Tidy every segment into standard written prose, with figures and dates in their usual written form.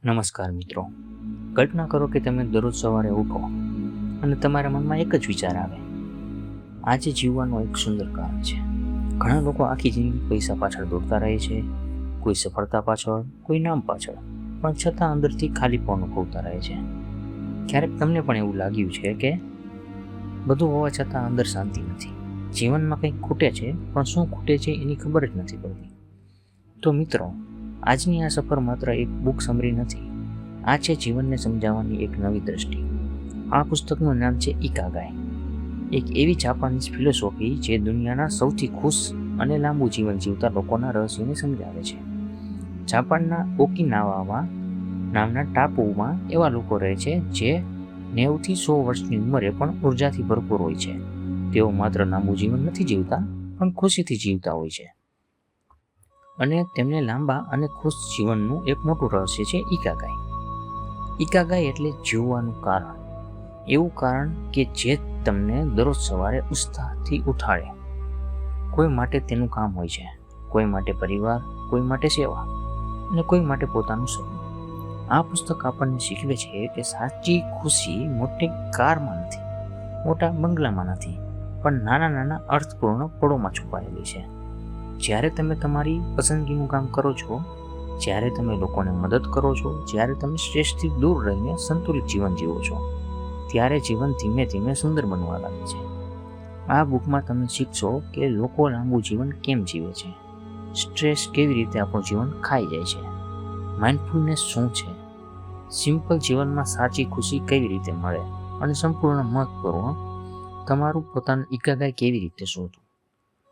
નમસ્કાર મિત્રો. કલ્પના કરો કે તમે દરરોજ સવારે ઉઠો અને તમારા મનમાં એક જ વિચાર આવે, આજે જીવવાનો એક સુંદર કાળ છે. ઘણા લોકો આખી જિંદગી પૈસા પાછળ દોડતા રહે છે, કોઈ સફળતા પાછળ, કોઈ નામ પાછળ, પણ છતાં અંદરથી ખાલીપો અનુભવતા રહે છે. ક્યારેક તમને પણ એવું લાગ્યું છે કે બધું હોવા છતાં અંદર શાંતિ નથી, જીવનમાં કંઈક ખૂટે છે, પણ શું ખૂટે છે એની ખબર જ નથી પડતી. તો મિત્રો, આજની આ સફર માત્ર એક બુક સમરી નથી, આ છે જીવનને સમજાવવાની એક નવી દ્રષ્ટિ. આ પુસ્તકનું નામ છે ઇકાગાઈ, એક એવી જાપાનીઝ ફિલોસોફી જે દુનિયાના સૌથી ખુશ અને લાંબુ જીવન જીવતા લોકોના રહસ્યોને સમજાવે છે. જાપાનના ઓકિનાવા નામના ટાપુમાં એવા લોકો રહે છે જે 90 થી 100 વર્ષની ઉંમરે પણ ઉર્જાથી ભરપૂર હોય છે. તેઓ માત્ર લાંબુ જીવન નથી જીવતા, પણ ખુશીથી જીવતા હોય છે. અને તેમને લાંબા અને ખુશ જીવનનું એક મોટું રહસ્ય છે ઇકાગાઈ. ઇકાગાઈ એટલે જીવવાનું કારણ, એવું કારણ કે જે તમને દરરોજ સવારે ઉત્સાહથી ઉઠાડે. કોઈ માટે તેનું કામ હોય છે, કોઈ માટે પરિવાર, કોઈ માટે સેવા અને કોઈ માટે પોતાનું સપનું. આ પુસ્તક આપણને શીખવે છે કે સાચી ખુશી મોટી કારમાં નથી, મોટા બંગલામાં નથી, પણ નાના નાના અર્થપૂર્ણ પળોમાં છુપાયેલી છે. જ્યારે તમે તમારી પસંદગીનું કામ કરો છો, જ્યારે તમે લોકોને મદદ કરો છો, જ્યારે તમે સ્ટ્રેસથી દૂર રહીને સંતુલિત જીવન જીવો છો, ત્યારે જીવન ધીમે ધીમે સુંદર બનવા લાગે છે. આ બુકમાં તમે શીખશો કે લોકો લાંબુ જીવન કેમ જીવે છે, સ્ટ્રેસ કેવી રીતે આપણું જીવન ખાઈ જાય છે, માઇન્ડફુલનેસ શું છે, સિમ્પલ જીવનમાં સાચી ખુશી કેવી રીતે મળે, અને સંપૂર્ણ મહત્વપૂર્ણ તમારું પોતાનું ઇકાગાઈ કેવી રીતે શોધવું.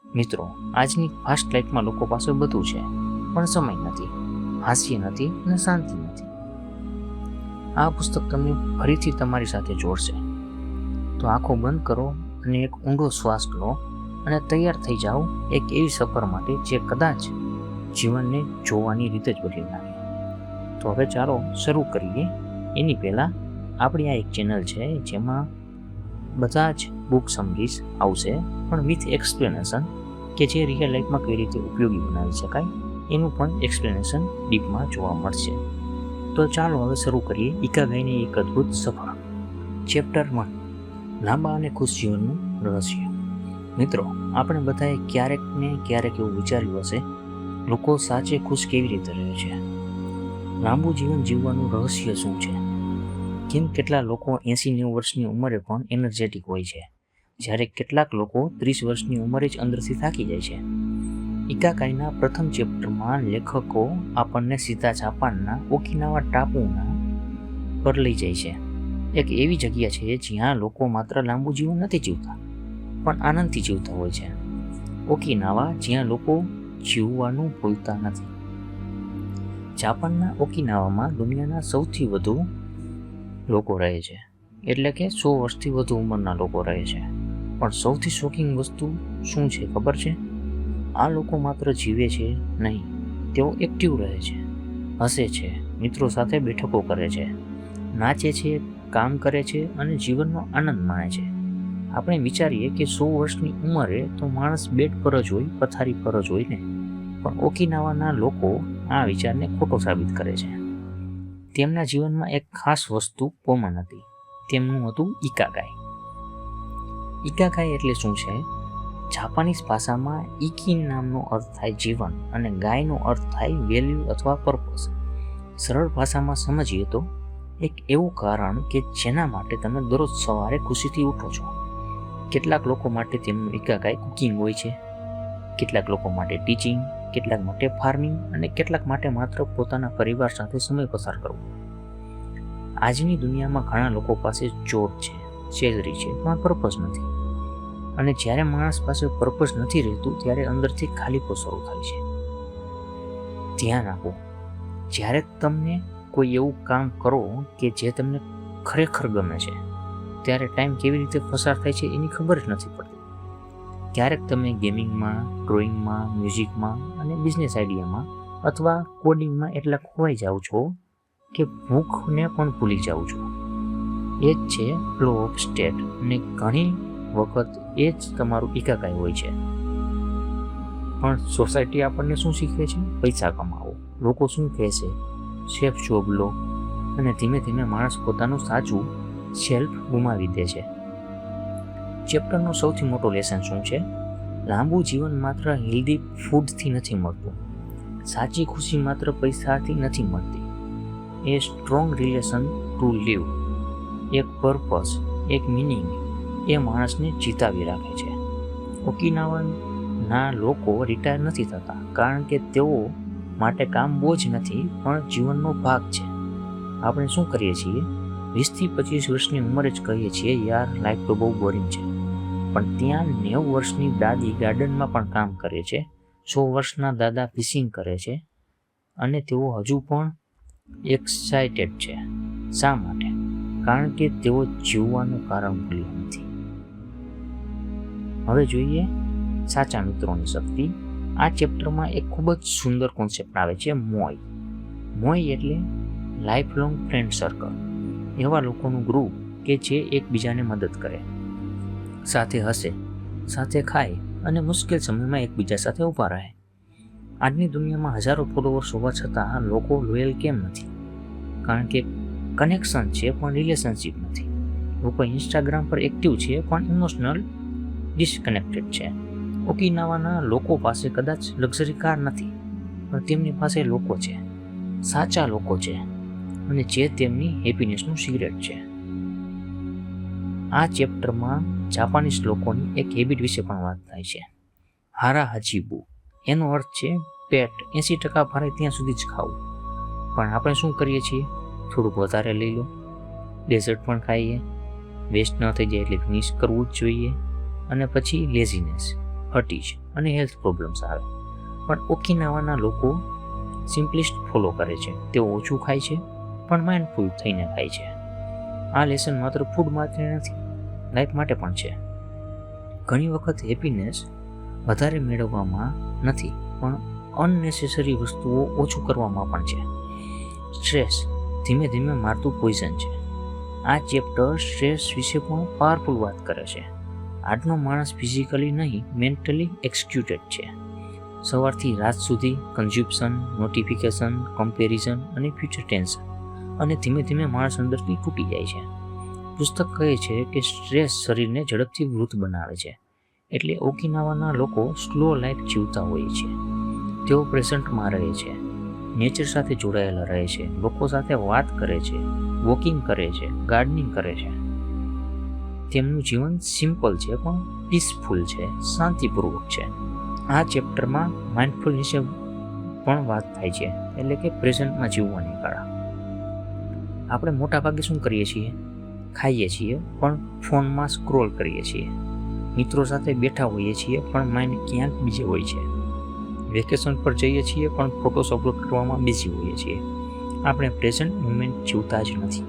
મિત્રો, આજની ફાસ્ટ લાઈફમાં લોકો પાસે બધું છે, પણ સમય નથી, હાસ્ય નથી અને શાંતિ નથી. આ પુસ્તક તમને ફરીથી તમારી સાથે જોડશે. તો આંખો બંધ કરો અને એક ઊંડો શ્વાસ લો અને તૈયાર થઈ જાઓ એક એવી સફર માટે જે કદાચ જીવનને જોવાની રીતે જ બદલી નાખે. તો હવે ચાલો શરૂ કરીએ. એની પહેલાં આપણી આ એક ચેનલ છે જેમાં બધા જ બુક સમરીઝ આવશે, પણ વિથ એક્સપ્લેનેશન, કે જે રિયલ લાઈફમાં કઈ રીતે ઉપયોગી બનાવી શકાય એનું પણ એક્સપ્લેનેશન ડીપમાં જોવા મળશે. તો ચાલો હવે શરૂ કરીએ ઇકાગાઈની એક અદ્ભુત સફર. ચેપ્ટર 1, લાંબા અને ખુશ જીવનનું રહસ્ય. મિત્રો, આપણે બધાએ ક્યારેક ને ક્યારેક એવું વિચાર્યું હશે, લોકો સાચે ખુશ કેવી રીતે રહે છે, લાંબુ જીવન જીવવાનું રહસ્ય શું છે. કેમ કેટલા લોકો 80-90 વર્ષની ઉંમરે પણ એનર્જેટિક હોય છે, જ્યારે કેટલાક લોકો 30 વર્ષની ઉંમરે જ અંદરથી થાકી જાય છે. ઇકાગાઈના પ્રથમ ચેપ્ટરમાં લેખકો આપણને સીધા જાપાનના ઓકિનાવા ટાપુના પર લઈ જાય છે. એક એવી જગ્યા છે જ્યાં લોકો માત્ર લાંબુ જીવન નથી જીવતા, પણ આનંદથી જીવતા હોય છે. ઓકિનાવા, જ્યાં લોકો જીવવાનું ભૂલતા નથી. જાપાનના ઓકિનાવામાં દુનિયાના સૌથી વધુ લોકો રહે છે, એટલે કે 100 વર્ષથી વધુ ઉંમરના લોકો રહે છે. પણ સૌથી શોકિંગ વસ્તુ શું છે ખબર છે? આ લોકો માત્ર જીવે છે નહીં, તેઓ એક્ટિવ રહે છે, હસે છે, મિત્રો સાથે બેઠકો કરે છે, નાચે છે, કામ કરે છે અને જીવનનો આનંદ માણે છે. આપણે વિચારીએ કે 100 વર્ષની ઉંમરે તો માણસ બેડ પર જ હોય, પથારી પર જ હોય ને, પણ ઓકિનાવાના લોકો આ વિચારને ખોટો સાબિત કરે છે. તેમના જીવનમાં એક ખાસ વસ્તુ કોમન હતી, તેમનું હતું ઇકાગાઈ. ઇકાગાઈ એટલે શું છે? જાપાનીઝ ભાષામાં ઇકી નામનો અર્થ થાય જીવન અને ગાયનો અર્થ થાય વેલ્યુ અથવા પર્પસ. સરળ ભાષામાં સમજીએ તો એક એવું કારણ કે જેના માટે તમે દરરોજ સવારે ખુશીથી ઉઠો છો. કેટલાક લોકો માટે તેમનું ઇકાગાઈ કુકિંગ હોય છે, કેટલાક લોકો માટે ટીચિંગ, કેટલાક માટે ફાર્મિંગ અને કેટલાક માટે માત્ર પોતાના પરિવાર સાથે સમય પસાર કરવો. આજની દુનિયામાં ઘણા લોકો પાસે જોબ છે, સેલરી છે, પણ પર્પસ નથી. અને જ્યારે માણસ પાસે પર્પસ નથી રહેતું, ત્યારે અંદરથી ખાલીપો શરૂ થાય છે. ધ્યાન આપો, જ્યારે તમને કોઈ એવું કામ કરો કે જે તમને ખરેખર ગમે છે, ત્યારે ટાઈમ કેવી રીતે પસાર થાય છે એની ખબર જ નથી પડતી. ક્યારેક તમે ગેમિંગમાં, ડ્રોઈંગમાં, મ્યુઝિકમાં અને બિઝનેસ આઈડિયામાં અથવા કોડિંગમાં એટલા ખોવાઈ જાઓ છો કે ભૂખને પણ ભૂલી જાઓ છો. એ જ છે ફ્લો ઓફ સ્ટેટ, અને ઘણી વખત એ જ તમારું ઇકાગાઈ હોય છે. પણ સોસાયટી આપણને શું શીખવે છે? પૈસા કમાવો. લોકો શું કહેશે? સેફ જોબ લો અને ધીમે ધીમે માણસ પોતાનું સાચું સેલ્ફ ગુમાવી દે છે. ચેપ્ટરનો સૌથી મોટો લેસન શું છે? લાંબુ જીવન માત્ર હેલ્ધી ફૂડથી નથી મળતું. સાચી ખુશી માત્ર પૈસાથી નથી મળતી. એ સ્ટ્રોંગ રિલેશન ટુ લીવ, એક પર્પસ, એક મિનિંગ એ માણસને જીતાવી રાખે છે. ઓકિનાવાના લોકો રિટાયર નથી થતા કારણ કે તેઓ માટે કામ બોજ નથી પણ જીવનનો ભાગ છે. આપણે શું કરીએ છીએ? 20 થી 25 વર્ષની ઉંમરે જ કહીએ છીએ યાર લાઈફ તો બહુ બોરિંગ છે, પણ ત્યાં 90 વર્ષની દાદી ગાર્ડનમાં પણ કામ કરે છે, 100 વર્ષના દાદા ફિશિંગ કરે છે અને તેઓ હજુ પણ એક્સાઇટેડ છે. શા માટે? કારણ કે તેઓ જીવવાનું કારણ ભૂલ્યા નથી. હવે જોઈએ સાચા મિત્રોની શક્તિ. આ ચેપ્ટરમાં એક ખૂબ જ સુંદર કોન્સેપ્ટ આવે છે, મોય. મોય એટલે લાઈફ લોંગ ફ્રેન્ડ સર્કલ. એવા લોકોનું ગ્રુપ કે જે એકબીજાને મદદ કરે, સાથે હસે, સાથે ખાય અને મુશ્કેલ સમયમાં એકબીજા સાથે ઊભા રહે. આજની દુનિયામાં હજારો ફોલોવર્સ હોવા છતાં લોકો લોયલ કેમ નથી? કારણ કે કનેક્શન છે પણ રિલેશનશિપ નથી. લોકો ઇન્સ્ટાગ્રામ પર એક્ટિવ છે પણ ઇમોશનલ ડિસ્કનેક્ટેડ છે. ઓકિનાવાના લોકો પાસે કદાચ લક્ઝરી કાર નથી, પણ તેમની પાસે લોકો છે, સાચા લોકો છે, અને જે તેમની હેપીનેસનું સિક્રેટ છે. આ ચેપ્ટરમાં જાપાનીઝ લોકોની એક હેબિટ વિશે પણ વાત થાય છે, હારા હાચીબુ. એનો અર્થ છે પેટ 80% ભારે ત્યાં સુધી જ ખાવું. પણ આપણે શું કરીએ છીએ? થોડુંક વધારે લઈ લો, ડેઝર્ટ પણ ખાઈએ, વેસ્ટ ન થઈ જાય એટલે ફિનિશ કરવું જ જોઈએ, અને પછી લેઝીનેસ, ફટીશ અને હેલ્થ પ્રોબ્લેમ્સ આવે. પણ ઓકિનાવાના લોકો સિમ્પલિસ્ટ ફોલો કરે છે. તેઓ ઓછું ખાય છે પણ માઇન્ડફુલ થઈને ખાય છે. આ લેસન માત્ર ફૂડ માટે નથી, લાઈફ માટે પણ છે. ઘણી વખત હેપીનેસ વધારે મેળવવામાં નથી પણ અનનેસેસરી વસ્તુઓ ઓછું કરવામાં પણ છે. સ્ટ્રેસ ધીમે ધીમે મારતું પોઈઝન છે. આ ચેપ્ટર સ્ટ્રેસ વિશે પણ પાવરફુલ વાત કરે છે. આજનો માણસ ફિઝિકલી નહીં મેન્ટલી એક્ઝિક્યુટેડ છે. સવારથી રાત સુધી કન્ઝ્યુમ્પશન, નોટિફિકેશન, કમ્પેરિઝન અને ફ્યુચર ટેન્શન, અને ધીમે ધીમે માણસ અંદરથી તૂટી જાય છે. પુસ્તક કહે છે કે સ્ટ્રેસ શરીરને ઝડપથી વૃદ્ધ બનાવે છે. એટલે ઓકિનાવાના લોકો સ્લો લાઈફ જીવતા હોય છે. તેઓ પ્રેઝન્ટમાં રહે છે, નેચર સાથે જોડાયેલા રહે છે, લોકો સાથે વાત કરે છે, વોકિંગ કરે છે, ગાર્ડનિંગ કરે છે. તેમનું જીવન સિમ્પલ છે પણ પીસફુલ છે, શાંતિપૂર્વક છે. આ ચેપ્ટરમાં માઇન્ડફુલ વિશે પણ વાત થાય છે, એટલે કે પ્રેઝન્ટમાં જીવવાની કળા. આપણે મોટાભાગે શું કરીએ છીએ? ખાઈએ છીએ પણ ફોનમાં સ્ક્રોલ કરીએ છીએ. મિત્રો સાથે બેઠા હોઈએ છીએ પણ માઇન્ડ ક્યાંક બીજે હોય છે. વેકેશન પર જઈએ છીએ પણ ફોટોસ અપલોડ કરવામાં બિઝી હોઈએ છીએ. આપણે પ્રેઝન્ટ મુમેન્ટ જીવતા જ નથી.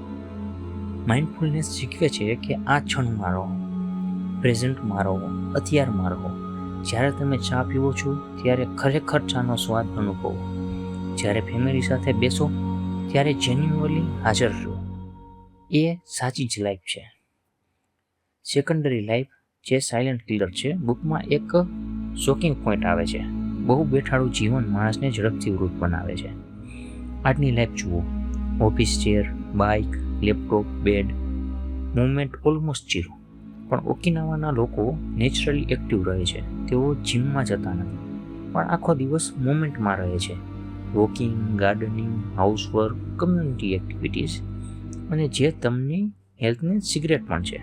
માઇન્ડફુલનેસ શીખવે છે કે આ ક્ષણમાં રહો, પ્રેઝન્ટમાં રહો, અત્યારમાં રહો. જ્યારે તમે ચા પીવો છો ત્યારે ખરેખર ચાનો સ્વાદ અનુભવો. જ્યારે ફેમિલી સાથે બેસો ત્યારે જેન્યુઅલી હાજર રહો. એ સાચી જ લાઈફ છે. સેકન્ડરી લાઈફ જે સાયલેન્ટ કિલર છે. બુકમાં એક શોકિંગ પોઈન્ટ આવે છે, બહુ બેઠાડું જીવન માણસને ઝડપથી વૃદ્ધ બનાવે છે. આજની લાઈફ જુઓ, office chair, bike, laptop, bed, movement almost zero. પણ ઓકિનાવાના લોકો નેચરલી એક્ટિવ રહે છે. તેઓ જીમમાં જતા નથી પણ આખો દિવસ મોમેન્ટમાં રહે છે. વોકિંગ, ગાર્ડનિંગ, હાઉસવર્ક, કમ્યુનિટી એક્ટિવિટીઝ, અને જે તમને હેલ્થને સિક્રેટ પણ છે.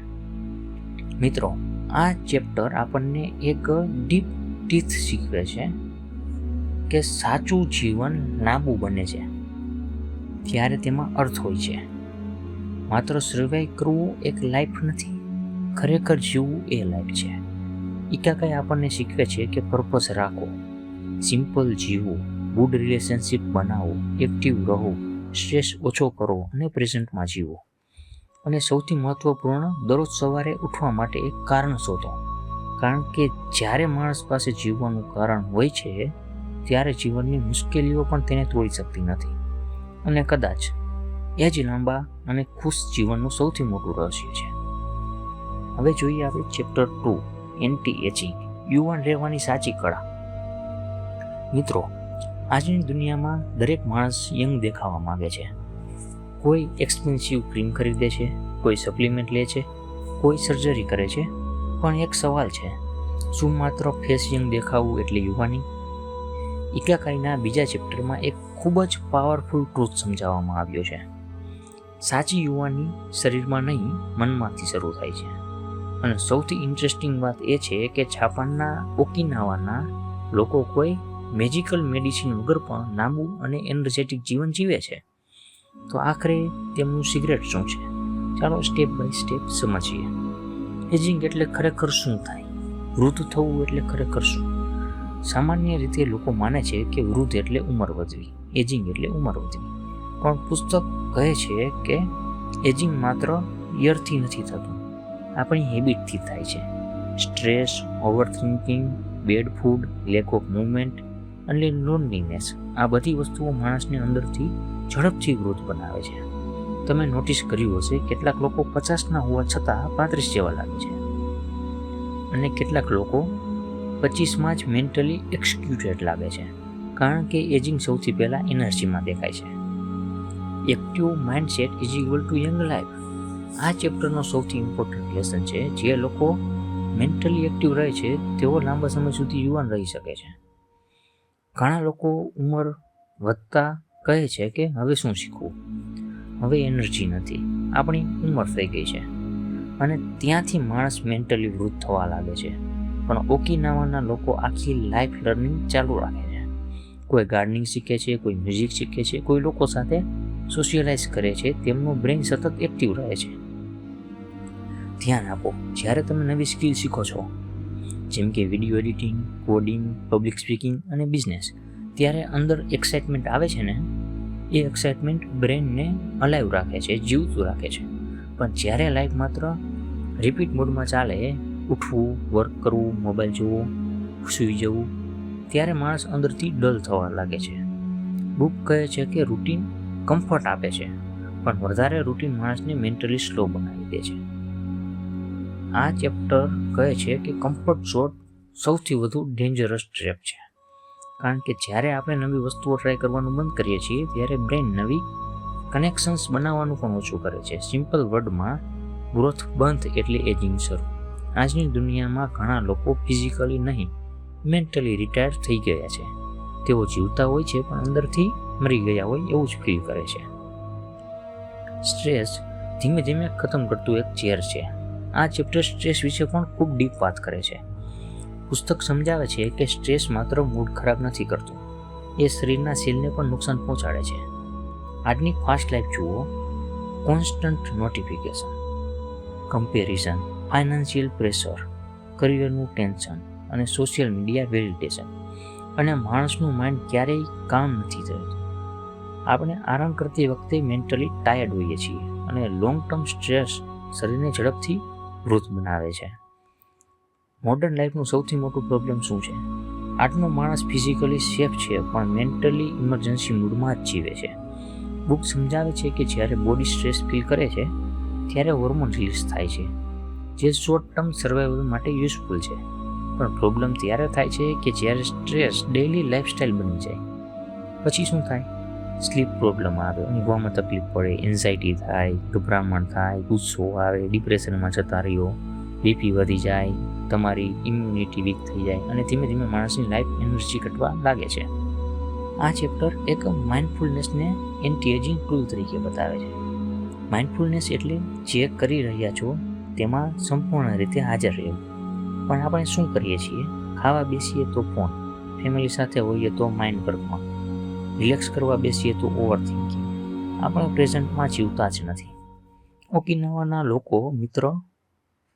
મિત્રો, આ ચેપ્ટર આપણને એક ડીપ ટીથ શીખવે છે કે સાચું જીવન લાંબુ બને છે ત્યારે તેમાં અર્થ હોય છે. માત્ર સર્વાઈવ કરવું એક લાઈફ નથી, ખરેખર જીવવું એ લાઈફ છે. ઇકાગાઈ આપણને શીખવે છે કે પર્પસ રાખો, સિમ્પલ જીવો, ગુડ રિલેશનશિપ બનાવો, એક્ટિવ રહો, સ્ટ્રેસ ઓછો કરો અને પ્રેઝન્ટમાં જીવો. અને સૌથી મહત્વપૂર્ણ, દરરોજ સવારે ઉઠવા માટે એક કારણ શોધો. કારણ કે જ્યારે માણસ પાસે જીવવાનું કારણ હોય છે ત્યારે જીવનની મુશ્કેલીઓ પણ તેને તોડી શકતી નથી. અને કદાચ એ જ લાંબા અને ખુશ જીવનનું સૌથી મોટું રહસ્ય છે. હવે જોઈએ આપણે ચેપ્ટર 2, એન્ટી એજિંગ, યુવાન રહેવાની સાચી કળા. મિત્રો, આજની દુનિયામાં દરેક માણસ યંગ દેખાવા માંગે છે. કોઈ એક્સપેન્સિવ ક્રીમ ખરીદે છે, કોઈ સપ્લિમેન્ટ લે છે, કોઈ સર્જરી કરે છે. પણ એક સવાલ છે, શું માત્ર ફેસ યંગ દેખાવું એટલે યુવાની? ઇકાકાઈના બીજા ચેપ્ટરમાં એક ખૂબ જ પાવરફુલ ટ્રુથ સમજાવવામાં આવ્યો છે. સાચી યુવાની શરીરમાં નહીં, મનમાંથી શરૂ થાય છે. અને સૌથી ઇન્ટરેસ્ટિંગ વાત એ છે કે જાપાનના ઓકિનાવાના લોકો કોઈ મેજિકલ મેડિસિન વગર પણ લાંબુ અને એનર્જેટિક જીવન જીવે છે. તો આખરે તેમનું સિગરેટ શું છે? ચાલો સ્ટેપ બાય સ્ટેપ સમજીએ. એજિંગ એટલે ખરેખર શું થાય? વૃદ્ધ થવું એટલે ખરેખર શું? સામાન્ય રીતે લોકો માને છે કે વૃદ્ધ એટલે ઉંમર વધવી, એજિંગ એટલે ઉંમર વધવી. પણ પુસ્તક કહે છે કે એજિંગ માત્ર યરથી નથી થતું, આપણી હેબિટથી થાય છે. Stress, overthinking, bad food, lack of movement અને લોનલીનેસ, આ બધી વસ્તુઓ માણસને અંદરથી ઝડપથી ગ્રોથ બનાવે છે. તમે નોટિસ કર્યું હશે, કેટલાક લોકો 50ના હોવા છતાં 35 જેવા લાગે છે, અને કેટલાક લોકો 25માં જ મેન્ટલી એક્સક્યુટેડ લાગે છે. કારણ કે એજિંગ સૌથી પહેલાં એનર્જીમાં દેખાય છે. Active mindset is equal two young life. આ ચેપ્ટરનો સૌથી ઇમ્પોર્ટન્ટ લેસન છે. જે લોકો મેન્ટલી એક્ટિવ રહે છે તેઓ લાંબા સમય સુધી યુવાન રહી શકે છે. ઘણા લોકો ઉંમર વધતા કહે છે કે હવે શું શીખવું, હવે એનર્જી નથી, આપણી ઉંમર થઈ ગઈ છે, અને ત્યાંથી માણસ મેન્ટલી વૃદ્ધ થવા લાગે છે. પણ ઓકિનાવાના લોકો આખી લાઈફ લર્નિંગ ચાલુ રાખે છે. કોઈ ગાર્ડનિંગ શીખે છે, કોઈ મ્યુઝિક શીખે છે, કોઈ લોકો સાથે સોશિયલાઇઝ કરે છે. તેમનું બ્રેઇન સતત એક્ટિવ રહે છે. ધ્યાન આપો, જ્યારે તમે નવી સ્કિલ શીખો છો, જેમ કે video editing, coding, public speaking અને બિઝનેસ, ત્યારે અંદર એક્સાઇટમેન્ટ આવે છે ને, એ એક્સાઇટમેન્ટ બ્રેઇનને અલાઇવ રાખે છે, જીવતું રાખે છે. પણ જ્યારે લાઈફ માત્ર રિપીટ મોડમાં ચાલે, ઉઠવું, વર્ક કરવું, મોબાઈલ જોવો, સૂઈ જવું, ત્યારે માણસ અંદરથી ડલ થવા લાગે છે. બુક કહે છે કે રૂટીન કમ્ફર્ટ આપે છે, પણ વધારે રૂટીન માણસને મેન્ટલી સ્લો બનાવી દે છે. આ ચેપ્ટર કહે છે કે કમ્ફર્ટ ઝોન સૌથી વધુ ડેન્જરસ ટ્રેપ છે. કારણ કે જ્યારે આપણે નવી વસ્તુઓ ટ્રાય કરવાનું બંધ કરીએ છીએ, ત્યારે બ્રેઇન નવી કનેક્શન્સ બનાવવાનું પણ ઓછું કરે છે. સિમ્પલ વર્ડમાં, ગ્રોથ બંધ એટલે એજિંગ શરૂ. આજની દુનિયામાં ઘણા લોકો ફિઝિકલી નહીં, મેન્ટલી રિટાયર થઈ ગયા છે. તેઓ જીવતા હોય છે પણ અંદરથી મરી ગયા હોય એવું જ ફીલ કરે છે. સ્ટ્રેસ ધીમે ધીમે ખતમ કરતું એક ઝેર છે. આ ચેપ્ટર સ્ટ્રેસ વિશે પણ ખૂબ ડીપ વાત કરે છે. પુસ્તક સમજાવે છે કે સ્ટ્રેસ માત્ર મૂડ ખરાબ નથી કરતું, એ શરીરના સેલને પણ નુકસાન પહોંચાડે છે. આજની ફાસ્ટ લાઈફ જુઓ, constant notification, comparison, financial pressure, કરિયરનું ટેન્શન અને સોશિયલ મીડિયા વેલિડેશન, અને માણસનું માઇન્ડ ક્યારેય કામ નથી થતું. આપણે આરામ કરતી વખતે મેન્ટલી ટાયર્ડ હોઈએ છીએ, અને લોંગ ટર્મ સ્ટ્રેસ શરીરને ઝડપથી વૃદ્ધ બનાવે છે. મોડર્ન લાઈફનું સૌથી મોટું પ્રોબ્લેમ શું છે? આજનો માણસ ફિઝિકલી સેફ છે પણ મેન્ટલી ઇમરજન્સી મૂડમાં જ જીવે છે. બુક સમજાવે છે કે જ્યારે બોડી સ્ટ્રેસ ફીલ કરે છે ત્યારે હોર્મોન રિલીઝ થાય છે, જે શોર્ટ ટર્મ સર્વાઈવલ માટે યુઝફુલ છે. પણ પ્રોબ્લેમ ત્યારે થાય છે કે જ્યારે સ્ટ્રેસ ડેઇલી લાઈફસ્ટાઈલ બની જાય. પછી શું થાય? સ્લીપ પ્રોબ્લેમ આવે, ઊંઘવામાં તકલીફ પડે, એન્ઝાયટી થાય, ગભરામણ થાય, ગુસ્સો આવે, ડિપ્રેશનમાં જતા રહ્યો, બીપી વધી જાય, તમારી ઇમ્યુનિટી વીક થઈ જાય, અને ધીમે ધીમે માણસની લાઈફ એનર્જી ઘટવા લાગે છે. આ ચેપ્ટર એક માઇન્ડફુલનેસને એન્ટી એજિંગ ટૂલ તરીકે બતાવે છે. માઇન્ડફુલનેસ એટલે જે કરી રહ્યા છો તેમાં સંપૂર્ણ રીતે હાજર રહેવું. પણ આપણે શું કરીએ છીએ? ખાવા બેસીએ તો ફોન, ફેમિલી સાથે હોઈએ તો માઇન્ડ પર ફોન, રિલેક્સ કરવા બેસીએ તો ઓવર થિંકિંગ. આપણે પ્રેઝન્ટમાં જીવતા જ નથી. ઓકિનાવાના લોકો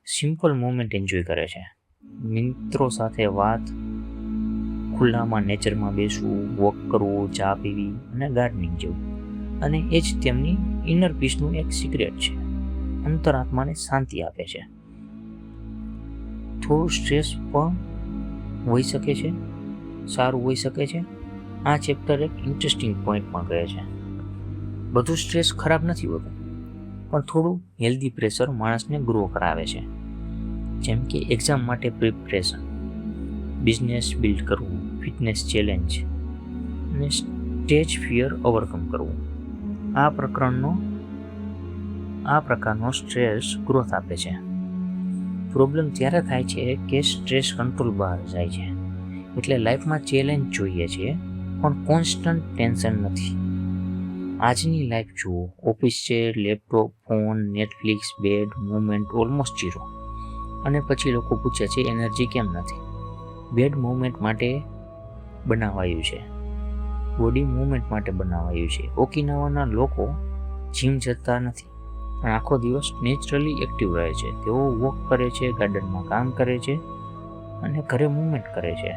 સિમ્પલ મોમેન્ટ એન્જોય કરે છે. મિત્રો સાથે વાત, ખુલ્લામાં નેચરમાં બેસવું, વોક કરવું, ચા પીવી અને ગાર્ડનિંગ જેવું. અને એ જ તેમની ઇનર પીસનું એક સિક્રેટ છે. અંતરાત્માને શાંતિ આપે છે. થોડું સ્ટ્રેસ પણ હોઈ શકે છે, સારું હોઈ શકે છે. આ ચેપ્ટર એક ઇન્ટરેસ્ટિંગ પોઈન્ટ પણ કહે છે, બધું સ્ટ્રેસ ખરાબ નથી હોતું, પણ થોડું હેલ્ધી પ્રેશર માણસને ગ્રો કરાવે છે. જેમ કે એક્ઝામ માટે પ્રિપરેશન, બિઝનેસ બિલ્ડ કરવું, ફિટનેસ ચેલેન્જ, અને સ્ટેજ ફિયર ઓવરકમ કરવું. આ પ્રકારનો સ્ટ્રેસ ગ્રોથ આપે છે. પ્રોબ્લેમ ત્યારે થાય છે કે સ્ટ્રેસ કંટ્રોલ બહાર જાય છે. એટલે લાઈફમાં ચેલેન્જ જોઈએ છે પણ કોન્સ્ટન્ટ ટેન્શન નથી. આજની લાઈફ જુઓ, ઓફિસ છે, laptop, phone, Netflix, bed, movement almost 0. અને પછી લોકો પૂછે છે એનર્જી કેમ નથી? બેડ મૂવમેન્ટ માટે બનાવાયું છે, બોડી મૂવમેન્ટ માટે બનાવાયું છે. ઓકિનાવાના લોકો જીમ જતા નથી પણ આખો દિવસ નેચરલી એક્ટિવ રહે છે. તેઓ વોક કરે છે, ગાર્ડનમાં કામ કરે છે અને ઘરે મૂવમેન્ટ કરે છે,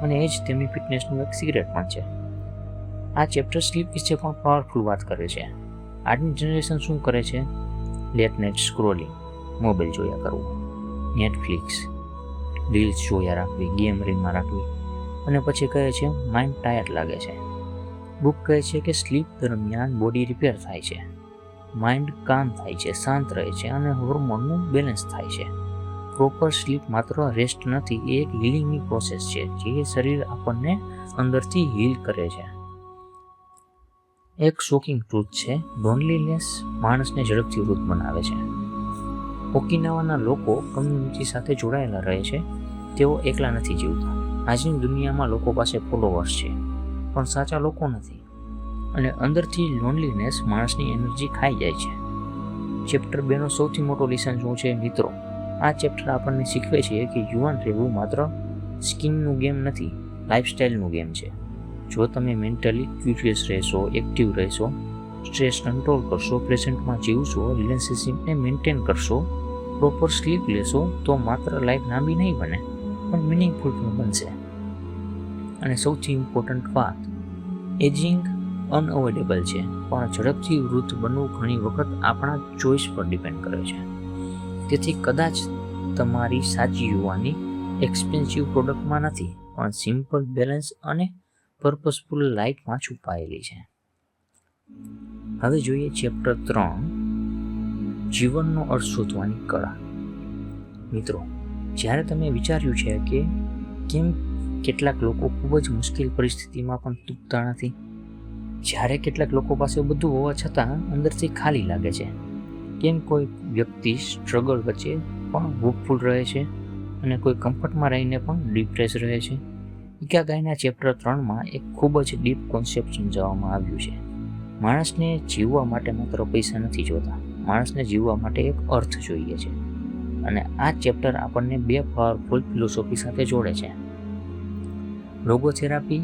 અને એ જ તેમની ફિટનેસનું એક સિક્રેટ પણ છે. આ ચેપ્ટર સ્લીપ વિશે પણ પાવરફુલ વાત કરે છે. આજની જનરેશન શું કરે છે? લેટ નાઇટ સ્ક્રોલિંગ, મોબાઈલ જોયા કરવું, નેટફ્લિક્સ, રીલ્સ જોયા રાખવી, ગેમ રીલમાં રાખવી, અને પછી કહે છે માઇન્ડ ટાયર્ડ લાગે છે. બુક કહે છે કે સ્લીપ દરમિયાન બોડી રિપેર થાય છે, માઇન્ડ કામ થાય છે, શાંત રહે છે અને હોર્મોનનું બેલેન્સ થાય છે. પ્રોપર સ્લીપ માત્ર રેસ્ટ નથી, એ એક હિલિંગની પ્રોસેસ છે જે શરીર આપણને અંદરથી હીલ કરે છે. એક શોકિંગ ટ્રુથ છે, લોનલીનેસ માણસને ઝડપથી વૃદ્ધ બનાવે છે. ઓકિનાવાના લોકો કમ્યુનિટી સાથે જોડાયેલા રહે છે. તેઓ એકલા નથી જીવતા. આજની દુનિયામાં લોકો પાસે ફોલોવર્સ છે પણ સાચા લોકો નથી, અને અંદરથી લોનલીનેસ માણસની એનર્જી ખાઈ જાય છે. ચેપ્ટર 2 નો સૌથી મોટો લેસન શું છે મિત્રો? આ ચેપ્ટર આપણને શીખવે છે કે યુવાન રહેવું માત્ર સ્કિનનું ગેમ નથી, લાઇફસ્ટાઇલનું ગેમ છે. જો તમે મેન્ટલી ક્યુરિયસ રહેશો, એક્ટિવ રહેશો, સ્ટ્રેસ કંટ્રોલ કરશો, પ્રેઝન્ટમાં જીવશો, રિલેશનશિપને મેન્ટેન કરશો, પ્રોપર સ્લીપ લેશો, તો માત્ર લાઈફ લાંબી નહીં બને પણ મિનિંગફુલ પણ બનશે. અને સૌથી ઇમ્પોર્ટન્ટ વાત, એજિંગ અનઅવોઇડેબલ છે પણ ઝડપથી વૃદ્ધ બનવું ઘણી વખત આપણા ચોઇસ પર ડિપેન્ડ કરે છે. તેથી કદાચ તમારી સાચી યુવાની એક્સપેન્સિવ પ્રોડક્ટમાં નથી પણ સિમ્પલ, બેલેન્સ અને પર્પસફુલ લાઈફમાં છુપાયેલી છે. હવે જોઈએ ચેપ્ટર 3, જીવનનો અર્થ શોધવાની કળા. મિત્રો, જ્યારે તમે વિચાર્યું છે કે કેમ કેટલાક લોકો ખૂબ જ મુશ્કેલ પરિસ્થિતિમાં પણ તૂટતા નથી? જ્યારે કેટલાક લોકો પાસે બધું હોવા છતાં અંદરથી ખાલી લાગે છે? કેમ કોઈ વ્યક્તિ સ્ટ્રગલ વચ્ચે પણ હોપફુલ રહે છે અને કોઈ કમ્ફર્ટમાં રહીને પણ ડિપ્રેસ રહે છે? ઇકાગાઈના ચેપ્ટર 3માં એક ખૂબ જ ડીપ કોન્સેપ્ટ સમજાવવામાં આવ્યું છે. માણસને જીવવા માટે માત્ર પૈસા નથી જોતા, માણસને જીવવા માટે એક અર્થ જોઈએ છે. અને આ ચેપ્ટર આપણને 2 પાવરફુલ ફિલોસોફી સાથે જોડે છે, લોગોથેરાપી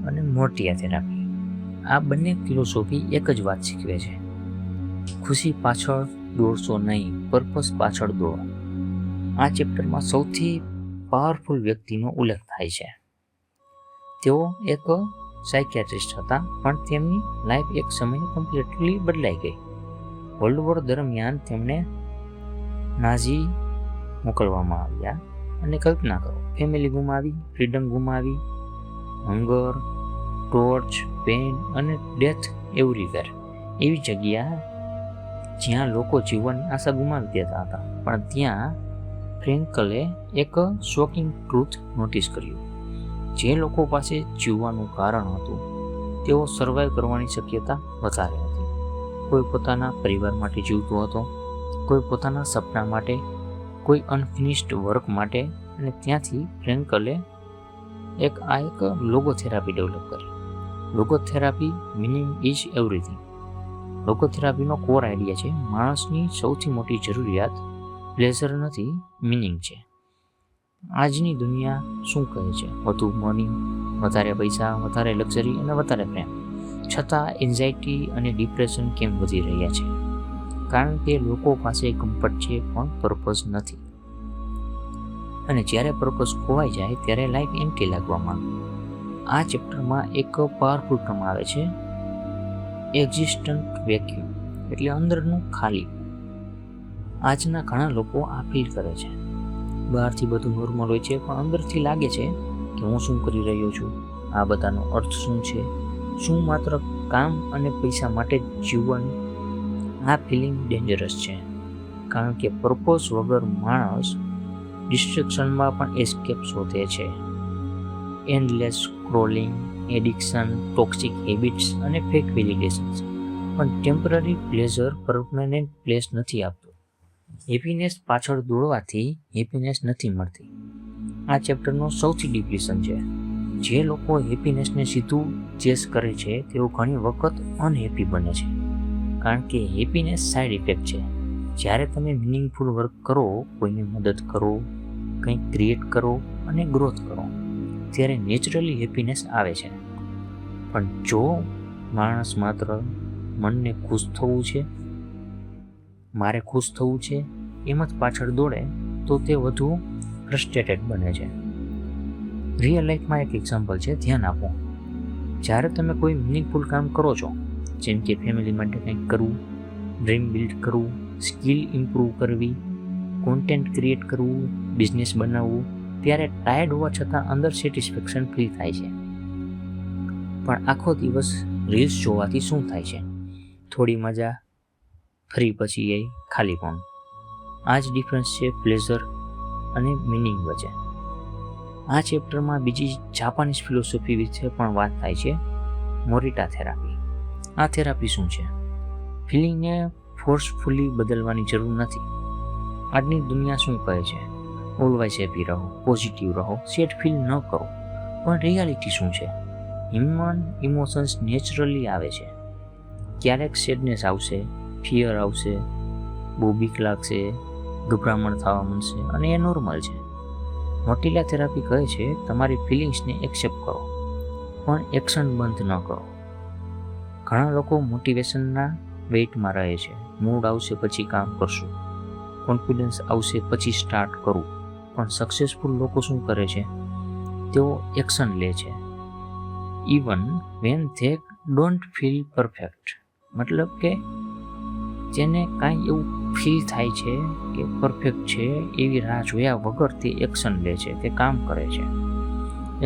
અને મોર્ટિયા થેરાપી. આ બંને ફિલોસોફી એક જ વાત શીખવે છે, ખુશી પાછળ દોડશો નહીં, પર્પસ પાછળ દોડો. આ ચેપ્ટરમાં સૌથી પાવરફુલ વ્યક્તિનો ઉલ્લેખ થાય છે. તેઓ એક સાયકિયાટ્રિસ્ટ હતા પણ તેમની લાઈફ એક સમયે કમ્પ્લીટલી બદલાઈ ગઈ. વર્લ્ડ વોર દરમિયાન તેમને નાઝી મોકલવામાં આવ્યા અને કલ્પના કરો, ફેમિલી ગુમાવી, ફ્રીડમ ગુમાવી, હંગર, ટોર્ચ, પેઇન અને ડેથ એવરીવેર. એવી જગ્યા જ્યાં લોકો જીવવાની આશા ગુમાવી દેતા હતા. પણ ત્યાં ફ્રેન્કલે એક શોકિંગ ટ્રુથ નોટિસ કર્યું. જે લોકો પાસે જીવવાનું કારણ હતું તેઓ સર્વાઈવ કરવાની શક્યતા વધારે હતી. કોઈ પોતાના પરિવાર માટે જીવતો હતો, કોઈ પોતાના સપના માટે, કોઈ અનફિનિશ્ડ વર્ક માટે. અને ત્યાંથી ફ્રેન્કલે એક લોગોથેરાપી ડેવલપ કરી. Logotherapy meaning is everything. લોગોથેરાપીનો કોર આઈડિયા છે, માણસની સૌથી મોટી જરૂરિયાત પ્લેઝર નથી, મિનિંગ છે. આજની દુનિયા શું કહે છે? વધુ મની, વધારે પૈસા, વધારે લક્ઝરી અને વધારે પ્રેમ. છતાં એન્ઝાઇટી અને ડિપ્રેશન કેમ વધી રહ્યા છે? કારણ કે લોકો પાસે કમ્ફર્ટ છે પણ પર્પઝ નથી. અને જ્યારે પર્પઝ ખોવાઈ જાય ત્યારે લાઈફ એમ્પ્ટી લાગવા માંગે. આ ચેપ્ટરમાં એક પાવરફુલ ટર્મ આવે છે, એક્ઝિસ્ટન્ટ વેક્યુમ, એટલે અંદરનું ખાલી. આજના ઘણા લોકો આ ફીલ કરે છે. બહારથી બધું નોર્મલ હોય છે પણ અંદરથી લાગે છે કે હું શું કરી રહ્યો છું, આ બધાનો અર્થ શું છે, શું માત્ર કામ અને પૈસા માટે જ જીવવાનું? આ ફિલિંગ ડેન્જરસ છે કારણ કે પર્પઝ વગર માણસ ડિસ્ટ્રેક્શનમાં પણ એસ્કેપ શોધે છે. Endless scrolling, addiction, toxic habits અને ફેક વેલિડેશન્સ. પણ ટેમ્પરરી પ્લેઝર પરમેનન્ટ પ્લેસ નથી આપતું. હેપીનેસ પાછળ દોડવાથી હેપીનેસ નથી મળતી. આ ચેપ્ટરનો સૌથી ડીપ લેસન છે. જે લોકો હેપીનેસને સીધું ચેસ કરે છે તેઓ ઘણી વખત અનહેપી બને છે, કારણ કે હેપીનેસ સાઇડ ઇફેક્ટ છે. જ્યારે તમે મિનિંગફુલ વર્ક કરો, કોઈને મદદ કરો, કંઈક ક્રિએટ કરો અને ગ્રોથ કરો, ત્યારે નેચરલી હેપીનેસ આવે છે. પણ જો માણસ માત્ર મનને ખુશ થવું છે, મારે ખુશ થવું છે એમ જ પાછળ દોડે તો તે વધુ ફ્રસ્ટ્રેટેડ બને છે. રિયલ લાઈફમાં એક એક્ઝામ્પલ છે, ધ્યાન આપો. જ્યારે તમે કોઈ મિનિંગફુલ કામ કરો છો, જેમ કે ફેમિલી માટે કંઈક કરવું, ડ્રીમ બિલ્ડ કરવું, સ્કિલ ઇમ્પ્રૂવ કરવી, કોન્ટેન્ટ ક્રિએટ કરવું, બિઝનેસ બનાવવું, ત્યારે ટાયર્ડ હોવા છતાં અંદર સેટિસ્ફેક્શન ફીલ થાય છે. પણ આખો દિવસ રીલ્સ જોવાથી શું થાય છે? થોડી મજા, ફરી પછી એ ખાલીપણું. આ જ ડિફરન્સ છે પ્લેઝર અને મિનિંગ વચ્ચે. આ ચેપ્ટરમાં બીજી જાપાનીઝ ફિલોસોફી વિશે પણ વાત થાય છે, મોરિટા થેરાપી. આ થેરાપી શું છે? ફિલિંગને ફોર્સફુલી બદલવાની જરૂર નથી. આજની દુનિયા શું કહે છે? ઓલવેઝ હેપી રહો, પોઝિટિવ રહો, સેડ ફીલ ન કરો. પણ રિયાલિટી શું છે? હ્યુમન ઇમોશન્સ નેચરલી આવે છે. ક્યારેક સેડનેસ આવશે, ફિયર આવશે, બહુ બીક લાગશે, ગભરામણ થવા મળશે, અને એ નોર્મલ છે. મોટિલા થેરાપી કહે છે તમારી ફિલિંગ્સને એક્સેપ્ટ કરો, પણ એક્શન બંધ ન કરો. ઘણા લોકો મોટિવેશનના વેઇટમાં રહે છે. મૂડ આવશે પછી કામ કરશું, કોન્ફિડન્સ આવશે પછી સ્ટાર્ટ કરું. પણ સક્સેસફુલ લોકો શું કરે છે? તેઓ એક્શન લે છે, even when they don't feel perfect. મતલબ કે જેને કાંઈ એવું ફીલ થાય છે કે પરફેક્ટ છે એવી રાહ જોયા વગર તે એક્શન લે છે, તે કામ કરે છે.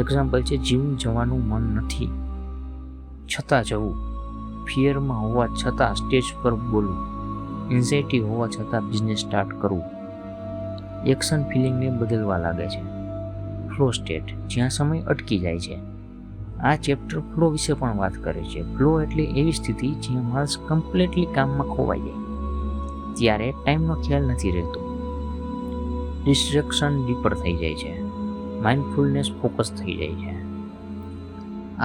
એક્ઝામ્પલ છે, જીવન જવાનું મન નથી છતાં જવું, ફિયરમાં હોવા છતાં સ્ટેજ પર બોલવું, એન્ઝાયટી હોવા છતાં બિઝનેસ સ્ટાર્ટ કરવું. એક્શન ફિલિંગને બદલવા લાગે છે. ફ્લો સ્ટેટ, જ્યાં સમય અટકી જાય છે. આ ચેપ્ટર ફ્લો વિશે પણ વાત કરે છે. ફ્લો એટલે એવી સ્થિતિ જ્યાં માણસ કમ્પ્લીટલી કામમાં ખોવાઈ જાય, ત્યારે ટાઈમનો ખ્યાલ નથી રહેતો, ડિસ્ટ્રેક્શન ડીપર થઈ જાય છે, માઇન્ડફુલનેસ ફોકસ થઈ જાય છે.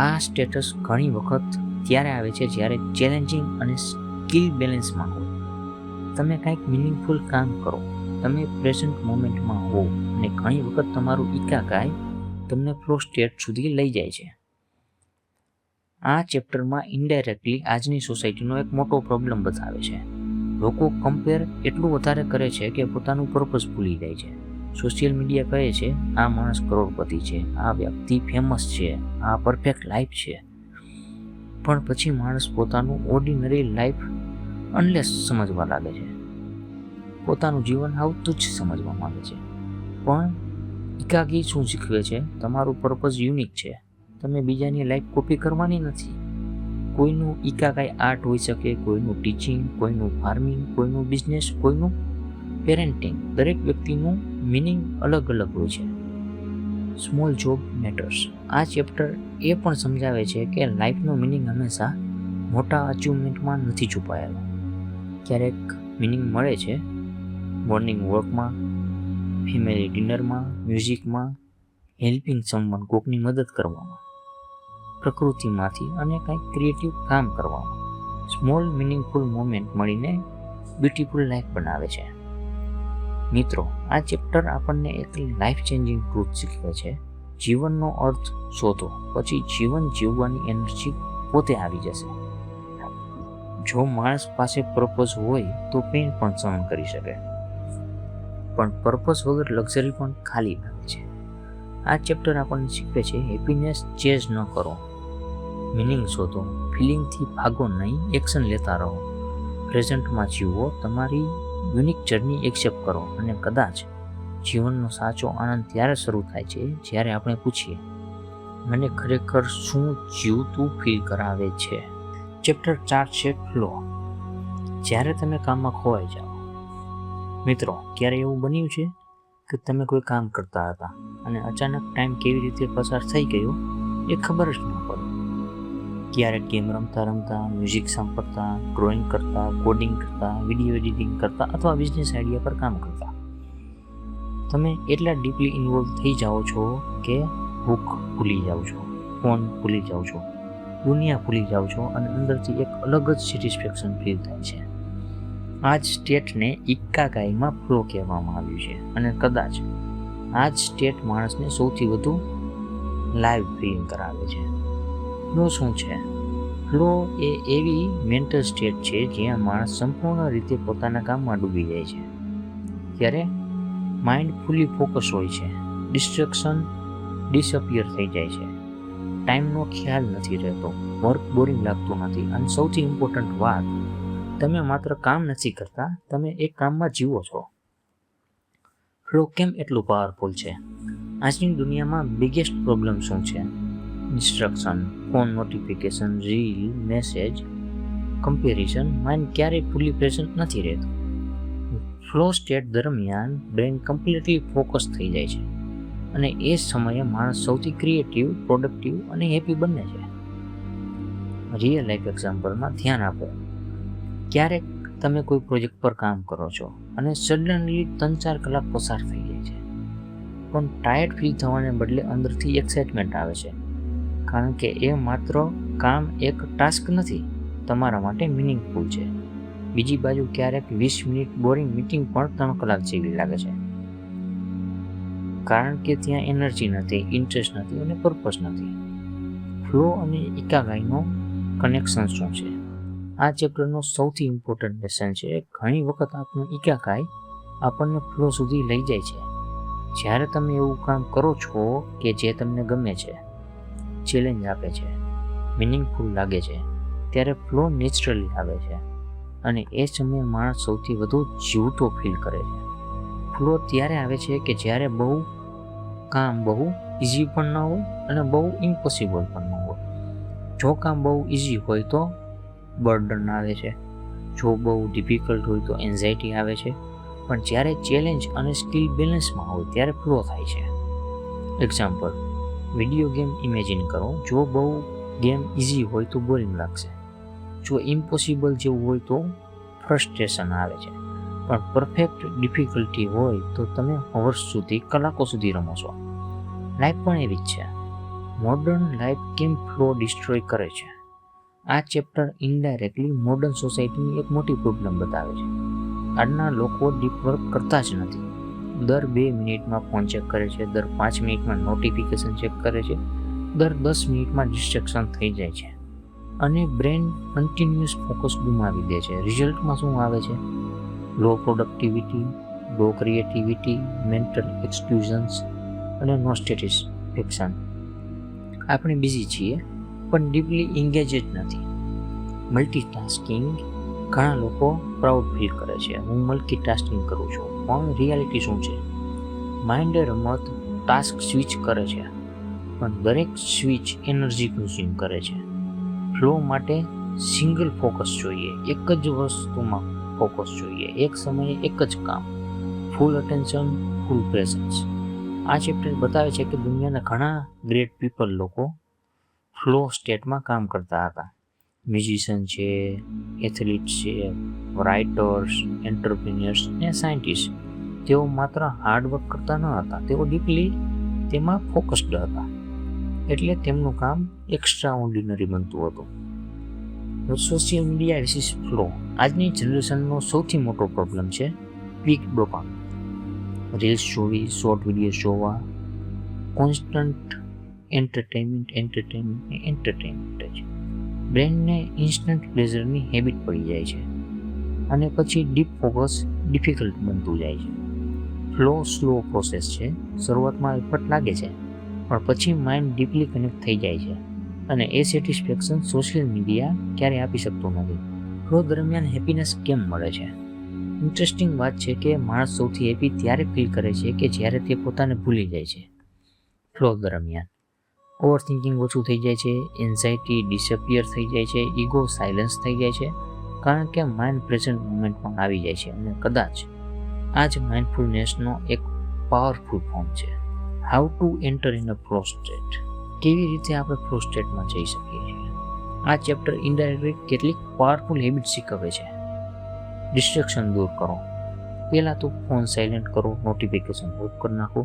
આ સ્ટેટસ ઘણી વખત ત્યારે આવે છે જ્યારે ચેલેન્જિંગ અને સ્કિલ બેલેન્સમાં હોય. તમે કંઈક મિનિંગફુલ કામ કરો, તમે પ્રેઝન્ટ મોમેન્ટમાં હો, અને ઘણી વખત તમારું ઇકાગાઈ તમને ફ્લો સ્ટેટ સુધી લઈ જાય છે. આ ચેપ્ટરમાં ઇનડાયરેક્ટલી આજની સોસાયટીનો એક મોટો પ્રોબ્લેમ બતાવે છે. લોકો કમ્પેર એટલું વધારે કરે છે કે પોતાનું પર્પઝ ભૂલી જાય છે. સોશિયલ મીડિયા કહે છે આ માણસ કરોડપતિ છે, આ વ્યક્તિ ફેમસ છે, આ પરફેક્ટ લાઈફ છે. પણ પછી માણસ પોતાનું ઓર્ડિનરી લાઈફ અનલેસ સમજવા લાગે છે, પોતાનું જીવન આવતું જ સમજવા માંગે છે. પણ ઇકાગી શું શીખવે છે? તમારું પર્પઝ યુનિક છે. તમે બીજાની લાઈફ કોપી કરવાની નથી. કોઈનું ઇકાગાઈ આર્ટ હોઈ શકે, કોઈનું ટીચિંગ, કોઈનું ફાર્મિંગ, કોઈનું બિઝનેસ, કોઈનું પેરેન્ટિંગ. દરેક વ્યક્તિનું મિનિંગ અલગ અલગ હોય છે. Small job matters. આ ચેપ્ટર એ પણ સમજાવે છે કે લાઈફનો મિનિંગ હંમેશા મોટા અચીવમેન્ટમાં નથી છુપાયેલો. ક્યારેક મિનિંગ મળે છે મોર્નિંગ વોકમાં, ફેમિલી ડિનરમાં, મ્યુઝિકમાં, હેલ્પિંગ સમવન, કોકની મદદ કરવામાં, પ્રકૃતિમાંથી, અને કંઈક ક્રિએટિવ કામ કરવામાં. સ્મોલ મિનિંગફુલ મોમેન્ટ મળીને બ્યુટીફુલ લાઈફ બનાવે છે. મિત્રો, આ ચેપ્ટર આપણને એક લાઈફ ચેન્જિંગ ટ્રુથ શીખવે છે. જીવનનો અર્થ શોધો, પછી જીવન જીવવાની એનર્જી પોતે આવી જશે. જો માણસ પાસે પર્પઝ હોય તો પેઇન પણ સહન કરી શકે, પણ પર્પઝ વગર લક્ઝરી પણ ખાલી લાગે છે. આ ચેપ્ટર આપણને શીખવે છે હેપીનેસ ચેઝ ન કરો, મિનિંગ શોધો, ફિલિંગથી ભાગો નહીં, એક્શન લેતા રહો, પ્રેઝન્ટમાં જીવો, તમારી યુનિક જર્ની એક્સેપ્ટ કરો. અને કદાચ જીવનનો સાચો આનંદ ત્યારે શરૂ થાય છે જ્યારે આપણે પૂછીએ મને ખરેખર શું જીવતું ફીલ કરાવે છે. ચેપ્ટર 4 છે ફ્લો. જ્યારે તમે કામમાં ખોવાઈ જાઓ. મિત્રો, ક્યારે એવું બન્યું છે કે તમે કોઈ કામ કરતા હતા અને અચાનક ટાઈમ કેવી રીતે પસાર થઈ ગયો એ ખબર જ ન પડે. ક્યારેક ગેમ રમતા રમતા, મ્યુઝિક સાંભળતા, ડ્રોઈંગ કરતા, કોડિંગ કરતા, વિડીયો એડિટિંગ કરતા અથવા બિઝનેસ આઈડિયા પર કામ કરતા તમે એટલા ડીપલી ઇન્વોલ્વ થઈ જાઓ છો કે ભૂખ ભૂલી જાઓ છો, ફોન ભૂલી જાઓ છો, દુનિયા ભૂલી જાઓ છો અને અંદરથી એક અલગ જ સેટિસ્ફેક્શન ફીલ થાય છે. આ જ સ્ટેટને ઇક્કાગાઈમાં ફ્લો કહેવામાં આવ્યું છે અને કદાચ આ જ સ્ટેટ માણસને સૌથી વધુ લાઈવ ફીલિંગ કરાવે છે. ફ્લો શું છે? ફ્લો એ એવી મેન્ટલ સ્ટેટ છે જ્યાં માણસ સંપૂર્ણ રીતે પોતાના કામમાં ડૂબી જાય છે. ત્યારે માઇન્ડ ફૂલી ફોકસ હોય છે, ડિસ્ટ્રેક્શન ડિસઅપિયર થઈ જાય છે, ટાઈમનો ખ્યાલ નથી રહેતો, વર્ક બોરિંગ લાગતું નથી અને સૌથી ઇમ્પોર્ટન્ટ વાત, તમે માત્ર કામ નથી કરતા, તમે એક કામમાં જીવો છો. ફ્લો કેમ એટલું પાવરફુલ છે? આજની દુનિયામાં બિગેસ્ટ પ્રોબ્લેમ શું છે? Destruction, phone notification, reel, message, comparison. Mind ક્યારેય ફૂલી પ્રેઝન્ટ નથી રહેતું. ફ્લો સ્ટેટ દરમિયાન બ્રેન કમ્પ્લીટલી ફોકસ થઈ જાય છે અને એ સમયે માણસ સૌથી ક્રિએટિવ, પ્રોડક્ટિવ અને હેપી બને છે. રિયલ લાઈફ એક્ઝામ્પલમાં ધ્યાન આપો. ક્યારેક તમે કોઈ પ્રોજેક્ટ પર કામ કરો છો અને સડનલી 3-4 કલાક પસાર થઈ જાય છે, પણ ટાયર્ડ ફીલ થવાને બદલે અંદરથી એક્સાઇટમેન્ટ આવે છે, કારણ કે એ માત્ર કામ એક ટાસ્ક નથી, તમારા માટે મિનિંગફુલ છે. બીજી બાજુ ક્યારેક 20 મિનિટ બોરિંગ મીટિંગ પણ 3 કલાક જેવી લાગે છે, કારણ કે ત્યાં એનર્જી નથી, ઇન્ટરેસ્ટ નથી અને પર્પસ નથી. ફ્લો અને ઇકાગાઈનો કનેક્શન શું છે? આ ચેપ્ટરનો સૌથી ઇમ્પોર્ટન્ટ લેસન છે. ઘણી વખત આપણું ઇકાગાઈ આપણને ફ્લો સુધી લઈ જાય છે. જ્યારે તમે એવું કામ કરો છો કે જે તમને ગમે છે, ચેલેન્જ આપે છે, મિનિંગફુલ લાગે છે, ત્યારે ફ્લો નેચરલી આવે છે અને એ સમયે માણસ સૌથી વધુ જીવતો ફીલ કરે છે. ફ્લો ત્યારે આવે છે કે જ્યારે કામ બહુ ઇઝી પણ ન હોય અને બહુ ઇમ્પોસિબલ પણ ન હોય. જો કામ બહુ ઇઝી હોય તો બર્ડન આવે છે, જો બહુ ડિફિકલ્ટ હોય તો એન્ઝાયટી આવે છે, પણ જ્યારે ચેલેન્જ અને સ્કિલ બેલેન્સમાં હોય ત્યારે ફ્લો થાય છે. એક્ઝામ્પલ, વિડીયો ગેમ ઇમેજિન કરો. જો બહુ ગેમ ઇઝી હોય તો બોરિંગ લાગશે, જો ઇમ્પોસિબલ જેવું હોય તો ફ્રસ્ટ્રેશન આવે છે, પણ પરફેક્ટ ડિફિકલ્ટી હોય તો તમે અવર્સ સુધી, કલાકો સુધી રમો છો. લાઈફ પણ એવી જ છે. મોડર્ન લાઈફ કેમ ફ્લો ડિસ્ટ્રોય કરે છે? આ ચેપ્ટર ઇનડાયરેક્ટલી મોડર્ન સોસાયટીની એક મોટી પ્રોબ્લેમ બતાવે છે. આજના લોકો ડીપ વર્ક કરતા જ નથી. દર 2 મિનિટમાં ફોન ચેક કરે છે, દર 5 મિનિટમાં નોટિફિકેશન ચેક કરે છે, દર 10 મિનિટમાં ડિસ્ટ્રેક્શન થઈ જાય છે અને બ્રેન કન્ટિન્યુઅસ ફોકસ ગુમાવી દે છે. રિઝલ્ટમાં શું આવે છે? લો પ્રોડક્ટિવિટી, લો ક્રિએટિવિટી, મેન્ટલ એક્સક્યુઝન્સ અને નો સેટિસ્ફેક્શન. આપણે બિઝી છીએ પણ ડીપલી એન્ગેજ જ નથી. મલ્ટીટાસ્કિંગ. ઘણા લોકો પ્રાઉડ ફીલ કરે છે, હું મલ્ટીટાસ્કિંગ કરું છું, પણ રિયાલિટી શું છે? માઇન્ડ રમત ટાસ્ક સ્વિચ કરે છે, પણ દરેક સ્વિચ એનર્જી કન્ઝ્યુમ કરે છે. ફ્લો માટે સિંગલ ફોકસ જોઈએ, એક જ વસ્તુમાં ફોકસ જોઈએ, એક સમયે એક જ કામ, ફૂલ અટેન્શન, ફૂલ પ્રેઝન્સ. આ ચેપ્ટર બતાવે છે કે દુનિયાના ઘણા ગ્રેટ પીપલ લોકો ફ્લો સ્ટેટમાં કામ કરતા હતા. મ્યુઝિશિયન છે, એથ્લીટ્સ છે, રાઇટર્સ, એન્ટરપ્રિન્યોર્સ અને સાયન્ટિસ્ટ. તેઓ માત્ર હાર્ડવર્ક કરતા ન હતા, તેઓ ડીપલી તેમાં ફોકસ્ડ હતા, એટલે તેમનું કામ એક્સ્ટ્રા ઓર્ડિનરી બનતું હતું. Social media versus flow. આજની જનરેશનનો સૌથી મોટો પ્રોબ્લેમ છે ક્વિક ડોપામાઇન. રીલ્સ જોવી, શોર્ટ વિડીયો જોવા, કોન્સ્ટન્ટ એન્ટરટેનમેન્ટ જ. બ્રેનને ઇન્સ્ટન્ટ પ્લેઝરની હેબિટ પડી જાય છે અને પછી ડીપ ફોકસ ડિફિકલ્ટ બનતું જાય છે. ફ્લો સ્લો પ્રોસેસ છે. શરૂઆતમાં એફર્ટ લાગે છે, પણ પછી માઇન્ડ ડીપલી કનેક્ટ થઈ જાય છે અને એ સેટિસ્ફેક્શન સોશિયલ મીડિયા ક્યારેય આપી શકતું નથી. ફ્લો દરમિયાન હેપીનેસ કેમ મળે છે? ઇન્ટરેસ્ટિંગ વાત છે કે માણસ સૌથી હેપી ત્યારે ફીલ કરે છે કે જ્યારે તે પોતાને ભૂલી જાય છે. ફ્લો દરમિયાન ઓવર થિંકિંગ ઓછું થઈ જાય છે, એન્ઝાયટી ડિસઅપિયર થઈ જાય છે, ઈગો સાયલન્સ થઈ જાય છે, કારણ કે માઇન્ડ પ્રેઝન્ટ મોમેન્ટમાં આવી જાય છે અને કદાચ આ જ માઇન્ડફુલનેસનો એક પાવરફુલ ફોર્મ છે. How two enter in a flow state. કેવી રીતે આપણે ફ્લો સ્ટેટમાં જઈ શકીએ છીએ. આ ચેપ્ટર ઇનડાયરેક્ટલી કેટલીક પાવરફુલ હેબિટ શીખવે છે. ડિસ્ટ્રેક્શન દૂર કરો. પહેલાં તો ફોન સાયલેન્ટ કરો, નોટિફિકેશન ઓફ કરી નાખો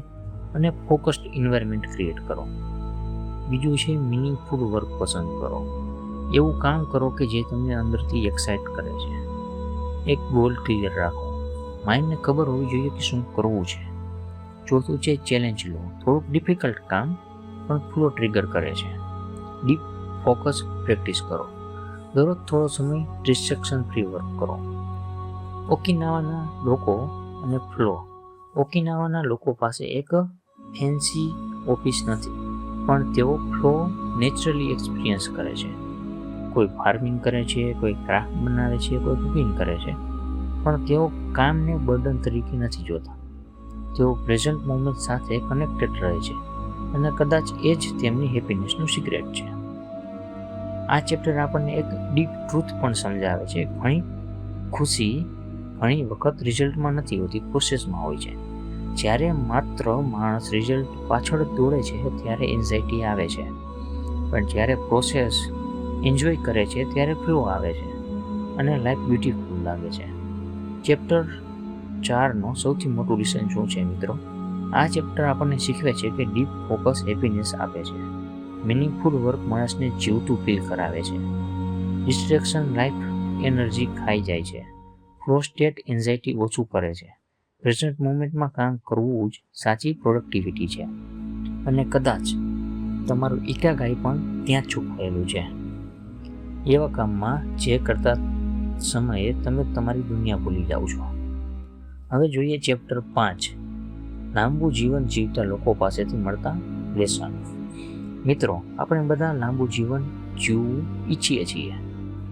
અને ફોકસ્ડ એન્વાયરમેન્ટ ક્રિએટ કરો. બીજું છે મિનિંગફુલ વર્ક પસંદ કરો. એવું કામ કરો કે જે તમને અંદરથી એક્સાઇટ કરે છે. એક ગોલ ક્લિયર રાખો. માઇન્ડને ખબર હોવી જોઈએ કે શું કરવું છે. ચોથું છે ચેલેન્જ લો. થોડુંક ડિફિકલ્ટ કામ પણ ફ્લો ટ્રિગર કરે છે. ડીપ ફોકસ પ્રેક્ટિસ કરો. દરરોજ થોડો સમય ડિસ્ટ્રેક્શન ફ્રી વર્ક કરો. ઓકિનાવાના લોકો અને ફ્લો. ઓકિનાવાના લોકો પાસે એક ફેન્સી ઓફિસ નથી, પણ તેઓ ફ્લો નેચરલી એક્સપિરિયન્સ કરે છે. કોઈ ફાર્મિંગ કરે છે, કોઈ ક્રાફ્ટ બનાવે છે, કોઈ કુકિંગ કરે છે, પણ તેઓ કામને બર્ડન તરીકે નથી જોતા. તેઓ પ્રેઝન્ટ મોમેન્ટ સાથે કનેક્ટેડ રહે છે અને કદાચ એ જ તેમની હેપીનેસનું સિક્રેટ છે. આ ચેપ્ટર આપણને એક ડીપ ટ્રુથ પણ સમજાવે છે. ઘણી ખુશી ઘણી વખત રિઝલ્ટમાં નથી હોતી, પ્રોસેસમાં હોય છે. જ્યારે માત્ર માણસ રિઝલ્ટ પાછળ દોડે છે ત્યારે એન્ઝાઇટી આવે છે, પણ જ્યારે પ્રોસેસ એન્જોય કરે છે ત્યારે ફ્લો આવે છે અને લાઈફ બ્યુટીફુલ લાગે છે. ચેપ્ટર 4નો સૌથી મોટું લેસન શું છે મિત્રો? આ ચેપ્ટર આપણને શીખવે છે કે ડીપ ફોકસ હેપીનેસ આપે છે. મિનિંગફુલ વર્ક માણસને જીવતું ફીલ કરાવે છે. ડિસ્ટ્રેક્શન લાઈફ એનર્જી ખાઈ જાય છે. ફ્લો સ્ટેટ એન્ઝાઇટી ઓછું કરે છે. પ્રેઝન્ટ મોમેન્ટમાં કામ કરવું જ સાચી પ્રોડક્ટિવિટી છે. અને કદાચ તમારું ઇકાગાઈ પણ ત્યાં જ છુપાયેલું છે. એવા કામમાં જે કરતા સમયે તમે તમારી દુનિયા ભૂલી જાઓ છો. હવે જોઈએ ચેપ્ટર 5, લાંબુ જીવન જીવતા લોકો પાસેથી મળતા લેસન. મિત્રો, આપણે બધા લાંબુ જીવન જીવવું ઈચ્છીએ છીએ,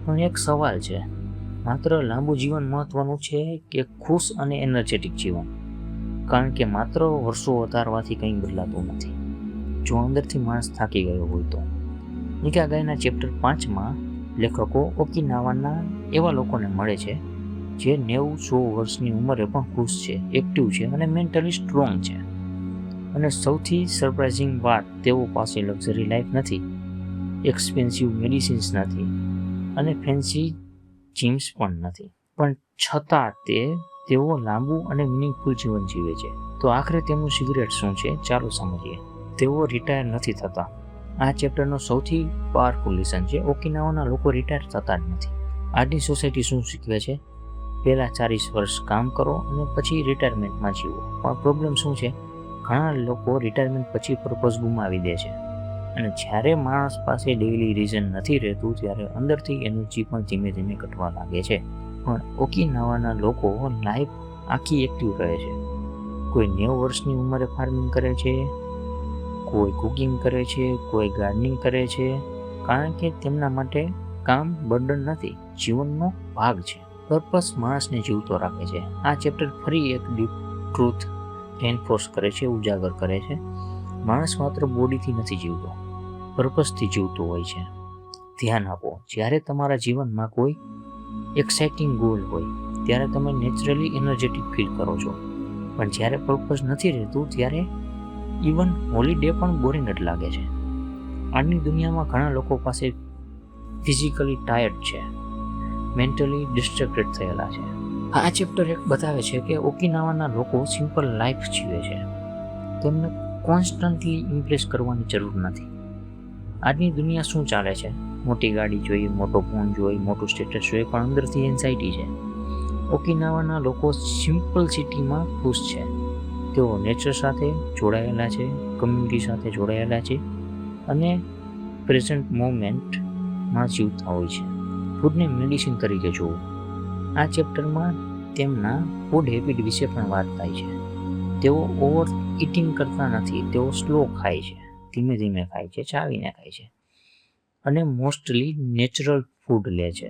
પણ એક સવાલ છે, માત્ર લાંબુ જીવન મહત્વનું છે કે ખુશ અને એનર્જેટિક જીવન? કારણ કે માત્ર વર્ષો વધારવાથી કંઈ બદલાતું નથી જો અંદરથી માણસ થાકી ગયો હોય તો. ઇકાગાઈના ચેપ્ટર 5માં લેખકો ઓકિનાવાના એવા લોકોને મળે છે જે 90-100 વર્ષની ઉંમરે પણ ખુશ છે, એક્ટિવ છે અને મેન્ટલી સ્ટ્રોંગ છે. અને સૌથી સરપ્રાઇઝિંગ વાત, તેઓ પાસે લક્ઝરી લાઈફ નથી, એક્સપેન્સિવ મેડિસિન્સ નથી અને ફેન્સી જીમ્સ પણ નથી, પણ છતાં તેઓ લાંબુ અને મિનિંગફુલ જીવન જીવે છે. તો આખરે તેમનું સિક્રેટ શું છે? ચાલો સમજીએ. તેઓ રિટાયર નથી થતા. આ ચેપ્ટરનો સૌથી પાવરફુલ લેસન છે. ઓકિનાવાના લોકો રિટાયર થતા જ નથી. આજની સોસાયટી શું શીખવે છે? પહેલાં 40 વર્ષ કામ કરો અને પછી રિટાયરમેન્ટમાં જીવો. પણ પ્રોબ્લેમ શું છે? ઘણા લોકો રિટાયરમેન્ટ પછી પર્પઝ ગુમાવી દે છે. અને જ્યારે માણસ પાસે ડેઇલી રીઝન નથી રહેતું ત્યારે અંદરથી એનર્જી પણ ધીમે ધીમે ઘટવા લાગે છે. પણ ઓકિનાવાના લોકો લાઈફ આખી એક્ટિવ રહે છે. કોઈ 90 વર્ષની ઉંમરે ફાર્મિંગ કરે છે, કોઈ કુકિંગ કરે છે, કોઈ ગાર્ડનિંગ કરે છે, કારણ કે તેમના માટે કામ બર્ડન નથી, જીવનનો ભાગ છે. પર્પસ માણસને જીવતો રાખે છે. આ ચેપ્ટર ફરી એક ડીપ ટ્રુથ એન્ફોર્સ કરે છે, ઉજાગર કરે છે. માણસ માત્ર બોડીથી નથી જીવતો, પર્પસથી જીવતો હોય છે. ધ્યાન આપો, જ્યારે તમારા જીવનમાં કોઈ એક્સાઇટિંગ ગોલ હોય ત્યારે તમે નેચરલી એનર્જેટિક ફીલ કરો છો, પણ જ્યારે પર્પસ નથી રહેતું ત્યારે ઇવન હોલિડે પણ બોરિંગ જ લાગે છે. આજની દુનિયામાં ઘણા લોકો પાસે ફિઝિકલી ટાયર્ડ છે, મેન્ટલી ડિસ્ટ્રેક્ટેડ થયેલા છે. આ ચેપ્ટર એક બતાવે છે કે ઓકિનાવાના લોકો સિમ્પલ લાઈફ જીવે છે. તેમને કોન્સ્ટન્ટલી ઇમ્પ્રેસ કરવાની જરૂર નથી. આજની દુનિયા શું ચાલે છે? મોટી ગાડી જોઈએ, મોટો ફોન જોઈએ, મોટું સ્ટેટસ જોઈએ, પણ અંદરથી એન્ઝાઇટી છે. ઓકિનાવાના લોકો સિમ્પલ સિટીમાં ખુશ છે. તેઓ નેચર સાથે જોડાયેલા છે, કમ્યુનિટી સાથે જોડાયેલા છે અને પ્રેઝન્ટ મોમેન્ટમાં જીવતા હોય છે. ફૂડને મેડિસિન તરીકે જોવું. આ ચેપ્ટરમાં તેમના ફૂડ હેબિટ વિશે પણ વાત થાય છે. તેઓ ઓવર ઇટિંગ કરતા નથી, તેઓ સ્લો ખાય છે, ધીમે ધીમે ખાય છે, ચાવીને ખાય છે અને મોસ્ટલી નેચરલ ફૂડ લે છે.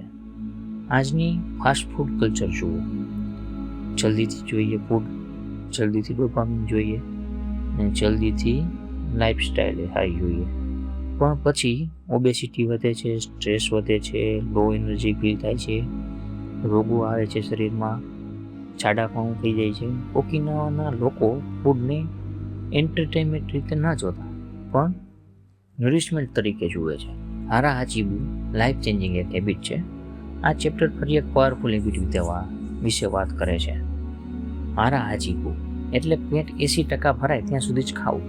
આજની ફાસ્ટ ફૂડ કલ્ચર જુઓ. જલ્દીથી જોઈએ ફૂડ, જલ્દીથી ડોપામિન જોઈએ અને જલ્દીથી લાઈફસ્ટાઈલ હાઈ જોઈએ. પણ પછી ઓબેસિટી વધે છે, સ્ટ્રેસ વધે છે, લો એનર્જી ફીલ થાય છે, રોગો આવે છે શરીરમાં, જાડાપણું થઈ જાય છે. ઓકિનાવાના લોકો ફૂડને એન્ટરટેનમેન્ટ રીતે ના જોતા, પણ નરિશમેન્ટ તરીકે જુએ છે. હારા હાચીબુ લાઈફ ચેન્જિંગ એક હેબિટ છે. આ ચેપ્ટર ફરી એક પાવરફુલ હેબિટ વિશે વાત કરે છે. હારા હાચીબુ એટલે પેટ 80% ભરાય ત્યાં સુધી જ ખાવું.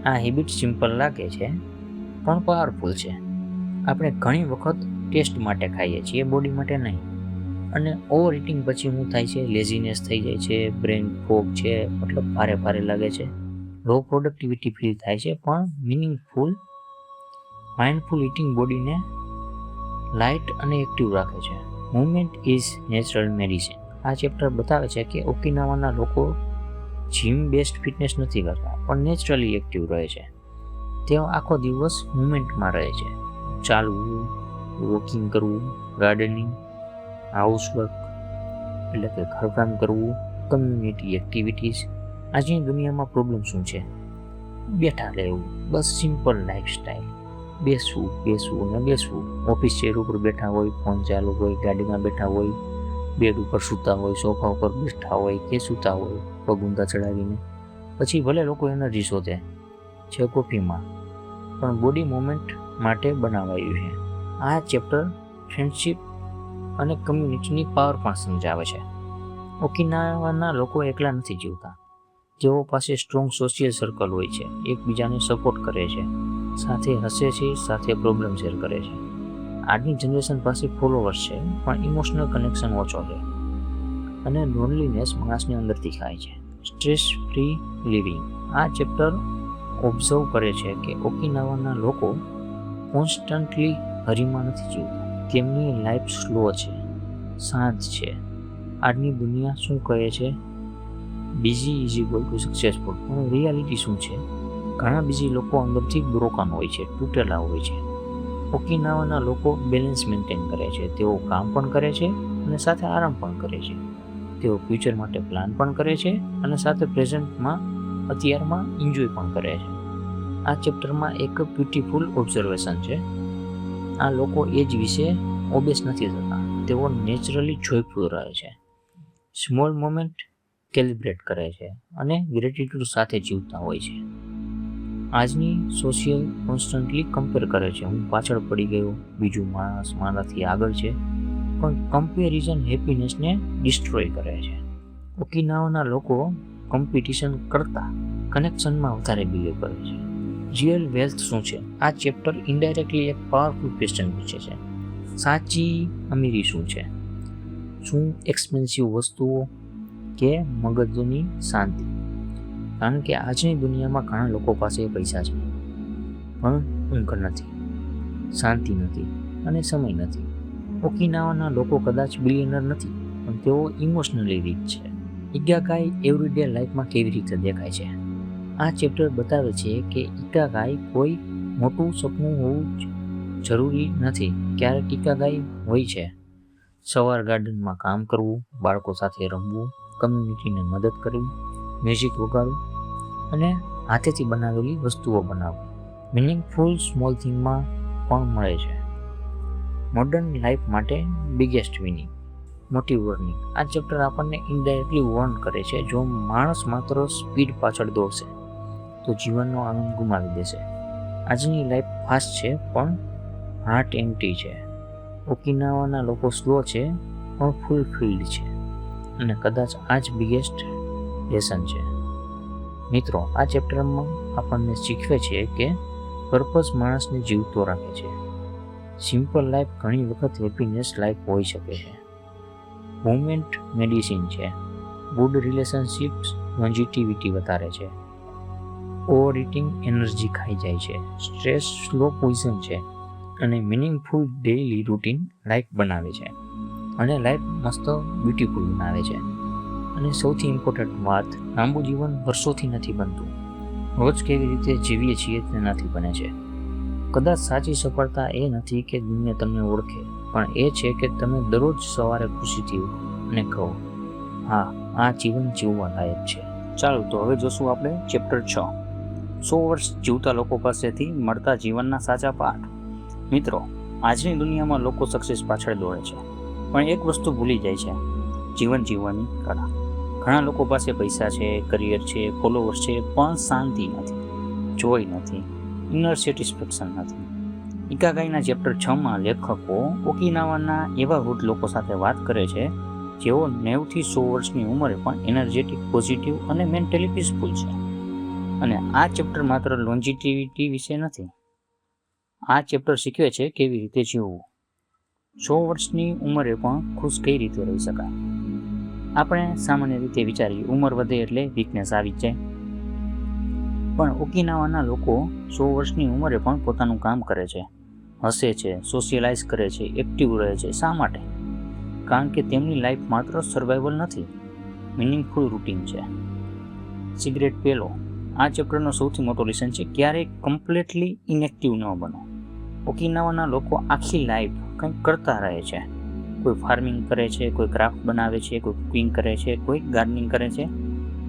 આ હેબિટ સિમ્પલ લાગે છે પણ પાવરફુલ છે. આપણે ઘણી વખત ટેસ્ટ માટે ખાઈએ છીએ, બોડી માટે નહીં. અને ઓવર ઇટિંગ પછી શું થાય છે? લેઝીનેસ થઈ જાય છે, બ્રેન ફોગ છે, મતલબ ભારે ભારે લાગે છે, લો પ્રોડક્ટિવિટી ફીલ થાય છે. પણ માઇન્ડફુલ ઇટિંગ બોડીને લાઇટ અને એક્ટિવ રાખે છે. Movement is natural medicine. આ ચેપ્ટર બતાવે છે કે ઓકિનાવાના લોકો જીમ બેસ્ડ ફિટનેસ નથી કરતા પણ નેચરલી એક્ટિવ રહે છે. તેઓ આખો દિવસ મૂવમેન્ટમાં રહે છે. ચાલવું, વોકિંગ કરવું, ગાર્ડનિંગ, હાઉસવર્ક એટલે કે ઘરકામ કરવું, કમ્યુનિટી એક્ટિવિટીઝ. આજની દુનિયામાં પ્રોબ્લેમ શું છે? બેઠા રહેવું, બસ સિમ્પલ લાઈફસ્ટાઈલ. બેસવું ને બેસવું. ઓફિસ ચેર ઉપર બેઠા હોય, ફોન ચાલુ હોય, ગાડીમાં બેઠા હોય, બેડ ઉપર સૂતા હોય, સોફા ઉપર બેઠા હોય કે સૂતા હોય પગ ઊંધા ચડાવીને. પછી ભલે લોકો એનર્જી શોધે છે કોફીમાં, પણ બોડી મુવમેન્ટ માટે બનાવાયું છે. આ ચેપ્ટર ફ્રેન્ડશિપ અને કમ્યુનિટીની પાવર પણ સમજાવે છે. ઓકિનાવાના લોકો એકલા નથી જીવતા. જેઓ પાસે સ્ટ્રોંગ સોશિયલ સર્કલ હોય છે, એકબીજાને સપોર્ટ કરે છે, સાથે હસે છે, સાથે પ્રોબ્લેમ શેર કરે છે. આજની જનરેશન પાસે ફોલોવર્સ છે પણ ઇમોશનલ કનેક્શન ઓછો છે અને લોનલીનેસ માણસની અંદરથી ખાય છે. Stress free living. આ ચેપ્ટર ઓબ્ઝર્વ કરે છે કે ઓકિનાવાના લોકો કોન્સ્ટન્ટલી હરીમાં નથી જીવતા. તેમની લાઈફ સ્લો છે, શાંત છે. આજની દુનિયા શું કહે છે? Busy is equal two successful. પણ રિયાલિટી શું છે? ઘણા બીજી લોકો અંદરથી બ્રોકન હોય છે, તૂટેલા હોય છે. ઓકિનાવાના લોકો બેલેન્સ મેન્ટેન કરે છે. તેઓ કામ પણ કરે છે અને સાથે આરામ પણ કરે છે. તેઓ ફ્યુચર માટે પ્લાન પણ કરે છે અને સાથે પ્રેઝન્ટમાં અત્યારમાં એન્જોય પણ કરે છે. આ ચેપ્ટરમાં એક બ્યુટીફુલ ઓબ્ઝર્વેશન છે. આ લોકો એજ વિશે ઓબેસ નથી થતા. તેઓ નેચરલી જોયફુલ રહે છે, સ્મોલ મોમેન્ટ કેલિબ્રેટ કરે છે અને ગ્રેટિટ્યૂડ સાથે જીવતા હોય છે. આજની સોશિયલ કોન્સ્ટન્ટલી કમ્પેર કરે છે. હું પાછળ પડી ગયો, બીજું માણસ મારાથી આગળ છે. પણ કમ્પેરિઝન હેપીનેસને ડિસ્ટ્રોય કરે છે. ઓકિનાવાના લોકો કોમ્પિટિશન કરતા કનેક્શનમાં વધારે બિલીવ કરે છે. રિયલ વેલ્થ શું છે? આ ચેપ્ટર ઇનડાયરેક્ટલી એક પાવરફુલ ક્વેશ્ચન પૂછે છે. સાચી અમીરી શું છે? શું એક્સપેન્સિવ વસ્તુઓ કે મગજની શાંતિ? કારણ કે આજની દુનિયામાં ઘણા લોકો પાસે પૈસા છે પણ ઊંઘ નથી, શાંતિ નથી અને સમય નથી. ઓકિનાવાના લોકો કદાચ બિલિયનર નથી પણ તેઓ ઇમોશનલી રીચ છે. ઇગાકાઈ એવરીડે લાઈફમાં કેવી રીતે દેખાય છે? આ ચેપ્ટર બતાવે છે કે ઇગાકાઈ કોઈ મોટું સપનું હોવું જરૂરી નથી. ક્યારેક ઇગાકાઈ હોય છે સવાર ગાર્ડનમાં કામ કરવું, બાળકો સાથે રમવું, કમ્યુનિટીને મદદ કરવી, મ્યુઝિક વગાડવું અને હાથેથી બનાવેલી વસ્તુઓ બનાવવી. મિનિંગફુલ સ્મોલ થિંગમાં પણ મળે છે. મોડર્ન લાઈફ માટે બિગેસ્ટ વિનિંગ. મોટી વોર્નિંગ. આ ચેપ્ટર આપણને ઇનડાયરેક્ટલી વોર્ન કરે છે. જો માણસ માત્ર સ્પીડ પાછળ દોડશે તો જીવનનો આનંદ ગુમાવી દેશે. આજની લાઈફ ફાસ્ટ છે પણ હાર્ટ એમ્પ્ટી છે. ઓકિનાવાના લોકો સ્લો છે પણ ફૂલફિલ્ડ છે અને કદાચ આ જ બિગેસ્ટ લેસન છે. મિત્રો, આ ચેપ્ટરમાં આપણને શીખવે છે કે પર્પઝ માણસને જીવતો રાખે છે. સિમ્પલ લાઈફ ઘણી વખત હેપીનેસ લાઈફ હોઈ શકે છે. મૂવમેન્ટ મેડિસિન છે. ગુડ રિલેશનશિપ્સ લોન્જિટિવિટી વધારે છે. ઓવર ઇટિંગ એનર્જી ખાઈ જાય છે. સ્ટ્રેસ સ્લો પોઈઝન છે અને મિનિંગફુલ ડેઇલી રૂટીન લાઈફ બનાવે છે અને લાઈફ મસ્ત બ્યુટીફુલ બનાવે છે. અને સૌથી ઇમ્પોર્ટન્ટ વાત, લાંબુ જીવન વર્ષોથી નથી બનતું, રોજ કેવી રીતે જીવીએ છીએ તેનાથી બને છે. કદાચ સાચી સફળતા એ નથી કે દુનિયા તમને ઓળખે, પણ એ છે કે તમે દરરોજ સવારે ખુશીથી ઉઠો અને કહો, હા, આ જીવન જીવવા લાયક છે. ચાલો તો હવે જોશું આપણે ચેપ્ટર 6, 100 વર્ષ જીવતા લોકો પાસેથી મળતા જીવનના સાચા પાઠ. મિત્રો, આજની દુનિયામાં લોકો સક્સેસ પાછળ દોડે છે પણ એક વસ્તુ ભૂલી જાય છે, જીવન જીવવાની કળા. ઘણા લોકો પાસે પૈસા છે, કરિયર છે, ફોલોવર્સ છે, પણ શાંતિ નથી, જોય નથી, ઇનર સેટિસ્ફેક્શન નથી. ઇકાગાઈના ચેપ્ટર 6માં લેખકો ઓકિનાવાના એવા વૃદ્ધ લોકો સાથે વાત કરે છે જેઓ 90 થી 100 વર્ષની ઉંમરે પણ એનર્જેટિક, પોઝિટિવ અને મેન્ટલી પીસફુલ છે. અને આ ચેપ્ટર માત્ર લોન્જિટિવિટી વિશે નથી. આ ચેપ્ટર શીખવે છે કેવી રીતે જીવવું. 100 વર્ષની ઉંમરે પણ ખુશ કઈ રીતે રહી શકાય. આપણે સામાન્ય રીતે વિચારીએ ઉંમર વધે એટલે વીકનેસ આવી જાય, પણ ઓકિનાવાના લોકો 100 વર્ષની ઉંમરે પણ પોતાનું કામ કરે છે, હસે છે, સોશિયલાઇઝ કરે છે, એક્ટિવ રહે છે. શા માટે? કારણ કે તેમની લાઈફ માત્ર સર્વાઈવલ નથી, મિનિંગફુલ રૂટીન છે. સિગરેટ પેલો આ ચેપ્ટરનો સૌથી મોટો લેસન છે, ક્યારેય કમ્પ્લીટલી ઇનએક્ટિવ ન બનો. ઓકિનાવાના લોકો આખી લાઈફ કંઈક કરતા રહે છે. કોઈ ફાર્મિંગ કરે છે, કોઈ ક્રાફ્ટ બનાવે છે, કોઈ કુકિંગ કરે છે, કોઈ ગાર્ડનિંગ કરે છે.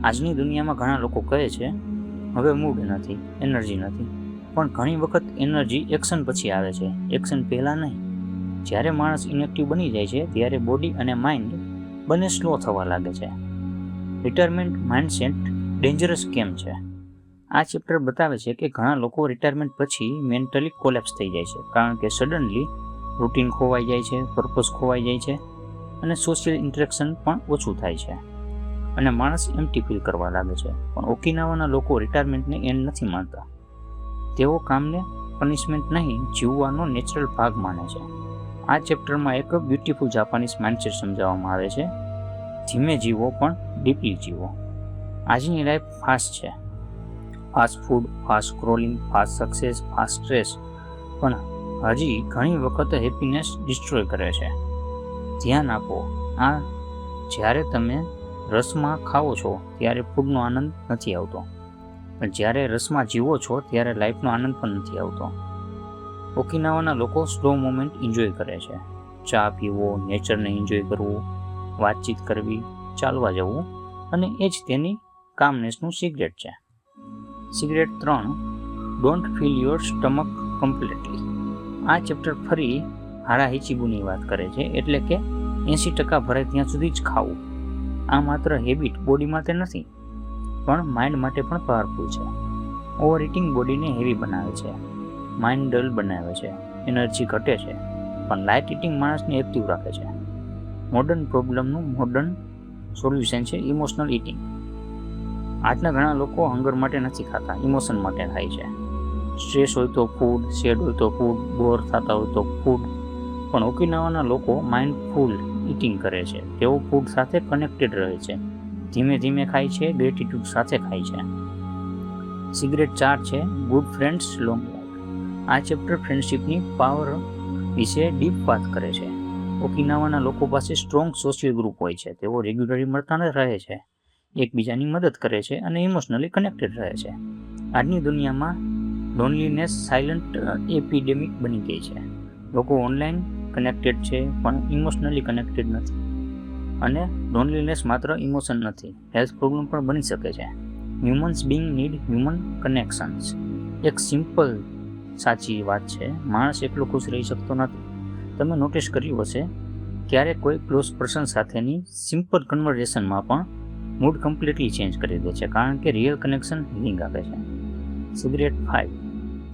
આજની દુનિયામાં ઘણા લોકો કહે છે હવે મૂડ નથી, એનર્જી નથી, પણ ઘણી વખત એનર્જી એક્શન પછી આવે છે, એક્શન પહેલાં નહીં. જ્યારે માણસ ઇનએક્ટિવ બની જાય છે ત્યારે બોડી અને માઇન્ડ બંને સ્લો થવા લાગે છે. રિટાયરમેન્ટ માઇન્ડસેટ ડેન્જરસ કેમ છે? આ ચેપ્ટર બતાવે છે કે ઘણા લોકો રિટાયરમેન્ટ પછી મેન્ટલી કોલેપ્સ થઈ જાય છે, કારણ કે સડનલી રૂટીન ખોવાઈ જાય છે, પર્પઝ ખોવાઈ જાય છે અને સોશિયલ ઇન્ટરેક્શન પણ ઓછું થાય છે અને માણસ એમ્પ્ટી ફીલ કરવા લાગે છે. પણ ઓકિનાવાના લોકો રિટાયરમેન્ટને એન્ડ નથી માનતા. તેઓ કામને પનિશમેન્ટ નહીં, જીવવાનો નેચરલ ભાગ માને છે. આ ચેપ્ટરમાં એક બ્યુટીફુલ જાપાનીઝ માઇન્ડસેટ સમજાવવામાં આવે છે. ધીમે જીવો પણ ડીપલી જીવો. આજની લાઈફ ફાસ્ટ છે. Fast food, fast scrolling, fast success, fast stress, પણ હજી ઘણી વખત હેપીનેસ ડિસ્ટ્રોય કરે છે. ધ્યાન આપો, આ જ્યારે તમે રસમાં ખાઓ છો ત્યારે ફૂડનો આનંદ નથી આવતો, પણ જ્યારે રસમાં જીવો છો ત્યારે લાઈફનો આનંદ પણ નથી આવતો. ઓકિનાવાના લોકો સ્લો મોમેન્ટ એન્જોય કરે છે. ચા પીવો, નેચરને એન્જોય કરવું, વાતચીત કરવી, ચાલવા જવું, અને એ જ તેની કામનેસનું સિગરેટ છે. Cigarette 3 don't fill your stomach completely. આ ચેપ્ટર ફરી હારાહિચીબુની વાત કરે છે, એટલે કે 80% ભરાય ત્યાં સુધી જ ખાવું. આ માત્ર હેબિટ બોડી માટે નથી, પણ માઇન્ડ માટે પણ પાવરફુલ છે. ઓવર ઇટિંગ બોડીને હેવી બનાવે છે, માઇન્ડ ડલ બનાવે છે, એનર્જી ઘટે છે, પણ લાઇટ ઇટિંગ માણસને એક્ટિવ રાખે છે. મોડર્ન પ્રોબ્લેમનું મોડર્ન સોલ્યુશન છે ઇમોશનલ ઇટિંગ. આજના ઘણા લોકો હંગર માટે નથી ખાતા, ઇમોશન માટે ખાય છે. સ્ટ્રેસ હોય તો ફૂડ, સેડ હોય તો ફૂડ, બોર થતા હોય તો ફૂડ. પણ ઓકિનાવાના લોકો માઇન્ડફુલ ઇટિંગ કરે છે. તેઓ ફૂડ સાથે કનેક્ટેડ રહે છે, ધીમે ધીમે ખાય છે, ગ્રેટિટ્યૂડ સાથે ખાય છે. સિગરેટ 4 છે ગુડ ફ્રેન્ડ્સ લોંગ લાઈફ. આ ચેપ્ટર ફ્રેન્ડશિપની પાવર વિશે ડીપ વાત કરે છે. ઓકિનાવાના લોકો પાસે સ્ટ્રોંગ સોશિયલ ગ્રુપ હોય છે. તેઓ રેગ્યુલરલી મળતા રહે છે, એકબીજાની મદદ કરે છે અને ઇમોશનલી કનેક્ટેડ રહે છે. આજની દુનિયામાં લોનલીનેસ સાયલન્ટ એપિડેમિક બની ગઈ છે. લોકો ઓનલાઈન કનેક્ટેડ છે પણ ઇમોશનલી કનેક્ટેડ નથી. અને લોનલીનેસ માત્ર ઇમોશન નથી, હેલ્થ પ્રોબ્લેમ પણ બની શકે છે. Humans being need human connections. એક સિમ્પલ સાચી વાત છે, માણસ એકલો ખુશ રહી શકતો નથી. તમે નોટિસ કર્યું હશે, ક્યારેક કોઈ ક્લોઝ પર્સન સાથેની સિમ્પલ કન્વર્ઝેશનમાં પણ મૂડ કમ્પ્લીટલી ચેન્જ કરી દે છે, કારણ કે રિયલ કનેક્શન હિલિંગ આપે છે. Cigarette 5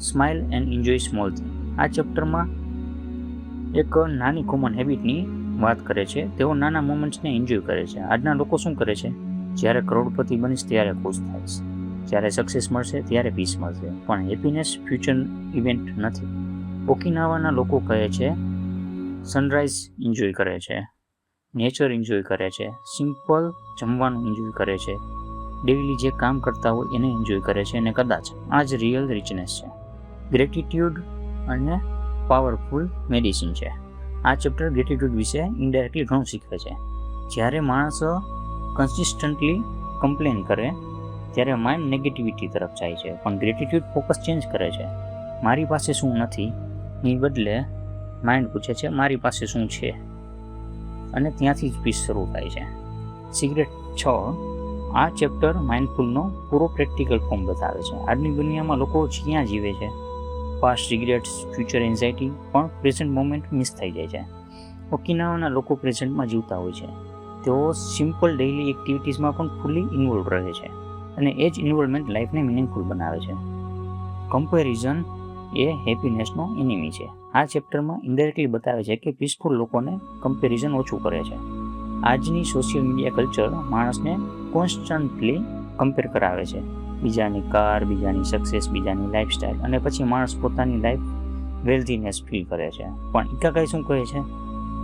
smile and enjoy small thing. આ ચેપ્ટરમાં એક નાની કોમન હેબિટની વાત કરે છે. તેઓ નાના મોમેન્ટ્સને એન્જોય કરે છે. આજના લોકો શું કરે છે? જ્યારે કરોડપતિ બનીશ ત્યારે ખુશ થાઈશ, જ્યારે સક્સેસ મળશે ત્યારે પીસ મળશે, પણ હેપીનેસ ફ્યુચર ઇવેન્ટ નથી. ઓકિનાવાના લોકો કહે છે સનરાઈઝ એન્જોય કરે છે, નેચર એન્જોય કરે છે, સિમ્પલ જમવાનું એન્જોય કરે છે, ડેઇલી જે કામ કરતા હોય એને એન્જોય કરે છે, અને કદાચ આ જ રિયલ રિચનેસ છે. ગ્રેટિટ્યૂડ અને પાવરફુલ મેડિસિન છે. આ ચેપ્ટર ગ્રેટિટ્યૂડ વિશે ઇનડાયરેક્ટલી ઘણું શીખવે છે. જ્યારે માણસ કન્સિસ્ટન્ટલી કમ્પ્લેન કરે ત્યારે માઇન્ડ નેગેટિવિટી તરફ જાય છે, પણ ગ્રેટિટ્યૂડ ફોકસ ચેન્જ કરે છે. મારી પાસે શું નથી ની બદલે માઇન્ડ પૂછે છે મારી પાસે શું છે, અને ત્યાંથી જ પીસ શરૂ થાય છે. સિગરેટ 6 આ ચેપ્ટર માઇન્ડફુલનો પૂરો પ્રેક્ટિકલ ફોર્મ બતાવે છે. આજની દુનિયામાં લોકો જ્યાં જીવે છે, પાસ્ટ રિગ્રેટ્સ, ફ્યુચર એન્ઝાઇટી, પણ પ્રેઝન્ટ મોમેન્ટ મિસ થઈ જાય છે. ઓકિનાવાના લોકો પ્રેઝન્ટમાં જીવતા હોય છે. તેઓ સિમ્પલ ડેઇલી એક્ટિવિટીઝમાં પણ ફૂલી ઇન્વોલ્વ રહે છે, અને એ જ ઇન્વોલ્વમેન્ટ લાઈફને મિનિંગફુલ બનાવે છે. કમ્પેરિઝન એ હેપીનેસનો એનિમી છે. આ ચેપ્ટરમાં ઇન્ડાયરેક્ટલી બતાવે છે કે પીસફુલ લોકોને કમ્પેરિઝન ઓછું કરે છે. આજની સોશિયલ મીડિયા કલ્ચર માણસને કોન્સ્ટન્ટલી કમ્પેર કરાવે છે. બીજાની કાર, બીજાની સક્સેસ, બીજાની લાઈફસ્ટાઈલ, અને પછી માણસ પોતાની લાઈફ વેલ્થીનેસ ફીલ કરે છે. પણ ઇકાગાઈ શું કહે છે?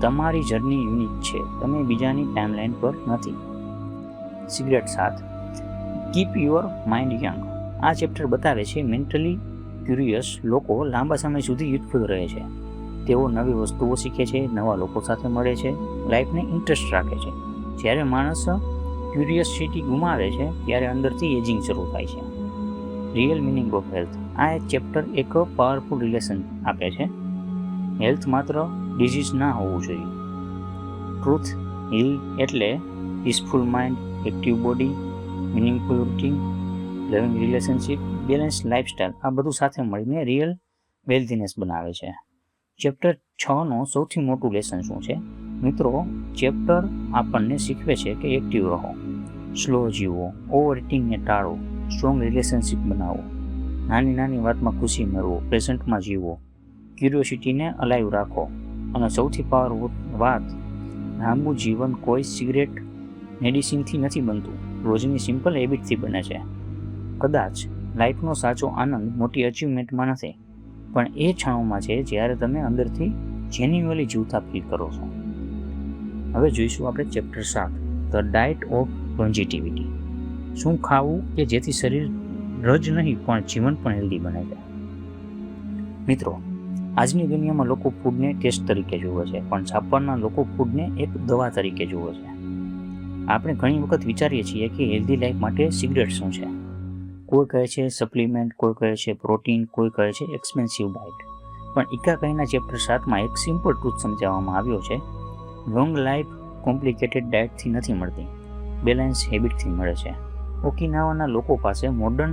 તમારી જર્ની યુનિક છે, તમે બીજાની ટાઈમલાઈન પર નથી. Cigarette 7. Keep your mind young. આ ચેપ્ટર બતાવે છે મેન્ટલી ક્યુરિયસ લોકો લાંબા સમય સુધી યુથફુલ રહે છે. તેઓ નવી વસ્તુઓ શીખે છે, નવા લોકો સાથે મળે છે, લાઈફને ઇન્ટરેસ્ટ રાખે છે. જ્યારે માણસ ક્યુરિયોસિટી ગુમાવે છે ત્યારે અંદરથી એજિંગ શરૂ થાય છે. Real meaning of health. આ એક ચેપ્ટર એક પાવરફુલ રિલેશન આપે છે. હેલ્થ માત્ર ડિઝીઝ ના હોવું જોઈએ. ટ્રુથ હીલ એટલે peaceful mind, active body, meaningful routine, લવિંગ રિલેશનશિપ, બેલેન્સ લાઈફસ્ટાઈલ, આ બધું સાથે મળીને રિયલ વેલ્થીનેસ બનાવે છે. ચેપ્ટર 6નો સૌથી મોટું લેસન શું છે? મિત્રો, ચેપ્ટર આપણને શીખવે છે કે એક્ટિવ રહો, સ્લો જીવો, ઓવર ઇટિંગને ટાળો, સ્ટ્રોંગ રિલેશનશિપ બનાવો, નાની નાની વાતમાં ખુશી મેળવો, પ્રેઝન્ટમાં જીવો, ક્યુરિયોસિટીને અલાઈવ રાખો, અને સૌથી પાવરફુલ વાત, લાંબુ જીવન કોઈ સિગરેટ, મેડિસિનથી નથી બનતું, રોજની સિમ્પલ હેબિટથી બને છે. કદાચ લાઈફનો સાચો આનંદ મોટી અચીવમેન્ટમાં નથી, પણ એ ક્ષણોમાં છે જ્યારે તમે અંદરથી જેન્યુઅલી જીવતા ફીલ કરો છો. હવે જોઈશું આપણે ચેપ્ટર 7, ધ ડાયટ ઓફ લોન્જિટિવિટી. શું ખાવું કે જેથી શરીર જ નહીં પણ જીવન પણ હેલ્ધી બને છે. મિત્રો, આજની દુનિયામાં લોકો ફૂડને ટેસ્ટ તરીકે જુએ છે, પણ જાપાનના લોકો ફૂડને એક દવા તરીકે જુએ છે. આપણે ઘણી વખત વિચારીએ છીએ કે હેલ્ધી લાઈફ માટે સિગરેટ શું છે. કોઈ કહે છે સપ્લિમેન્ટ, કોઈ કહે છે પ્રોટીન, કોઈ કહે છે એક્સપેન્સિવ ડાયટ. પણ ઇકાગાઈના ચેપ્ટર 7માં એક સિમ્પલ ટ્રુથ સમજાવવામાં આવ્યો છે. લોંગ લાઈફ કોમ્પ્લિકેટેડ ડાયટથી નથી મળતી, બેલેન્સ હેબિટથી મળે છે. ઓકિનાવાના લોકો પાસે મોડર્ન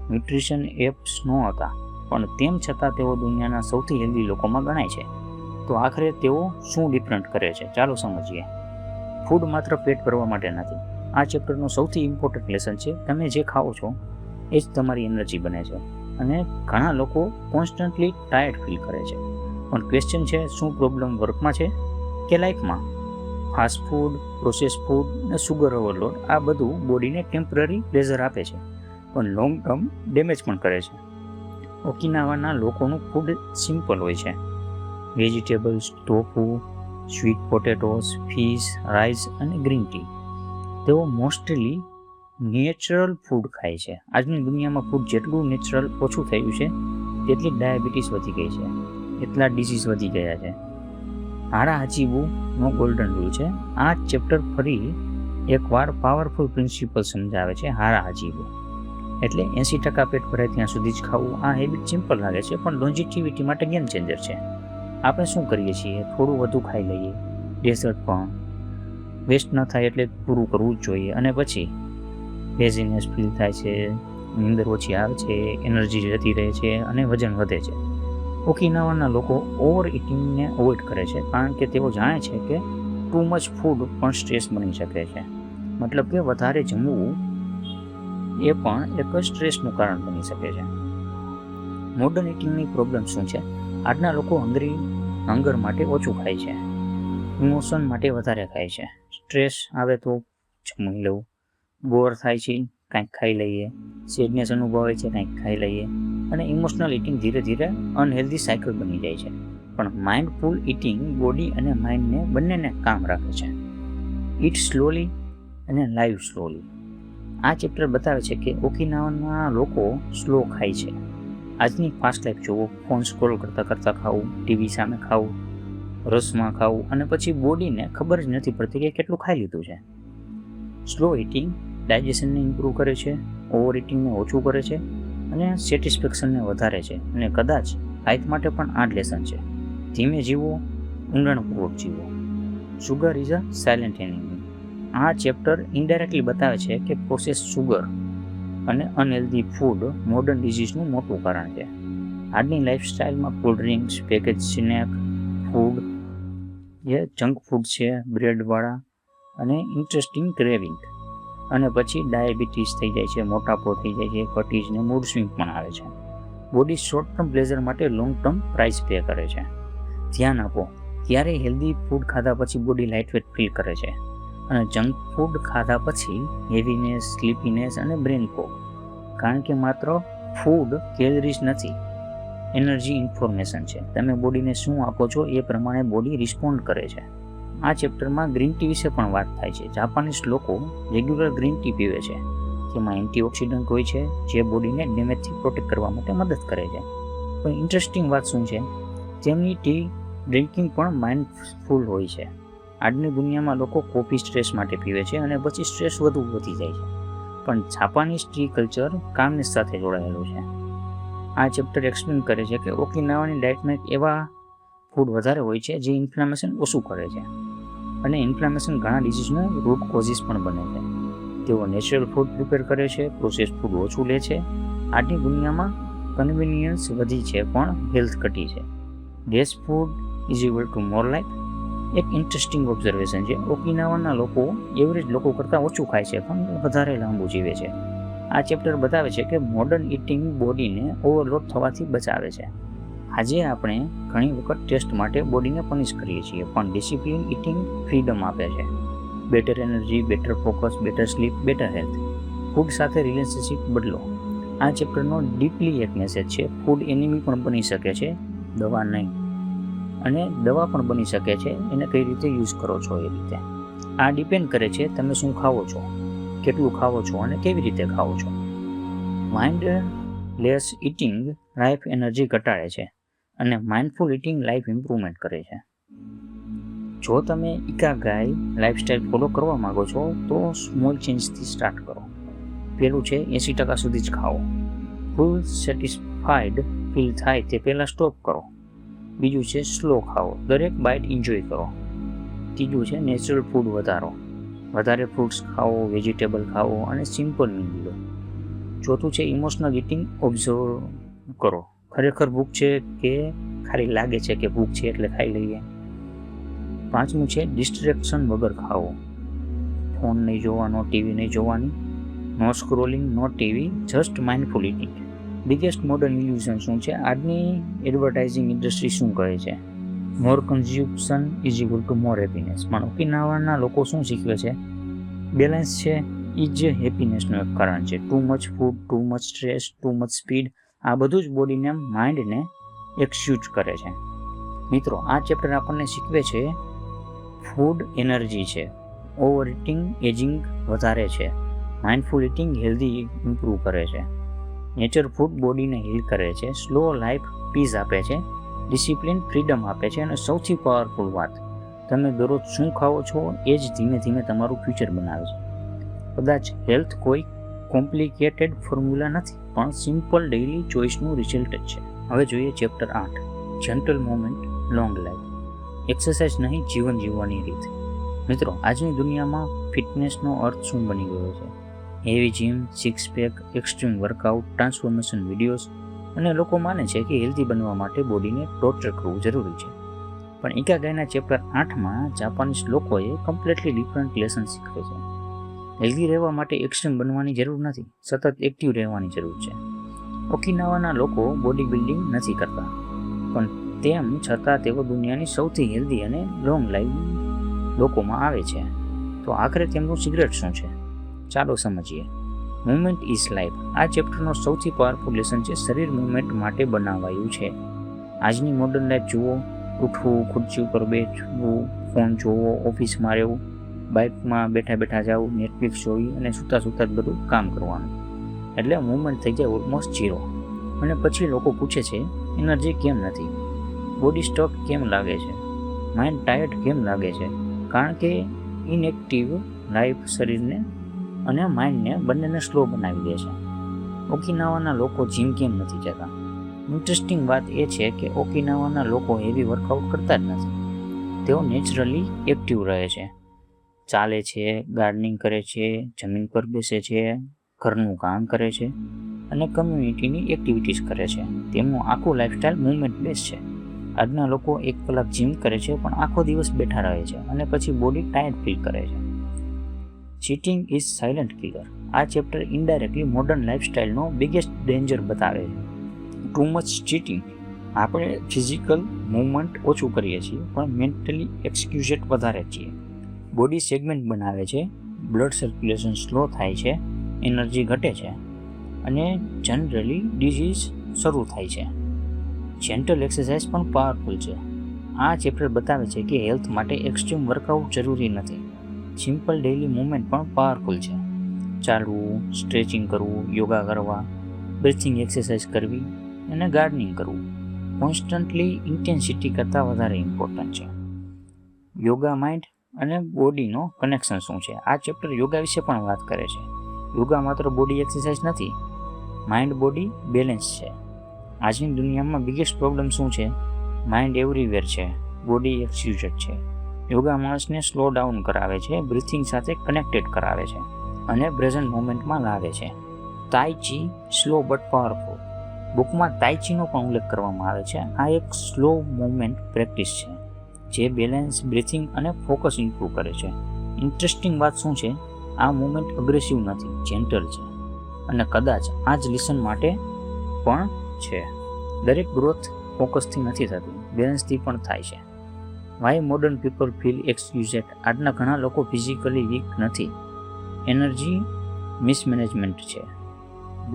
ન્યુટ્રિશન એપ્સ નહોતા, પણ તેમ છતાં તેઓ દુનિયાના સૌથી હેલ્ધી લોકોમાં ગણાય છે. તો આખરે તેઓ શું ડિફરન્ટ કરે છે? ચાલો સમજીએ. ફૂડ માત્ર પેટ ભરવા માટે નથી. આ ચેપ્ટરનો સૌથી ઇમ્પોર્ટન્ટ લેસન છે, તમે જે ખાઓ છો એ જ તમારી એનર્જી બને છે. અને ઘણા લોકો કોન્સ્ટન્ટલી ટાયર્ડ ફીલ કરે છે. પણ ક્વેશ્ચન છે, શું પ્રોબ્લેમ વર્કમાં છે કે લાઈફમાં? ફાસ્ટ ફૂડ, પ્રોસેસ ફૂડ અને સુગર ઓવરલોડ, આ બધું બોડીને ટેમ્પરરી પ્લેઝર આપે છે, પણ લોંગ ટર્મ ડેમેજ પણ કરે છે. ઓકિનાવાના લોકોનું ફૂડ સિમ્પલ હોય છે. Vegetables, tofu, sweet potatoes, fish, rice અને ગ્રીન ટી. તેઓ મોસ્ટલી નેચરલ ફૂડ ખાય છે. આજની દુનિયામાં ફૂડ જેટલું નેચરલ ઓછું થયું છે, તેટલી ડાયાબિટીસ વધી ગઈ છે, એટલા ડિસીઝ વધી ગયા છે. હારા હાચીબુનો ગોલ્ડન રૂલ છે. આ ચેપ્ટર ફરી એકવાર પાવરફુલ પ્રિન્સિપલ સમજાવે છે. હારા હાચીબુ એટલે 80% પેટ ભરાય ત્યાં સુધી જ ખાવું. આ હેબિટ સિમ્પલ લાગે છે, પણ લોન્જિટિવિટી માટે ગેમ ચેન્જર છે. આપણે શું કરીએ છીએ? થોડું વધુ ખાઈ લઈએ, ડેઝર્ટ પણ વેસ્ટ ન થાય એટલે પૂરું કરવું જ જોઈએ, અને પછી લેઝીનેસ ફીલ થાય છે, નીંદર ઓછી આવે છે, એનર્જી જતી રહે છે અને વજન વધે છે. ઓકિનાવાના લોકો ઓવર ઇટિંગને અવોઇડ કરે છે, કારણ કે તેઓ જાણે છે કે ટુ મચ ફૂડ પણ સ્ટ્રેસ બની શકે છે. મતલબ કે વધારે જમવું એ પણ એક સ્ટ્રેસનું કારણ બની શકે છે. મોડર્ન ઇટિંગની પ્રોબ્લેમ શું છે? આજના લોકો હંગર માટે ઓછું ખાય છે, ઇમોશન માટે વધારે ખાય છે. સ્ટ્રેસ આવે તો જમી લેવું, બોર થાય છે કાંઈક ખાઈ લઈએ, સેડનેસ અનુભવાય છે કાંઈક ખાઈ લઈએ, અને ઇમોશનલ ઇટિંગ ધીરે ધીરે અનહેલ્ધી સાયકલ બની જાય છે. પણ માઇન્ડફુલ ઇટિંગ બોડી અને માઇન્ડને બંનેને કામ રાખે છે. ઇટ સ્લોલી અને લાઈવ સ્લોલી. આ ચેપ્ટર બતાવે છે કે ઓકિનાવાના લોકો સ્લો ખાય છે. આજની ફાસ્ટ લાઈફ જુઓ, ફોન સ્ક્રોલ કરતાં કરતાં ખાવું, ટીવી સામે ખાવું, રસમાં ખાવું, અને પછી બોડીને ખબર જ નથી પડતી કે કેટલું ખાઈ લીધું છે. સ્લો ઇટિંગ ડાયજેશનને ઇમ્પ્રૂવ કરે છે, ઓવર ઇટિંગને ઓછું કરે છે, અને સેટિસ્ફેક્શનને વધારે છે. અને કદાચ લાઈફ માટે પણ આ જ લેસન છે. ધીમે જીવો, ઊંડાણપૂર્વક જીવો. Sugar is a silent enemy. આ ચેપ્ટર ઇનડાયરેક્ટલી બતાવે છે કે પ્રોસેસ સુગર અને અનહેલ્ધી ફૂડ મોડર્ન ડિઝીઝનું મોટું કારણ છે. આજની લાઈફસ્ટાઈલમાં cold drinks, package snack food, જે જંક ફૂડ છે, બ્રેડવાળા, અને ઇન્ટરેસ્ટિંગ ક્રેવિંગ, અને પછી ડાયાબિટીસ થઈ જાય છે, મોટાપો થઈ જાય છે, ફટીઝ ને મૂડ સ્વિંગ પણ આવે છે. બોડી શોર્ટ ટર્મ પ્લેઝર માટે લોંગ ટર્મ પ્રાઇસ પે કરે છે. ધ્યાન આપો, ક્યારેય હેલ્ધી ફૂડ ખાધા પછી બોડી લાઇટવેટ ફીલ કરે છે, અને જંક ફૂડ ખાધા પછી હેવીનેસ, સ્લીપીનેસ અને બ્રેન ફોગ. કારણ કે માત્ર ફૂડ કેલરીઝ નથી, એનર્જી ઇન્ફોર્મેશન છે. તમે બોડીને શું આપો છો એ પ્રમાણે બોડી રિસ્પોન્ડ કરે છે. આ ચેપ્ટરમાં ગ્રીન ટી વિશે પણ વાત થાય છે. જાપાનીઝ લોકો રેગ્યુલર ગ્રીન ટી પીવે છે. જેમાં એન્ટીઓક્સિડન્ટ હોય છે જે બોડીને ડેમેજથી પ્રોટેક્ટ કરવા માટે મદદ કરે છે. પણ ઇન્ટરેસ્ટિંગ વાત શું છે, તેમની ટી ડ્રિંકિંગ પણ માઇન્ડફુલ હોય છે. આજની દુનિયામાં લોકો કોફી સ્ટ્રેસ માટે પીવે છે અને પછી સ્ટ્રેસ વધુ વધી જાય છે. પણ જાપાનીઝ ટી કલ્ચર કામનેસ સાથે જોડાયેલું છે. આ ચેપ્ટર એક્સપ્લેન કરે છે કે ઓકિનાવાની ડાયટમાં એવા ફૂડ વધારે હોય છે જે ઇન્ફ્લામેશન ઓછું કરે છે, અને ઇન્ફ્લામેશન ઘણા ડિઝીઝનો રૂટ કોઝિસ પણ બને છે. તેઓ નેચરલ ફૂડ પ્રિપેર કરે છે, પ્રોસેસ ફૂડ ઓછું લે છે. આજની દુનિયામાં કન્વિનિયન્સ વધી છે પણ હેલ્થ ઘટી છે. Less food is equal to more life. એક ઇન્ટરેસ્ટિંગ ઓબ્ઝર્વેશન છે, ઓકિનાવાના લોકો એવરેજ લોકો કરતાં ઓછું ખાય છે પણ વધારે લાંબુ જીવે છે. આ ચેપ્ટર બતાવે છે કે મોડર્ન ઇટિંગ બોડીને ઓવરલોડ થવાથી બચાવે છે. આજે આપણે ઘણી વખત ટેસ્ટ માટે બોડીને પનિશ કરીએ છીએ, પણ ડિસિપ્લિન ઇટિંગ ફ્રીડમ આપે છે. Better energy, better focus, better sleep, better health. Food સાથે રિલેશનશિપ બદલો. આ ચેપ્ટરનો ડીપલી એક મેસેજ છે, ફૂડ એનિમી પણ બની શકે છે, દવા નહીં. અને દવા પણ બની શકે છે, એને કઈ રીતે યુઝ કરો છો એ રીતે. આ ડિપેન્ડ કરે છે તમે શું ખાવો છો, કેટલું ખાવો છો અને કેવી રીતે ખાવો છો. માઇન્ડલેસ ઇટિંગ લાઈફ એનર્જી ઘટાડે છે અને માઇન્ડફુલ ઇટિંગ લાઈફ ઇમ્પ્રુવમેન્ટ કરે છે. જો તમે ઇકાગાઈ લાઈફસ્ટાઈલ ફોલો કરવા માંગો છો તો સ્મોલ ચેન્જથી સ્ટાર્ટ કરો. પહેલું છે 80% સુધી જ ખાઓ. ફૂલ સેટિસ્ફાઈડ ફીલ થાય તે પહેલાં સ્ટોપ કરો. બીજું છે સ્લો ખાઓ, દરેક બાઇટ એન્જોય કરો. ત્રીજું છે નેચરલ ફૂડ વધારે ફ્રૂટ્સ ખાઓ, વેજીટેબલ ખાઓ અને સિમ્પલ મીલ લો. ચોથું છે ઇમોશનલ ઇટિંગ ઓબ્ઝર્વ કરો, ખરેખર ભૂખ છે કે ખાલી લાગે છે કે ભૂખ છે એટલે ખાઈ લઈએ. પાંચમું છે ડિસ્ટ્રેક્શન વગર ખાઓ, ફોન નહીં જોવાનો, ટીવી નહીં જોવાની, no scrolling, no TV, just mindful eating. Biggest modern illusion શું છે, આજની એડવર્ટાઇઝિંગ ઇન્ડસ્ટ્રી શું કહે છે, more consumption is equal to more happiness. પણ ઓકિનાવાના લોકો શું શીખવે છે, બેલેન્સ છે એ જ હેપીનેસનું એક કારણ છે. Too much food, too much stress, too much speed, આ બધું જ બોડીને, માઇન્ડને એક્સ્યુઝ કરે છે. મિત્રો, આ ચેપ્ટર આપણને શીખવે છે ફૂડ એનર્જી છે, ઓવર ઇટિંગ એજિંગ વધારે છે, માઇન્ડફુલ ઇટિંગ હેલ્ધી ઇમ્પ્રૂવ કરે છે, નેચર ફૂડ બોડીને હીલ કરે છે, સ્લો લાઈફ પીસ આપે છે, ડિસિપ્લિન ફ્રીડમ આપે છે, અને સૌથી પાવરફુલ વાત, તમે દરરોજ શું ખાઓ છો એ જ ધીમે ધીમે તમારું ફ્યુચર બનાવે છે. કદાચ હેલ્થ કોઈ કોમ્પ્લિકેટેડ ફોર્મ્યુલા નથી, પણ સિમ્પલ ડેઇલી ચોઇસનું રિઝલ્ટ જ છે. હવે જોઈએ chapter 8, general moment long life. Exercise નહીં, જીવન જીવવાની રીત. મિત્રો, આજની દુનિયામાં ફિટનેસનો અર્થ શું બની ગયો છે? Heavy gym, six pack, extreme workout, transformation videos, અને લોકો માને છે કે હેલ્ધી બનવા માટે બોડીને ટોર્ચર કરવું જરૂરી છે. પણ ઇકાગાઈના ચેપ્ટર 8માં જાપાનીઝ લોકોએ કમ્પ્લીટલી ડિફરન્ટ લેસન શીખવે છે. હેલ્ધી રહેવા માટે એક્સ્ટ્રીમ બનવાની જરૂર નથી, સતત એક્ટિવ રહેવાની જરૂર છે. ઓકિનાવાના લોકો બોડી બિલ્ડિંગ નથી કરતા, પણ તેમ છતાં તેઓ દુનિયાની સૌથી હેલ્ધી અને લોંગ લાઈફ લોકોમાં આવે છે. તો આખરે તેમનું સિક્રેટ શું છે? ચાલો સમજીએ. Movement is life. આ ચેપ્ટરનો સૌથી પાવરફુલ લેસન છે, શરીર મુવમેન્ટ માટે બનાવાયું છે. આજની મોડર્ન લાઈફ જુઓ, ઉઠવું, ખુરશી ઉપર બેસવું, ફોન જોવો, ઓફિસમાં રહેવું, બાઇકમાં બેઠા બેઠા જવું, નેટફ્લિક્સ જોવી અને સૂતા સૂતા જ બધું કામ કરવાનું. એટલે મુવમેન્ટ થઈ જાય ઓલમોસ્ટ 0. અને પછી લોકો પૂછે છે એનર્જી કેમ નથી, બોડી સ્ટક કેમ લાગે છે, માઇન્ડ ટાયર્ડ કેમ લાગે છે? કારણ કે ઇનએક્ટિવ લાઈફ શરીરને અને માઇન્ડને બંનેને સ્લો બનાવી દે છે. ઓકિનાવાના લોકો જીમ કેમ નથી જતા? ઇન્ટરેસ્ટિંગ વાત એ છે કે ઓકિનાવાના લોકો હેવી વર્કઆઉટ કરતા જ નથી. તેઓ નેચરલી એક્ટિવ રહે છે, ચાલે છે, ગાર્ડનિંગ કરે છે, જમીન પર બેસે છે, ઘરનું કામ કરે છે અને કમ્યુનિટીની એક્ટિવિટીઝ કરે છે. તેમનું આખું લાઈફસ્ટાઈલ મુવમેન્ટ બેઝ છે. આજના લોકો 1 કલાક જીમ કરે છે પણ આખો દિવસ બેઠા રહે છે અને પછી બોડી ટાયર્ડ ફીલ કરે છે. Cheating is silent killer. આ ચેપ્ટર ઇનડાયરેક્ટલી મોડર્ન લાઈફસ્ટાઈલનો બિગેસ્ટ ડેન્જર બતાવે છે. Too much cheating. આપણે ફિઝિકલ મૂવમેન્ટ ઓછું કરીએ છીએ પણ મેન્ટલી એક્સક્યુઝેટ વધારે છીએ. બોડી સેગમેન્ટ બનાવે છે, બ્લડ સર્ક્યુલેશન સ્લો થાય છે, એનર્જી ઘટે છે અને જનરલી ડિઝીઝ શરૂ થાય છે. જેન્ટલ એક્સરસાઇઝ પણ પાવરફુલ છે. આ ચેપ્ટર બતાવે છે કે હેલ્થ માટે એક્સ્ટ્રીમ વર્કઆઉટ જરૂરી નથી. સિમ્પલ ડેઇલી મૂવમેન્ટ પણ પાવરફુલ છે. ચાલવું, સ્ટ્રેચિંગ કરવું, યોગા કરવા, બ્રીથિંગ એક્સરસાઇઝ કરવી અને ગાર્ડનિંગ કરવું કોન્સ્ટન્ટલી ઇન્ટેન્સિટી કરતાં વધારે ઇમ્પોર્ટન્ટ છે. યોગા માઇન્ડ અને બોડીનો કનેક્શન શું છે? આ ચેપ્ટર યોગા વિશે પણ વાત કરે છે. યોગા માત્ર બોડી એક્સરસાઇઝ નથી, માઇન્ડ બોડી બેલેન્સ છે. આજની દુનિયામાં બિગેસ્ટ પ્રોબ્લેમ શું છે? માઇન્ડ એવરીવેર છે, બોડી એક્સક્યુઝેડ છે. યોગા માણસને સ્લો ડાઉન કરાવે છે, બ્રીથિંગ સાથે કનેક્ટેડ કરાવે છે અને પ્રેઝન્ટ મોમેન્ટમાં લાવે છે. તાઈ ચી સ્લો બટ પાવરફુલ. બુકમાં તાઈ ચીનો પણ ઉલ્લેખ કરવામાં આવે છે. આ એક સ્લો મૂવમેન્ટ પ્રેક્ટિસ છે જે બેલેન્સ, બ્રીથિંગ અને ફોકસ ઇમ્પ્રૂવ કરે છે. ઇન્ટરેસ્ટિંગ વાત શું છે? આ મૂવમેન્ટ અગ્રેસિવ નથી, જેન્ટલ છે અને કદાચ આ જ લિસન માટે પણ છે. દરેક ગ્રોથ ફોકસથી નથી થતી, બેલેન્સથી પણ થાય છે. Why modern people feel excused. આજના ઘણા લોકો ફિઝિકલી વીક નથી, એનર્જી મિસમેનેજમેન્ટ છે.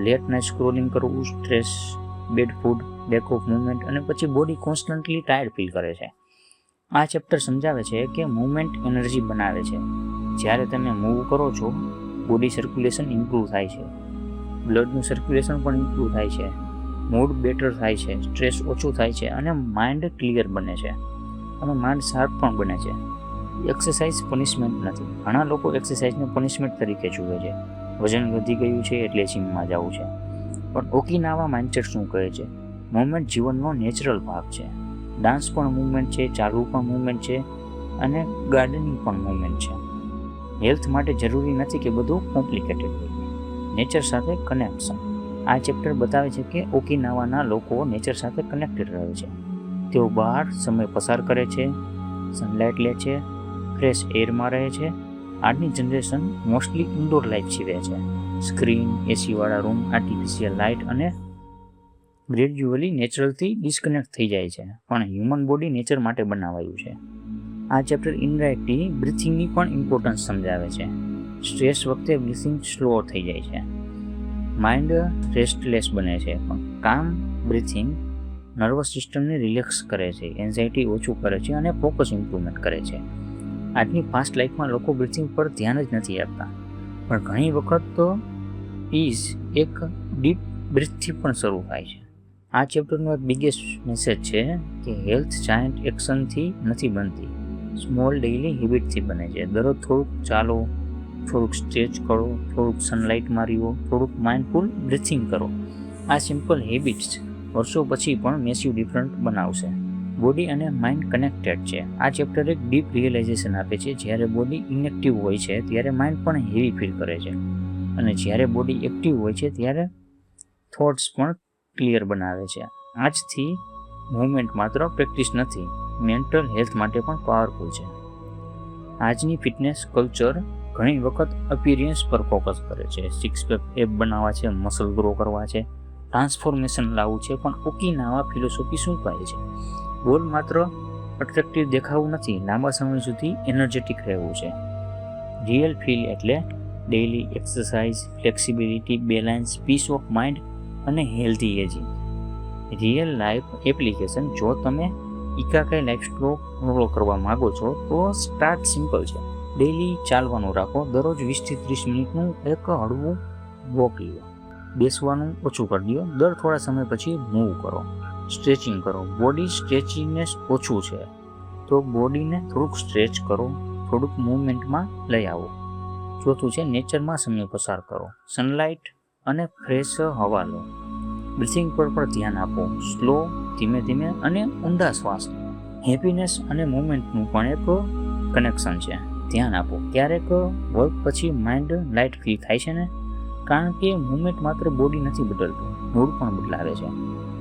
લેટ નાઇટ સ્ક્રોલિંગ કરવું, stress, bad food, lack of movement અને પછી બોડી કોન્સ્ટન્ટલી ટાયર્ડ ફીલ કરે છે. આ ચેપ્ટર સમજાવે છે કે મૂવમેન્ટ એનર્જી બનાવે છે. જ્યારે તમે મૂવ કરો છો, બોડી સર્ક્યુલેશન ઇમ્પ્રૂવ થાય છે, બ્લડનું સર્ક્યુલેશન પણ ઇમ્પ્રૂવ થાય છે, મૂડ બેટર થાય છે, સ્ટ્રેસ ઓછું થાય છે અને માઇન્ડ ક્લિયર બને છે અને માઇન્ડ શાર્પ પણ બને છે. એક્સરસાઇઝ પનિશમેન્ટ નથી. ઘણા લોકો એક્સરસાઇઝને પનિશમેન્ટ તરીકે જુએ છે. વજન વધી ગયું છે એટલે જીમમાં જવું છે. પણ ઓકિનાવા માઇન્ડસેટ શું કહે છે? મૂવમેન્ટ જીવનનો નેચરલ ભાગ છે. ડાન્સ પણ મૂવમેન્ટ છે, ચાલવું પણ મૂવમેન્ટ છે અને ગાર્ડનિંગ પણ મૂવમેન્ટ છે. હેલ્થ માટે જરૂરી નથી કે બધું કોમ્પ્લિકેટેડ હોય. નેચર સાથે કનેક્શન. આ ચેપ્ટર બતાવે છે કે ઓકિનાવાના લોકો નેચર સાથે કનેક્ટેડ રહે છે. તેઓ બહાર સમય પસાર કરે છે, સનલાઇટ લે છે, ફ્રેશ એરમાં રહે છે. આજની જનરેશન મોસ્ટલી ઇન્ડોર લાઈફ જીવે છે. સ્ક્રીન, એસીવાળા રૂમ, આર્ટિફિશિયલ લાઇટ અને ગ્રેજ્યુઅલી નેચરલથી ડિસ્કનેક્ટ થઈ જાય છે. પણ હ્યુમન બોડી નેચર માટે બનાવાયું છે. આ ચેપ્ટર ઇનડાયરેક્ટલી બ્રીથિંગની પણ ઇમ્પોર્ટન્સ સમજાવે છે. સ્ટ્રેસ વખતે બ્રીથિંગ સ્લો થઈ જાય છે, માઇન્ડ રેસ્ટલેસ બને છે. પણ કામ બ્રીથિંગ નર્વસ સિસ્ટમને રિલેક્સ કરે છે, એન્ઝાયટી ઓછું કરે છે અને ફોકસ ઇમ્પ્રુવમેન્ટ કરે છે. આજની ફાસ્ટ લાઈફમાં લોકો બ્રીથિંગ પર ધ્યાન જ નથી આપતા, પણ ઘણી વખત તો પીસ એક ડીપ બ્રીથથી પણ શરૂ થાય છે. આ ચેપ્ટરનો એક બિગેસ્ટ મેસેજ છે કે હેલ્થ જાયન્ટ એક્શનથી નથી બનતી, સ્મોલ ડેઇલી હેબિટથી બને છે. દરરોજ થોડુંક ચાલો, થોડુંક સ્ટ્રેચ કરો, થોડુંક સનલાઇટમાં રહ્યો, થોડુંક માઇન્ડફુલ બ્રીથિંગ કરો. આ સિમ્પલ હેબિટ્સ વર્ષો પછી પણ મેસિવ ડિફરન્ટ બનાવશે. બોડી અને માઇન્ડ કનેક્ટેડ છે. આ ચેપ્ટર એક ડીપ રિયલાઇઝેશન આપે છે. જ્યારે બોડી ઇનએક્ટિવ હોય છે ત્યારે માઇન્ડ પણ હેવી ફીલ કરે છે અને જ્યારે બોડી એક્ટિવ હોય છે ત્યારે થોટ્સ પણ ક્લિયર બનાવે છે. આજથી મૂવમેન્ટ માત્ર પ્રેક્ટિસ નથી, મેન્ટલ હેલ્થ માટે પણ પાવરફુલ છે. આજની ફિટનેસ કલ્ચર ઘણી વખત અપિયરન્સ પર ફોકસ કરે છે. સિક્સ પેક એપ બનાવવા છે, મસલ ગ્રો કરવા છે, ટ્રાન્સફોર્મેશન લાવવું છે. પણ ઓકિનાવા ફિલોસોફી શું કહે છે? ગોલ માત્ર અટ્રેક્ટિવ દેખાવું નથી, લાંબા સમય સુધી એનર્જેટિક રહેવું છે. રિયલ ફીલ એટલે daily exercise, flexibility, balance, peace of mind અને healthy aging. Real life application. જો તમે ઇકાકાઈ લાઈફસ્ટાઈલ ફોલો કરવા માંગો છો તો સ્ટાર્ટ સિમ્પલ છે. ડેઇલી ચાલવાનું રાખો, દરરોજ 20 થી 30 મિનિટનું એક હળવું વોક લો. બેસવાનું ઓછું કરી દો, દર થોડા સમય પછી મૂવ કરો. સ્ટ્રેચિંગ કરો. બોડી સ્ટ્રેચિંગનેસ ઓછું છે તો બોડીને થોડુંક સ્ટ્રેચ કરો, થોડુંક મૂવમેન્ટમાં લઈ આવો. ચોથું છે નેચરમાં સમય પસાર કરો. સનલાઇટ અને ફ્રેશ હવા લો. બ્રીથિંગ પર પણ ધ્યાન આપો, સ્લો, ધીમે ધીમે અને ઊંડા શ્વાસ લો. હેપીનેસ અને મૂવમેન્ટનું પણ એક કનેક્શન છે, ધ્યાન આપો. ક્યારેક વર્ક પછી માઇન્ડ લાઇટ ફીલ થાય છે ને, કારણ કે મૂવમેન્ટ માત્ર બોડી નથી બદલતું, મૂડ પણ બદલાવે છે.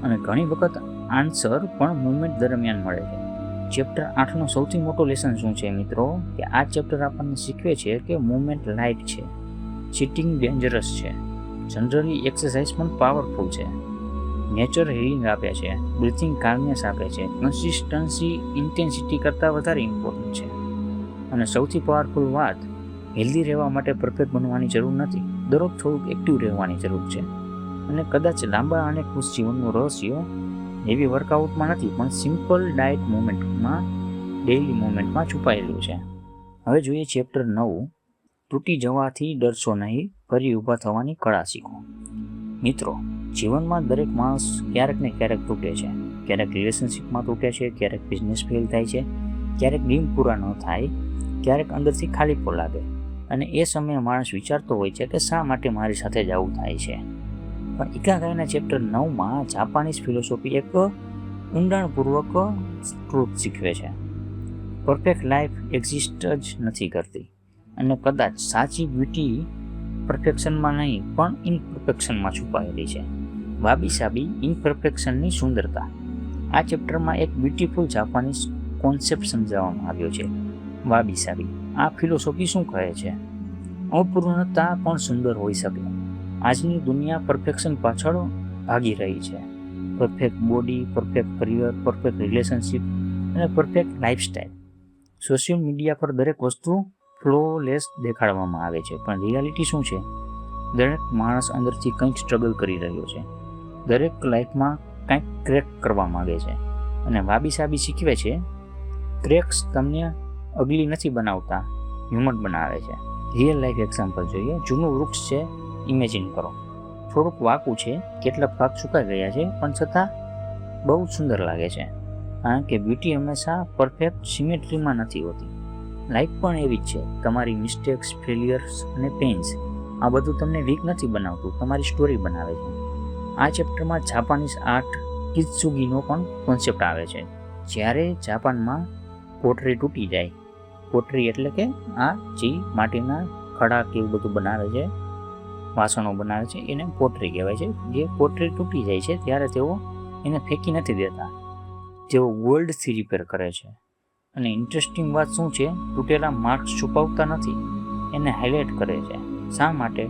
અને ઘણી વખત આન્સર પણ મૂવમેન્ટ દરમિયાન મળે છે. ચેપ્ટર 8નો સૌથી મોટો લેસન શું છે મિત્રો? કે આ ચેપ્ટર આપણને શીખવે છે કે મૂવમેન્ટ લાઇટ છે, ચીટિંગ ડેન્જરસ છે, જનરલી એક્સરસાઇઝ પણ પાવરફુલ છે. નેચર હીલિંગ આપે છે, બ્રીથિંગ કાલ્મનેસ આપે છે, કન્સિસ્ટન્સી ઇન્ટેન્સિટી કરતાં વધારે ઇમ્પોર્ટન્ટ છે. અને સૌથી પાવરફુલ વાત, હેલ્ધી રહેવા માટે પરફેક્ટ બનવાની જરૂર નથી, દરરોજ થોડુંક એક્ટિવ રહેવાની જરૂર છે. અને કદાચ લાંબા અને ખુશ જીવનનું રહસ્ય હેવી વર્કઆઉટમાં નથી, પણ સિમ્પલ ડાયટ મુવમેન્ટમાં, ડેઇલી મુવમેન્ટમાં છુપાયેલું છે. હવે જોઈએ ચેપ્ટર 9, તૂટી જવાથી ડરશો નહીં, ફરી ઊભા થવાની કળા શીખો. મિત્રો, જીવનમાં દરેક માણસ ક્યારેક ને ક્યારેક તૂટે છે. ક્યારેક રિલેશનશિપમાં તૂટે છે, ક્યારેક બિઝનેસ ફેલ થાય છે, ક્યારેક ડ્રીમ પૂરા ન થાય, ક્યારેક અંદરથી ખાલીપો લાગે. અને એ સમયે માણસ વિચારતો હોય છે કે શા માટે મારી સાથે જ આવું થાય છે. પણ ઇકાગાઈના ચેપ્ટર 9માં જાપાનીઝ ફિલોસોફી એક ઊંડાણપૂર્વક ટ્રુથ શીખવે છે. પરફેક્ટ લાઈફ એક્ઝિસ્ટ જ નથી કરતી, અને કદાચ સાચી બ્યુટી પરફેક્શનમાં નહીં પણ ઇમ્પરફેક્શનમાં છુપાયેલી છે. વાબી સાબી, ઇમ્પરફેક્શનની સુંદરતા. આ ચેપ્ટરમાં એક બ્યુટીફુલ જાપાનીઝ કોન્સેપ્ટ સમજાવવામાં આવ્યો છે, વાબી સાબી. આ ફિલોસોફી શું કહે છે? અપૂર્ણતા પણ સુંદર હોઈ શકે. આજની દુનિયા પરફેક્શન પાછળ ભાગી રહી છે. Perfect body, perfect career, perfect relationship અને પરફેક્ટ લાઈફસ્ટાઈલ. સોશિયલ મીડિયા પર દરેક વસ્તુ ફ્લોલેસ દેખાડવામાં આવે છે, પણ રિયાલિટી શું છે? દરેક માણસ અંદરથી કંઈક સ્ટ્રગલ કરી રહ્યો છે. દરેક લાઈફમાં કંઈક ક્રેક કરવા માગે છે. અને વાબી સાબી શીખવે છે, ક્રેક્સ તમને અગલી નથી બનાવતા, હ્યુમન બનાવે છે. રિયલ લાઈફ એક્ઝામ્પલ જોઈએ. જૂનું વૃક્ષ છે, ઇમેજિન કરો. થોડુંક વાંકું છે, કેટલાક ભાગ સુકાઈ ગયા છે, પણ છતાં બહુ સુંદર લાગે છે. કારણ કે બ્યુટી હંમેશા પરફેક્ટ સિમેટ્રીમાં નથી હોતી. લાઈફ પણ એવી જ છે. તમારી મિસ્ટેક્સ, ફેલિયર્સ અને પેઇન્સ, આ બધું તમને વીક નથી બનાવતું, તમારી સ્ટોરી બનાવે છે. આ ચેપ્ટરમાં જાપાનીઝ આર્ટ કિત્સુગીનો પણ કોન્સેપ્ટ આવે છે. જ્યારે જાપાનમાં પોટરી તૂટી જાય, પોટરી એટલે કે આ જે માટીના ખડા કે એવું બધું બનાવે છે, વાસણો બનાવે છે, એને પોટરી કહેવાય છે. જે પોટરી તૂટી જાય છે ત્યારે તેઓ એને ફેંકી નથી દેતા, તેઓ ગોલ્ડથી રિપેર કરે છે. અને ઇન્ટરેસ્ટિંગ વાત શું છે? તૂટેલા માર્ક્સ છુપાવતા નથી, એને હાઇલાઇટ કરે છે. શા માટે?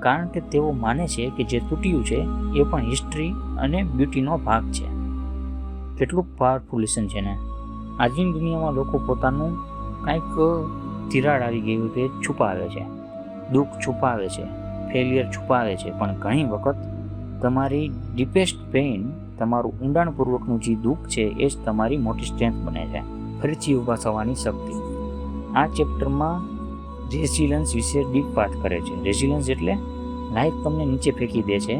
કારણ કે તેઓ માને છે કે જે તૂટ્યું છે એ પણ હિસ્ટ્રી અને બ્યુટીનો ભાગ છે. કેટલું પાવરફુલ લેસન છે ને! આજની દુનિયામાં લોકો પોતાનું કંઈક તિરાડ આવી ગયું તે છુપાવે છે, દુઃખ છુપાવે છે, ફેલિયર છુપાવે છે. પણ ઘણી વખત તમારી ડીપેસ્ટ પેઇન, તમારું ઊંડાણપૂર્વકનું જે દુઃખ છે એ જ તમારી મોટી સ્ટ્રેન્થ બને છે. ફરીથી ઊભા થવાની શક્તિ. આ ચેપ્ટરમાં રેઝિલન્સ વિશે ડીપ વાત કરે છે. રેઝિલન્સ એટલે લાઈફ તમને નીચે ફેંકી દે છે,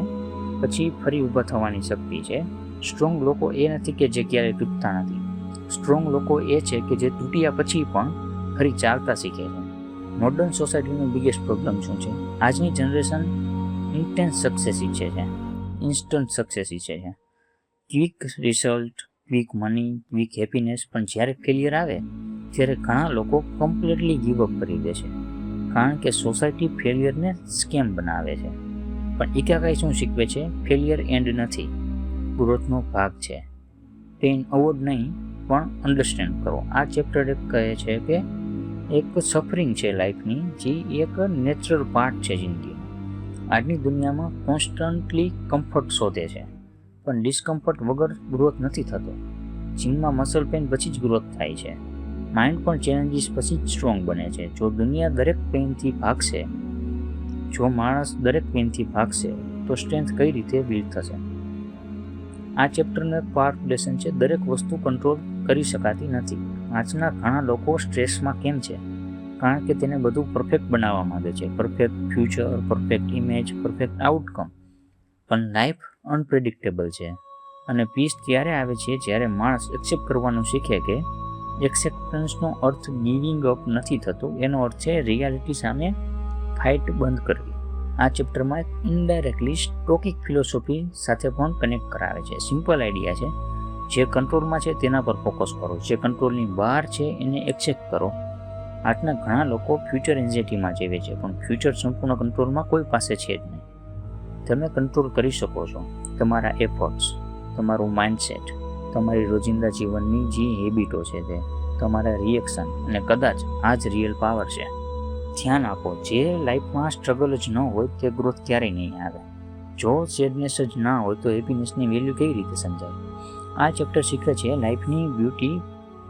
પછી ફરી ઊભા થવાની શક્તિ છે. સ્ટ્રોંગ લોકો એ નથી કે જે ક્યારેય તૂટતા નથી. સ્ટ્રોંગ લોકો એ છે કે જે તૂટ્યા પછી પણ ફરી ચાલતા શીખે છે. મોડર્ન સોસાયટીનો બિગેસ્ટ પ્રોબ્લેમ શું છે? આજની જનરેશન ઇન્ટેન્સ સક્સેસ ઈચ્છે છે, ઇન્સ્ટન્ટ સક્સેસ ઈચ્છે છે, quick result, quick money, quick happiness. પણ જ્યારે ફેલિયર આવે ત્યારે ઘણા લોકો કમ્પ્લીટલી ગીવઅપ કરી દે છે, કારણ કે સોસાયટી ફેલિયરને સ્કેમ બનાવે છે. પણ ઇકાગાઈ શું શીખવે છે? ફેલિયર એન્ડ નથી, ગ્રોથનો ભાગ છે. પેઇન અવોઇડ નહીં, પણ અન્ડરસ્ટેન્ડ કરો. આ ચેપ્ટર એક કહે છે કે એક સફરિંગ છે લાઈફની, જે એક નેચરલ પાર્ટ છે જિંદગીનો. આજની દુનિયામાં કોન્સ્ટન્ટલી કમ્ફર્ટ શોધે છે, પણ ડિસ્કમ્ફર્ટ વગર ગ્રોથ નથી થતો. જીમમાં મસલ પેઇન પછી જ ગ્રોથ થાય છે. માઇન્ડ પણ ચેલેન્જીસ પછી જ સ્ટ્રોંગ બને છે. જો દુનિયા દરેક પેઇનથી ભાગશે, જો માણસ દરેક પેઇનથી ભાગશે, તો સ્ટ્રેન્થ કઈ રીતે બિલ્ડ થશે? આ ચેપ્ટરનો એક પાવરફુલ લેસન છે, દરેક વસ્તુ કંટ્રોલ કરી શકાતી નથી. આજના ઘણા લોકો સ્ટ્રેસમાં કેમ છે? કારણ કે તેને બધું પરફેક્ટ બનાવવા માંગે છે. Perfect future, perfect image, perfect outcome. પણ લાઈફ અનપ્રેડિક્ટેબલ છે. અને પીસ ત્યારે આવે છે જ્યારે માણસ એક્સેપ્ટ કરવાનું શીખે કે એક્સેપ્ટન્સનો અર્થ ગિવિંગ અપ નથી થતો, એનો અર્થ છે રિયાલિટી સામે ફાઇટ બંધ કરવી. આ ચેપ્ટરમાં ઇનડાયરેક્ટલી સ્ટોકિક ફિલોસોફી સાથે પણ કનેક્ટ કરાવે છે. સિમ્પલ આઈડિયા છે, જે કંટ્રોલમાં છે તેના પર ફોકસ કરો, જે કંટ્રોલની બહાર છે એને એક્સેપ્ટ કરો. આજના ઘણા લોકો ફ્યુચર એન્ઝાઇટીમાં જીવે છે, પણ ફ્યુચર સંપૂર્ણ કંટ્રોલમાં કોઈ પાસે છે જ નહીં. તમે કંટ્રોલ કરી શકો છો તમારા એફર્ટ્સ, તમારું માઇન્ડસેટ, તમારી રોજિંદા જીવનની જે હેબિટો છે તે, તમારા રિએક્શન, અને કદાચ આ જ રિયલ પાવર છે. ધ્યાન આપો, જે લાઈફમાં સ્ટ્રગલ જ ન હોય તે ગ્રોથ ક્યારેય નહીં આવે. જો સેડનેસ જ ના હોય તો હેપીનેસની વેલ્યુ કેવી રીતે સમજાય? આ ચેપ્ટર શીખવે છે લાઈફની બ્યુટી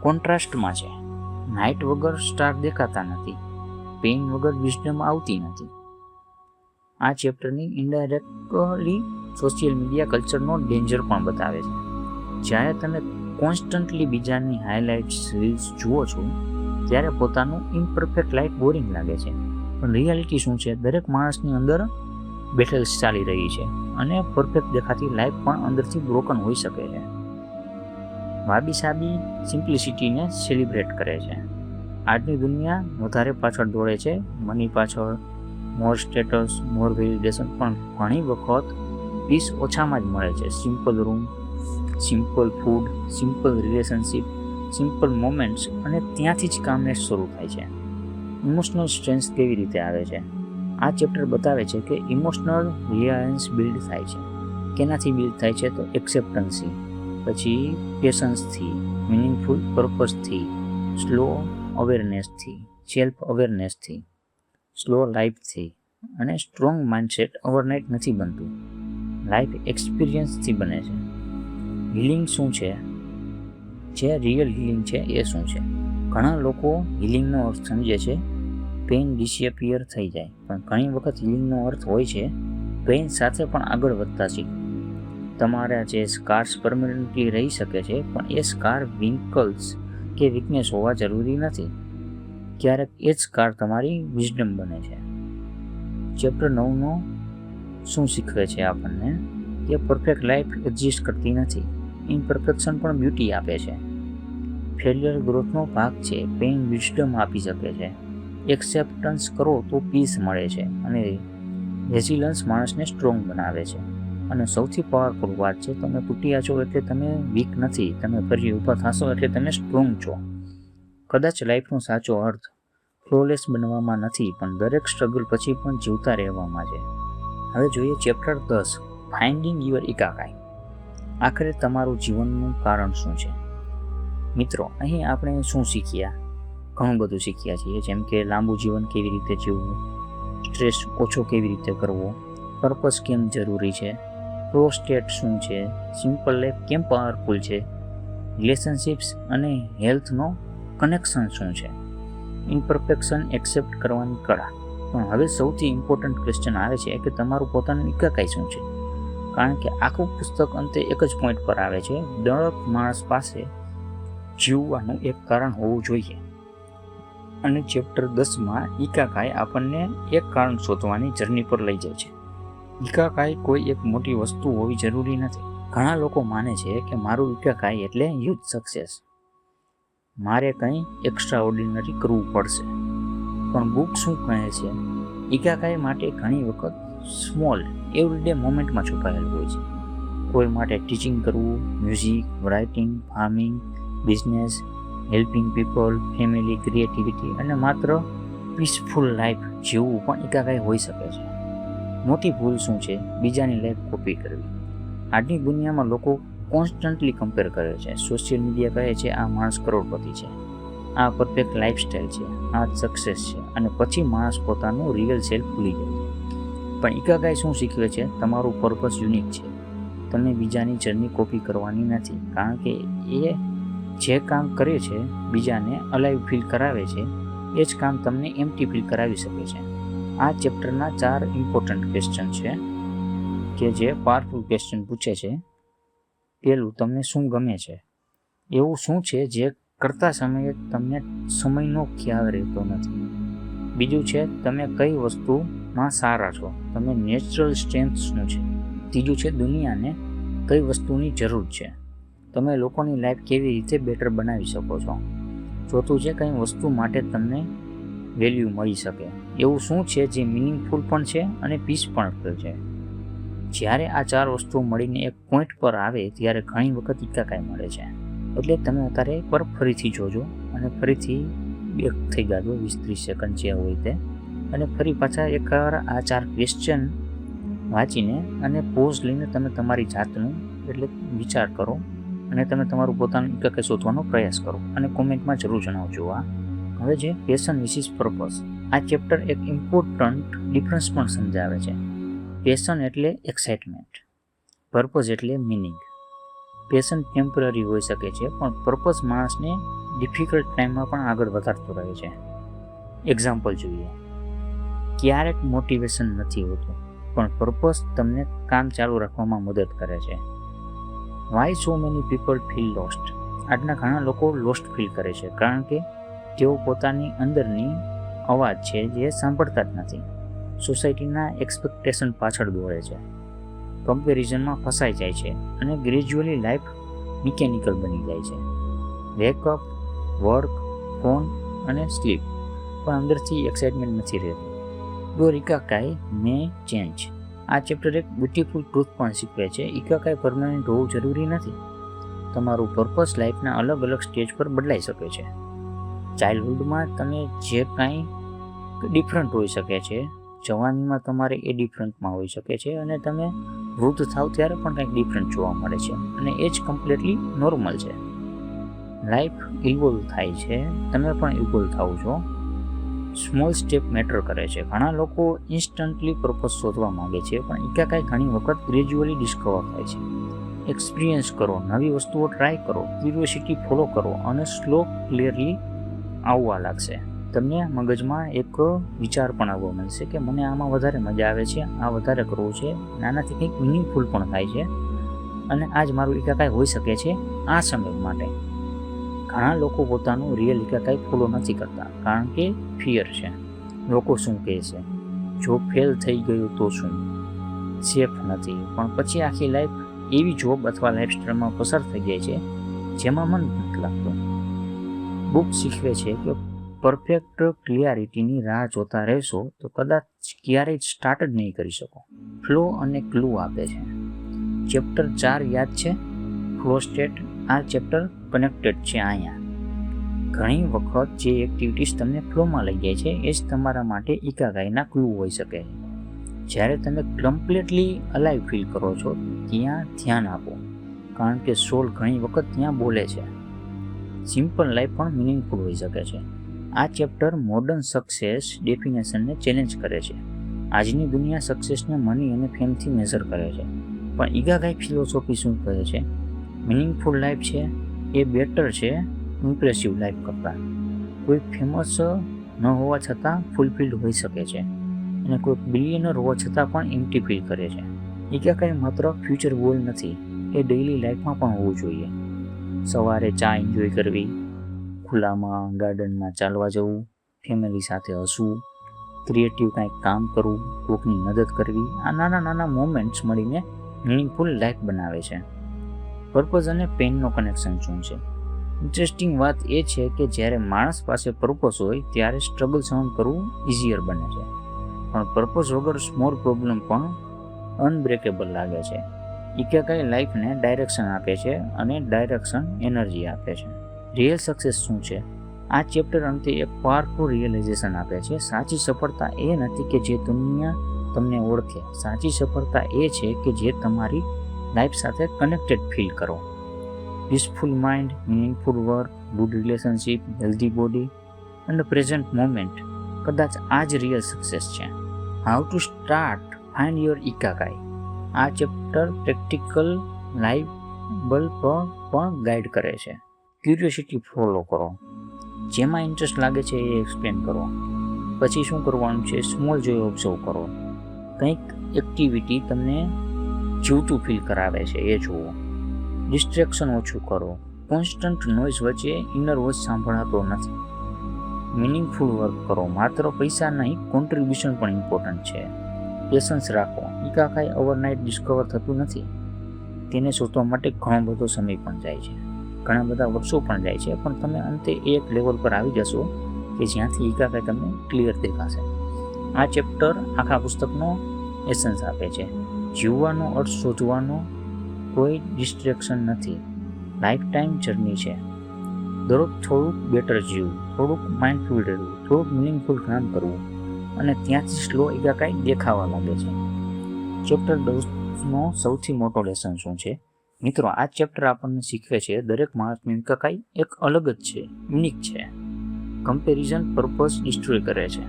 કોન્ટ્રાસ્ટમાં છે. નાઇટ વગર સ્ટાર દેખાતા નથી, પેઇન વગર વિઝડમ આવતી નથી. આ ચેપ્ટરની ઇનડાયરેક્ટલી સોશિયલ મીડિયા કલ્ચરનો ડેન્જર પણ બતાવે છે. જ્યારે તમે કોન્સ્ટન્ટલી બીજાની હાઇલાઇટ્સ રીલ્સ જુઓ છો ત્યારે પોતાનું ઇમ્પરફેક્ટ લાઈફ બોરિંગ લાગે છે. પણ રિયાલિટી શું છે? દરેક માણસની અંદર બેટલ્સ ચાલી રહી છે અને પરફેક્ટ દેખાતી લાઈફ પણ અંદરથી બ્રોકન હોઈ શકે છે. વાબી સાબી સિમ્પ્લિસિટીને સેલિબ્રેટ કરે છે. આજની દુનિયા વધારે પાછળ દોડે છે, મની પાછળ, મોર સ્ટેટસ, મોર વેલિડેશન, પણ ઘણી વખત પીસ ઓછામાં જ મળે છે. Simple room, simple food, simple relationship, simple moments, અને ત્યાંથી જ કામને શરૂ થાય છે. ઇમોશનલ સ્ટ્રેન્થ કેવી રીતે આવે છે? આ ચેપ્ટર બતાવે છે કે ઇમોશનલ રિલાયન્સ બિલ્ડ થાય છે. કેનાથી બિલ્ડ થાય છે? તો એક્સેપ્ટન્સથી, પછી પેશન્સથી, મિનિંગફુલ પર્પઝથી, સ્લો અવેરનેસથી, સેલ્ફ અવેરનેસથી, સ્લો લાઈફથી, અને સ્ટ્રોંગ માઇન્ડસેટ ઓવરનાઇટ નથી બનતું, લાઈફ એક્સપિરિયન્સથી બને છે. હિલિંગ શું છે? જે રિયલ હિલિંગ છે એ શું છે? ઘણા લોકો હિલિંગનો અર્થ સમજે છે પેઇન ડિસએપિયર થઈ જાય, પણ ઘણી વખત હિલિંગનો અર્થ હોય છે પેઇન સાથે પણ આગળ વધતા શીખવું. તમારા જે સ્કાર્સ પરમનન્ટલી રહી શકે છે, પણ એ સ્કાર વિંકલ્સ કે વીકનેસ હોવા જરૂરી નથી. ક્યારેક એ જ સ્કાર તમારી વિઝડમ બને છે. ચેપ્ટર 9નો શું શીખવે છે આપણને? કે પરફેક્ટ લાઈફ એક્ઝિસ્ટ કરતી નથી, ઇમ્પરફેક્શન પણ બ્યુટી આપે છે. ફેલિયર ગ્રોથનો ભાગ છે, પેઇન વિઝડમ આપી શકે છે. એક્સેપ્ટન્સ કરો તો પીસ મળે છે, અને રેઝિલન્સ માણસને સ્ટ્રોંગ બનાવે છે. અને સૌથી પાવરફુલ વાત છે, તમે તૂટ્યા છો એટલે તમે વીક નથી, તમે ફરી ઊભા થશો એટલે તમે સ્ટ્રોંગ છો. કદાચ લાઈફનો સાચો અર્થ ફ્લોલેસ બનવામાં નથી, પણ દરેક સ્ટ્રગલ પછી પણ જીવતા રહેવામાં છે. હવે જોઈએ ચેપ્ટર 10, ફાઇન્ડિંગ યુઅર ઇકાગાઈ. આખરે તમારું જીવનનું કારણ શું છે? મિત્રો, અહીં આપણે શું શીખ્યા? ઘણું બધું શીખ્યા છીએ, જેમ કે લાંબુ જીવન કેવી રીતે જીવવું, સ્ટ્રેસ ઓછો કેવી રીતે કરવો, પર્પસ કેમ જરૂરી છે, ફ્લો સ્ટેટ શું છે, સિમ્પલ લાઈફ કેમ પાવરફુલ છે, રિલેશનશિપ્સ અને હેલ્થનો કનેક્શન શું છે, ઇમ્પરફેક્શન એક્સેપ્ટ કરવાની કળા. પણ હવે સૌથી ઇમ્પોર્ટન્ટ ક્વેશ્ચન આવે છે કે તમારું પોતાનું ઇકાગાઈ શું છે? કારણ કે આખું પુસ્તક અંતે એક જ પોઈન્ટ પર આવે છે, દરેક માણસ પાસે જીવવાનું એક કારણ હોવું જોઈએ. અને ચેપ્ટર 10માં ઇકાગાઈ આપણને એક કારણ શોધવાની જર્ની પર લઈ જાય છે. ઇકાગાઈ કોઈ એક મોટી વસ્તુ હોવી જરૂરી નથી. ઘણા લોકો માને છે કે મારું ઇકાગાઈ એટલે હ્યુજ સક્સેસ, મારે કંઈ એક્સ્ટ્રા ઓર્ડિનરી કરવું પડશે. પણ બુક શું કહે છે? ઇકાગાઈ માટે ઘણી વખત સ્મોલ એવરીડે મોમેન્ટમાં છુપાયેલું હોય છે. કોઈ માટે ટીચિંગ કરવું, music, writing, farming, business, helping people, family, creativity, અને માત્ર પીસફુલ લાઈફ જીવવું પણ ઇકાગાઈ હોઈ શકે છે. મોટી ભૂલ શું છે? બીજાની લાઈફ કોપી કરવી. આજની દુનિયામાં લોકો કોન્સ્ટન્ટલી કમ્પેર કરે છે. સોશિયલ મીડિયા કહે છે આ માણસ કરોડપતિ છે, આ પરફેક્ટ લાઈફસ્ટાઈલ છે, આ સક્સેસ છે, અને પછી માણસ પોતાનું રિયલ સેલ્ફ ભૂલી જાય છે. પણ ઇકાગાઈ શું શીખવે છે? તમારું પર્પસ યુનિક છે. તમે બીજાની જર્ની કોપી કરવાની નથી, કારણ કે એ જે કામ કરે છે, બીજાને અલાઈવ ફીલ કરાવે છે, એ જ કામ તમને એમ્પ્ટી ફીલ કરાવી શકે છે. આ ચેપ્ટરના 4 ઇમ્પોર્ટન્ટ ક્વેશ્ચન છે કે જે પાવરફુલ ક્વેશ્ચન પૂછે છે. પહેલું, તમને શું ગમે છે? એવું શું છે જે કરતા સમયે તમને સમયનો ખ્યાલ રહેતો નથી? બીજું છે, તમે કઈ વસ્તુમાં સારા છો? તમે નેચરલ સ્ટ્રેન્થ શું છે? ત્રીજું છે, દુનિયાને કઈ વસ્તુની જરૂર છે? તમે લોકોની લાઈફ કેવી રીતે બેટર બનાવી શકો છો? ચોથું છે, કઈ વસ્તુ માટે તમને વેલ્યુ મળી શકે? એવું શું છે જે મિનિંગફુલ પણ છે અને પીસ પણ છે? જ્યારે આ 4 વસ્તુઓ મળીને એક પોઈન્ટ પર આવે ત્યારે ઘણી વખત ઇકાગાઈ મળે છે. એટલે તમે અત્યારે પર ફરીથી જોજો અને ફરીથી બેક થઈ જાજો 20-30 સેકન્ડ જે હોય તે, અને ફરી પાછા એકવાર આ 4 ક્વેશ્ચન વાંચીને અને પોઝ લઈને તમે તમારી જાતનું એટલે વિચાર કરો અને તમે તમારું પોતાનું ઇકાગાઈ શોધવાનો પ્રયાસ કરો અને કોમેન્ટમાં જરૂર જણાવજો. હવે જે પેશન વિસિસ પર્પસ, આ ચેપ્ટર એક ઇમ્પોર્ટન્ટ ડિફરન્સ પણ સમજાવે છે. પેશન એટલે એક્સાઇટમેન્ટ, પર્પઝ એટલે મિનિંગ. પેશન ટેમ્પરરી હોઈ શકે છે, પણ પર્પઝ માણસને ડિફિકલ્ટ ટાઈમમાં પણ આગળ વધારતો રહે છે. એક્ઝામ્પલ જોઈએ. ક્યારેક મોટિવેશન નથી હોતું, પણ પર્પઝ તમને કામ ચાલુ રાખવામાં મદદ કરે છે. Why so many people feel lost? આજના ઘણા લોકો લોસ્ટ ફીલ કરે છે કારણ કે તેઓ પોતાની અંદરની અવાજ છે જે સાંભળતા જ નથી. સોસાયટીના એક્સપેક્ટેશન પાછળ દોડે છે, કમ્પેરિઝનમાં ફસાઈ જાય છે અને ગ્રેજ્યુઅલી લાઈફ મિકેનિકલ બની જાય છે. વેકઅપ, વર્ક, ફોન અને સ્લીપ, પણ અંદરથી એક્સાઇટમેન્ટ નથી રહેતી. Your Ikigai may change. આ ચેપ્ટર એક બ્યુટીફુલ ટ્રુથ પણ શીખવે છે. ઇકાકાઈ પરમાનન્ટ હોવું જરૂરી નથી. તમારું પર્પસ લાઈફના અલગ અલગ સ્ટેજ પર બદલાઈ શકે છે. ચાઇલ્ડહુડમાં તમે જે કાંઈ ડિફરન્ટ હોઈ શકે છે, જવાનીમાં તમારે એ ડિફરન્ટમાં હોઈ શકે છે, અને તમે વૃદ્ધ થાવ ત્યારે પણ કંઈક ડિફરન્ટ જોવા મળે છે, અને એ જ કમ્પ્લીટલી નોર્મલ છે. લાઈફ ઇવોલ્વ થાય છે, તમે પણ ઇવોલ્વ થાવ છો. સ્મોલ સ્ટેપ મેટર કરે છે. ઘણા લોકો ઇન્સ્ટન્ટલી પર્પસ શોધવા માંગે છે, પણ ઇકાકાઈ ઘણી વખત ગ્રેજ્યુઅલી ડિસ્કવર થાય છે. એક્સપિરિયન્સ કરો, નવી વસ્તુઓ ટ્રાય કરો, ક્યુરિયોસિટી ફોલો કરો, અને સ્લો ક્લિયરલી આવવા લાગશે. તમને મગજમાં એક વિચાર પણ આવવા મળશે કે મને આમાં વધારે મજા આવે છે, આ વધારે કરવું છે, નાનાથી કંઈક મિનિંગફુલ પણ થાય છે, અને આ જ મારું ઇકાકાઈ હોઈ શકે છે આ સમય માટે. ઘણા લોકો પોતાનું રિયલ ઇકાકાઈ ફોલો નથી કરતા કારણ કે ફિયર છે. લોકો શું કહે છે, જો ફેલ થઈ ગયું તો શું, સેફ નથી. પણ પછી આખી લાઈફ એવી જોબ અથવા લાઈફસ્ટાઈલમાં પસાર થઈ જાય છે જેમાં મન નથી લાગતું. બુક શીખવે છે કે પરફેક્ટ ક્લિયરિટીની રાહ જોતા રહેશો તો કદાચ ક્યારેય સ્ટાર્ટ જ નહીં કરી શકો. ફ્લો અને ક્લુ આપે છે. ચેપ્ટર 4 યાદ છે? Flow state. આ ચેપ્ટર કનેક્ટેડ છે અહીંયા. ઘણી વખત જે એક્ટિવિટીઝ તમને ફ્લોમાં લઈ જાય છે એ જ તમારા માટે ઇકાકાઈના ક્લુ હોઈ શકે છે. જ્યારે તમે કમ્પ્લીટલી અલાઈવ ફીલ કરો છો ત્યાં ધ્યાન આપો, કારણ કે સોલ ઘણી વખત ત્યાં બોલે છે. સિમ્પલ લાઈફ પણ મિનિંગફુલ હોઈ શકે છે. આ ચેપ્ટર મોડર્ન સક્સેસ ડેફિનેશનને ચેલેન્જ કરે છે. આજની દુનિયા સક્સેસને મની અને ફેમથી મેઝર કરે છે, પણ ઇકાકાઈ ફિલોસોફી શું કહે છે? મિનિંગફુલ લાઈફ છે એ બેટર છે ઇમ્પ્રેસિવ લાઈફ કરતાં. કોઈ ફેમસ ન હોવા છતાં ફૂલફિલ્ડ હોઈ શકે છે, અને કોઈ બિલિયનર હોવા છતાં પણ એમ્પ્ટી ફીલ કરે છે. ઇકાકાઈ માત્ર ફ્યુચર ગોલ નથી, એ ડેઇલી લાઈફમાં પણ હોવું જોઈએ. સવારે ચા એન્જોય કરવી, ખુલ્લામાં ગાર્ડનમાં ચાલવા જવું, ફેમિલી સાથે હસવું, ક્રિએટિવ કાંઈક કામ કરવું, કોઈકની મદદ કરવી, આ નાના નાના મોમેન્ટ્સ મળીને મિનિંગફુલ લાઈફ બનાવે છે. પર્પઝ અને પેનનો કનેક્શન શું છે? ઇન્ટરેસ્ટિંગ વાત એ છે કે જ્યારે માણસ પાસે પર્પઝ હોય ત્યારે સ્ટ્રગલ સહન કરવું ઇઝીયર બને છે, પણ પર્પઝ વગર સ્મોલ પ્રોબ્લેમ પણ અનબ્રેકેબલ લાગે છે. ઇકાકાઈ લાઈફને ડાયરેક્શન આપે છે, અને ડાયરેક્શન એનર્જી આપે છે. રિયલ સક્સેસ શું છે? આ ચેપ્ટર અંતે એક પાવરફુલ રિયલાઇઝેશન આપે છે. સાચી સફળતા એ નથી કે જે દુનિયા તમને ઓળખે. સાચી સફળતા એ છે કે જે તમારી લાઈફ સાથે કનેક્ટેડ ફીલ કરો. Peaceful mind, meaningful work, good relationship, healthy body અને પ્રેઝન્ટ મોમેન્ટ. કદાચ આ જ રિયલ સક્સેસ છે. How to start find your Ikigai. આ ચેપ્ટર પ્રેક્ટિકલ લાઈફલ પર પણ ગાઈડ કરે છે. ક્યુરિયોસિટી ફોલો કરો, જેમાં ઇન્ટરેસ્ટ લાગે છે એ એક્સપ્લેન કરો. પછી શું કરવાનું છે? સ્મોલ જોઈ ઓબ્ઝર્વ કરો. કંઈક એક્ટિવિટી તમને જીવતું ફીલ કરાવે છે એ જુઓ. ડિસ્ટ્રેક્શન ઓછું કરો. કોન્સ્ટન્ટ નોઇઝ વચ્ચે ઇનર વોઇસ સાંભળાતો નથી. મિનિંગફુલ વર્ક કરો. માત્ર પૈસા નહીં, કોન્ટ્રીબ્યુશન પણ ઇમ્પોર્ટન્ટ છે. પેશન્સ રાખો. ઇકાકાઈ ઓવરનાઇટ ડિસ્કવર થતું નથી. તેને શોધવા માટે ઘણો બધો સમય પણ જાય છે, ઘણા બધા વર્ષો પણ જાય છે, પણ તમે અંતે એક લેવલ પર આવી જશો કે જ્યાંથી ઇકાકાઈ તમને ક્લિયર દેખાશે. આ ચેપ્ટર આખા પુસ્તકનો એસન્સ આપે છે. જીવવાનો અર્થ શોધવાનો કોઈ ડિસ્ટ્રેક્શન નથી. લાઈફ ટાઈમ જર્ની છે. દરરોજ થોડુંક બેટર જીવવું, થોડુંક માઇન્ડફુલ રહેવું, થોડુંક મિનિંગફુલ કામ કરવું, અને ત્યાંથી સ્લો ઇકાકાઈ દેખાવા લાગે છે. ચેપ્ટર 10નો સૌથી મોટો લેસન શું છે? મિત્રો, આ ચેપ્ટર આપણને શીખવે છે દરેક માણસની ઇકાકાઈ એક અલગ જ છે, યુનિક છે. કમ્પેરિઝન પર્પઝ ડિસ્ટ્રોય કરે છે.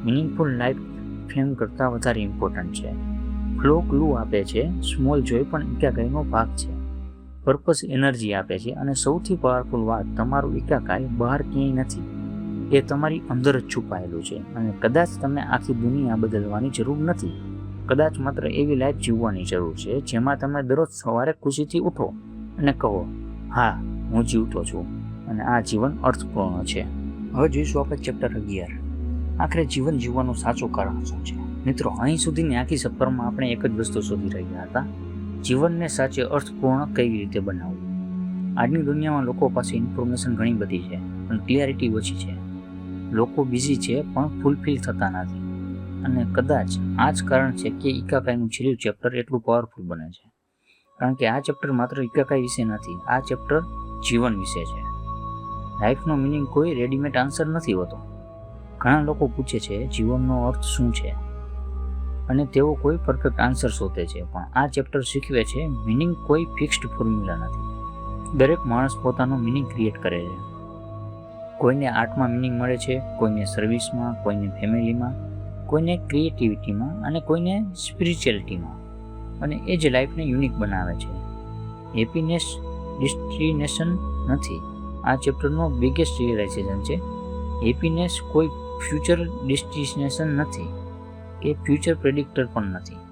મિનિંગફુલ લાઈફ ફેમ કરતાં વધારે ઇમ્પોર્ટન્ટ છે. ફ્લો ક્લુ આપે છે, સ્મોલ જોય પણ ઇકાગાઈનો ભાગ છે. પર્પસ એનર્જી આપે છે અને સૌથી પાવરફુલ વાત, તમારું ઇકાગાઈ બહાર ક્યાંય નથી, એ તમારી અંદર જ છુપાયેલું છે. અને કદાચ તમને આખી દુનિયા બદલવાની જરૂર નથી, કદાચ માત્ર એવી લાઈફ જીવવાની જરૂર છે જેમાં તમે દરરોજ સવારે ખુશીથી ઉઠો અને કહો, હા હું જીવતો છું અને આ જીવન અર્થપૂર્ણ છે. હવે જોઈશું આપણે ચેપ્ટર 11, આખરે જીવન જીવવાનું સાચું કારણ શું છે. મિત્રો, અહીં સુધીની આખી સફરમાં આપણે એક જ વસ્તુ શોધી રહ્યા હતા, જીવનને સાચે અર્થપૂર્ણ કઈ રીતે બનાવવું. આજની દુનિયામાં લોકો પાસે ઇન્ફોર્મેશન ઘણી બધી છે પણ ક્લિયરિટી ઓછી છે. લોકો બિઝી છે પણ ફૂલફિલ થતા નથી. અને કદાચ આ જ કારણ છે કે ઇકાગાઈનું છેલ્લું ચેપ્ટર એટલું પાવરફુલ બને છે. કારણ કે આ ચેપ્ટર માત્ર ઇકાગાઈ વિશે નથી, આ ચેપ્ટર જીવન વિશે છે. લાઈફનો મિનિંગ કોઈ રેડીમેડ આન્સર નથી હોતો. ઘણા લોકો પૂછે છે જીવનનો અર્થ શું છે અને તેઓ કોઈ પરફેક્ટ આન્સર શોધે છે, પણ આ ચેપ્ટર શીખવે છે મિનિંગ કોઈ ફિક્સ્ડ ફોર્મ્યુલા નથી. દરેક માણસ પોતાનો મિનિંગ ક્રિએટ કરે છે. કોઈને આર્ટમાં મિનિંગ મળે છે, કોઈને સર્વિસમાં, કોઈને ફેમિલીમાં, કોઈને ક્રિએટિવિટીમાં અને કોઈને સ્પિરિચ્યુઅલિટીમાં. અને એ જ લાઈફને યુનિક બનાવે છે. હેપીનેસ ડેસ્ટિનેશન નથી. આ ચેપ્ટરનો બિગેસ્ટ રિયલાઇઝેશન છે. હેપીનેસ કોઈ ફ્યુચર ડેસ્ટિનેશન નથી કે ફ્યુચર પ્રેડિક્ટર પણ નથી.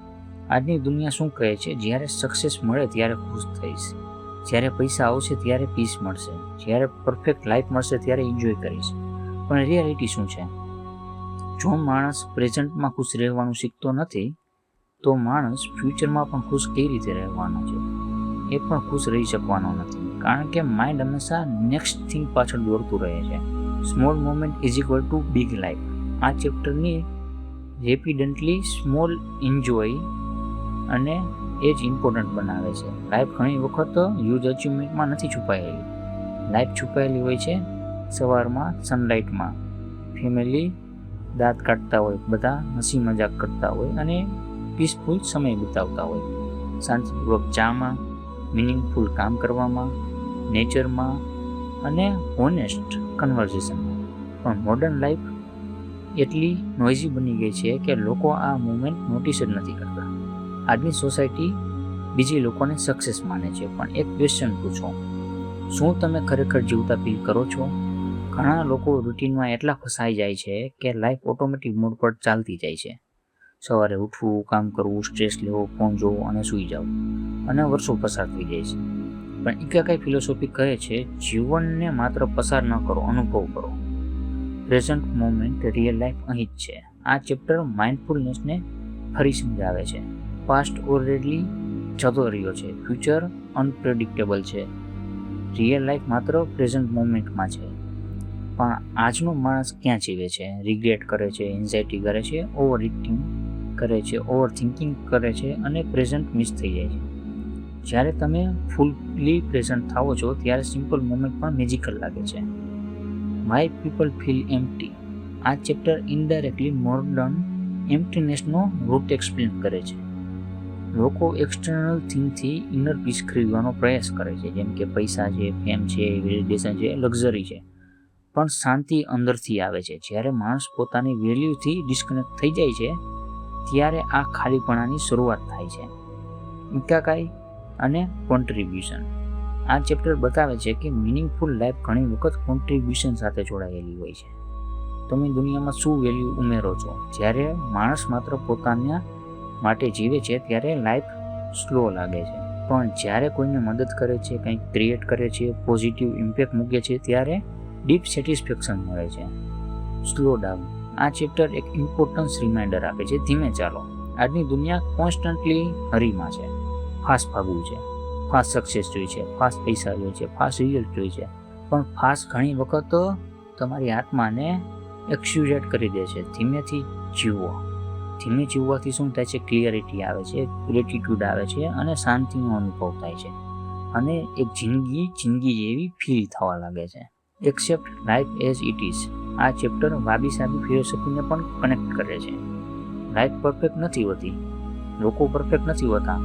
આજની દુનિયા શું કહે છે, જ્યારે સક્સેસ મળે ત્યારે ખુશ થઈશ, જ્યારે પૈસા આવશે ત્યારે પીસ મળશે, જ્યારે પરફેક્ટ લાઈફ મળશે ત્યારે એન્જોય કરીશ. પણ રિયાલિટી શું છે? જો માણસ પ્રેઝન્ટમાં ખુશ રહેવાનું શીખતો નથી તો માણસ ફ્યુચરમાં પણ ખુશ કઈ રીતે રહેવાનો છે એ પણ ખુશ રહી શકવાનો નથી. કારણ કે માઇન્ડ હંમેશા નેક્સ્ટ થિંગ પાછળ દોડતું રહે છે. Small moment is equal two big life. આ ચેપ્ટરની રેપિડન્ટલી સ્મોલ એન્જોય અને એ જ ઇમ્પોર્ટન્ટ બનાવે છે. લાઈફ ઘણી વખત હ્યુજ અચીવમેન્ટમાં નથી છુપાયેલી. લાઈફ છુપાયેલી હોય છે સવારમાં સનલાઇટમાં, ફેમિલી દાંત કાઢતા હોય, બધા હસી મજાક કરતા હોય અને પીસફુલ સમય વિતાવતા હોય, શાંતિપૂર્વક ચામાં, મિનિંગફુલ કામ કરવામાં, નેચરમાં અને ઓનેસ્ટ કન્વર્ઝેશનમાં. પણ મોડર્ન લાઈફ એટલી નોઇઝી બની ગઈ છે કે લોકો આ મુમેન્ટ નોટિસ જ નથી કરતા. આજની સોસાયટી બીજી લોકોને સક્સેસ માને છે, પણ એક ક્વેશ્ચન પૂછો, શું તમે ખરેખર જીવતા ફીલ કરો છો? ઘણા લોકો રૂટીનમાં એટલા ફસાઈ જાય છે કે લાઈફ ઓટોમેટિક મોડ પર ચાલતી જાય છે. સવારે ઉઠવું, કામ કરવું, સ્ટ્રેસ લેવો, ફોન જોવો અને સૂઈ જવું, અને વર્ષો પસાર થઈ જાય છે. પણ ઇકાગાઈ ફિલોસોફી કહે છે જીવનને માત્ર પસાર ન કરો, અનુભવ કરો. પ્રેઝન્ટ મોમેન્ટ, રિયલ લાઈફ અહીં જ છે. આ ચેપ્ટર માઇન્ડફુલનેસને ફરી સમજાવે છે. પાસ્ટ ઓલરેડી જતો રહ્યો છે, ફ્યુચર અનપ્રેડિક્ટેબલ છે, રિયલ લાઈફ માત્ર પ્રેઝન્ટ મોમેન્ટમાં છે. પણ આજનો માણસ ક્યાં જીવે છે? રિગ્રેટ કરે છે, એન્ઝાયટી કરે છે, ઓવર ઇટિંગ કરે છે, ઓવર થિંકિંગ કરે છે અને પ્રેઝન્ટ મિસ થઈ જાય છે. જ્યારે તમે ફૂલી પ્રેઝન્ટ થાઓ છો ત્યારે સિમ્પલ મોમેન્ટ પણ મેજિકલ લાગે છે. Why people feel empty. આ ચેપ્ટર ઇનડાયરેક્ટલી મોડર્ન એમ્પ્ટીનેસનો રૂટ એક્સપ્લેન કરે છે. લોકો એક્સટર્નલ થિંગથી ઇનર પીસ ખરીદવાનો પ્રયાસ કરે છે, જેમ કે પૈસા છે, ફેમ છે, વેલિડેશન છે, લક્ઝરી છે. પણ શાંતિ અંદરથી આવે છે. જ્યારે માણસ પોતાની વેલ્યુથી ડિસ્કનેક્ટ થઈ જાય છે ત્યારે આ ખાલીપણાની શરૂઆત થાય છે. ઇકાગાઈ અને કોન્ટ્રીબ્યુશન. આ ચેપ્ટર બતાવે છે કે મિનિંગફુલ લાઈફ ઘણી વખત કોન્ટ્રીબ્યુશન સાથે જોડાયેલી હોય છે. તમે દુનિયામાં શું વેલ્યુ ઉમેરો છો? જ્યારે માણસ માત્ર પોતાના માટે જીવે છે ત્યારે લાઈફ સ્લો લાગે છે, પણ જ્યારે કોઈને મદદ કરે છે, કંઈક ક્રિએટ કરે છે, પોઝિટિવ ઇમ્પેક્ટ મૂકે છે ત્યારે ડીપ સેટિસ્ફેક્શન મળે છે. Slow down. આ ચેપ્ટર એક ઇમ્પોર્ટન્સ રિમાઇન્ડર આપે છે, ધીમે ચાલો. આજની દુનિયા કોન્સ્ટન્ટલી હરીમાં છે. ફાસ્ટ ભાગવું છે, ફાસ્ટ સક્સેસ જોઈએ છે, ફાસ્ટ પૈસા જોઈએ છે, ફાસ્ટ રિઝલ્ટ જોઈએ છે. પણ ફાસ્ટ ઘણી વખત તમારી આત્માને એક્સ્યુઝેટ કરી દે છે. ધીમેથી જીવો. ધીમે જીવવાથી શું થાય છે? ક્લિયરિટી આવે છે, ગ્રેટિટ્યૂડ આવે છે અને શાંતિનો અનુભવ થાય છે. અને એક જિંદગી જેવી ફીલ થવા લાગે છે. Accept life as it is. આ ચેપ્ટર વાબી સાબી ફિલોસોફીને પણ કનેક્ટ કરે છે. લાઈફ પરફેક્ટ નથી હોતી, લોકો પરફેક્ટ નથી હોતા,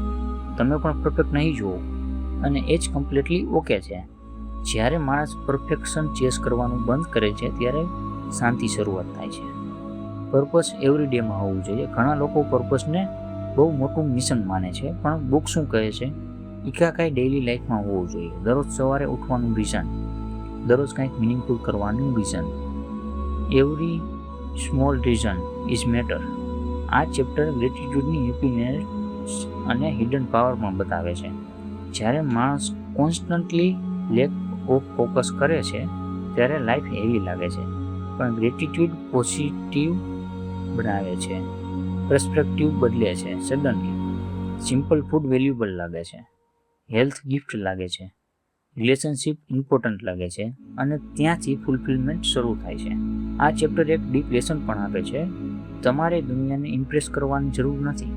તમે પણ પરફેક્ટ નહીં જુઓ અને એ જ કમ્પ્લીટલી ઓકે છે. જ્યારે માણસ પરફેક્શન ચેસ કરવાનું બંધ કરે છે ત્યારે શાંતિ શરૂઆત થાય છે. પર્પસ એવરી ડેમાં હોવું જોઈએ. ઘણા લોકો પર્પસને બહુ મોટું મિશન માને છે, પણ બુક શું કહે છે? ઇકાકાઈ ડેઇલી લાઈફમાં હોવું જોઈએ. દરરોજ સવારે ઉઠવાનું વિઝન, દરરોજ કંઈક મિનિંગફુલ કરવાનું vision. Every small reason is matter. આ ચેપ્ટર ગ્રેટિટ્યૂડની હેપીનેસ અને હિડન પાવર પણ બતાવે છે. જ્યારે માણસ કોન્સ્ટન્ટલી લેક ઓફ ફોકસ કરે છે ત્યારે લાઈફ હેવી લાગે છે, પણ ગ્રેટિટ્યૂડ પોઝિટિવ બનાવે છે. પર્સપેક્ટિવ બદલે છે. સડનલી સિમ્પલ ફૂડ વેલ્યુબલ લાગે છે, હેલ્થ ગિફ્ટ લાગે છે, રિલેશનશિપ ઇમ્પોર્ટન્ટ લાગે છે, અને ત્યાંથી ફૂલફિલમેન્ટ શરૂ થાય છે. આ ચેપ્ટર એક ડીપ લેસન પણ આપે છે. તમારે દુનિયાને ઇમ્પ્રેસ કરવાની જરૂર નથી.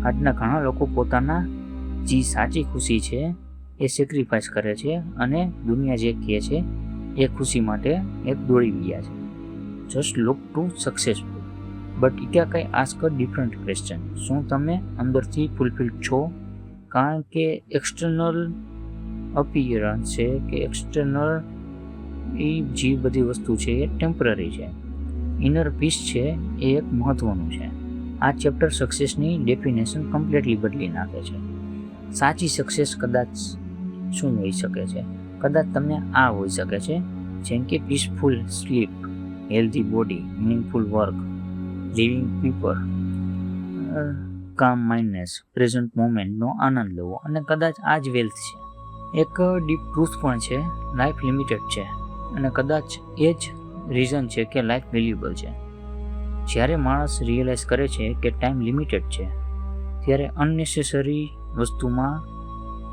આજના ઘણા લોકો પોતાના જે સાચી ખુશી છે એ સેક્રિફાઈસ કરે છે અને દુનિયા જે કહે છે એ ખુશી માટે એક દોડી ગયા છે. Just look to successful. But Ikigai ask a different question. શું તમે અંદરથી ફૂલફિલ્ડ છો? કારણ કે એક્સટર્નલ અપિયરન્સ છે કે એક્સટર્નલ એ જે બધી વસ્તુ છે એ ટેમ્પરરી છે. ઇનર પીસ છે એ એક મહત્વનું છે. આ ચેપ્ટર સક્સેસની ડેફિનેશન કમ્પ્લીટલી બદલી નાખે છે. સાચી સક્સેસ કદાચ શું હોઈ શકે છે? કદાચ તમને આ હોઈ શકે છે, જેમ કે peaceful sleep, healthy body, meaningful work, living people, કામ માઇન્ડનેસ, પ્રેઝન્ટ મોમેન્ટનો આનંદ લેવો. અને કદાચ આ જ વેલ્થ છે. એક ડીપ ટ્રુથ પણ છે, લાઈફ લિમિટેડ છે, અને કદાચ એ જ રીઝન છે કે લાઈફ વેલ્યુએબલ છે. જ્યારે માણસ રિયલાઇઝ કરે છે કે ટાઈમ લિમિટેડ છે, ત્યારે અનનેસેસરી વસ્તુમાં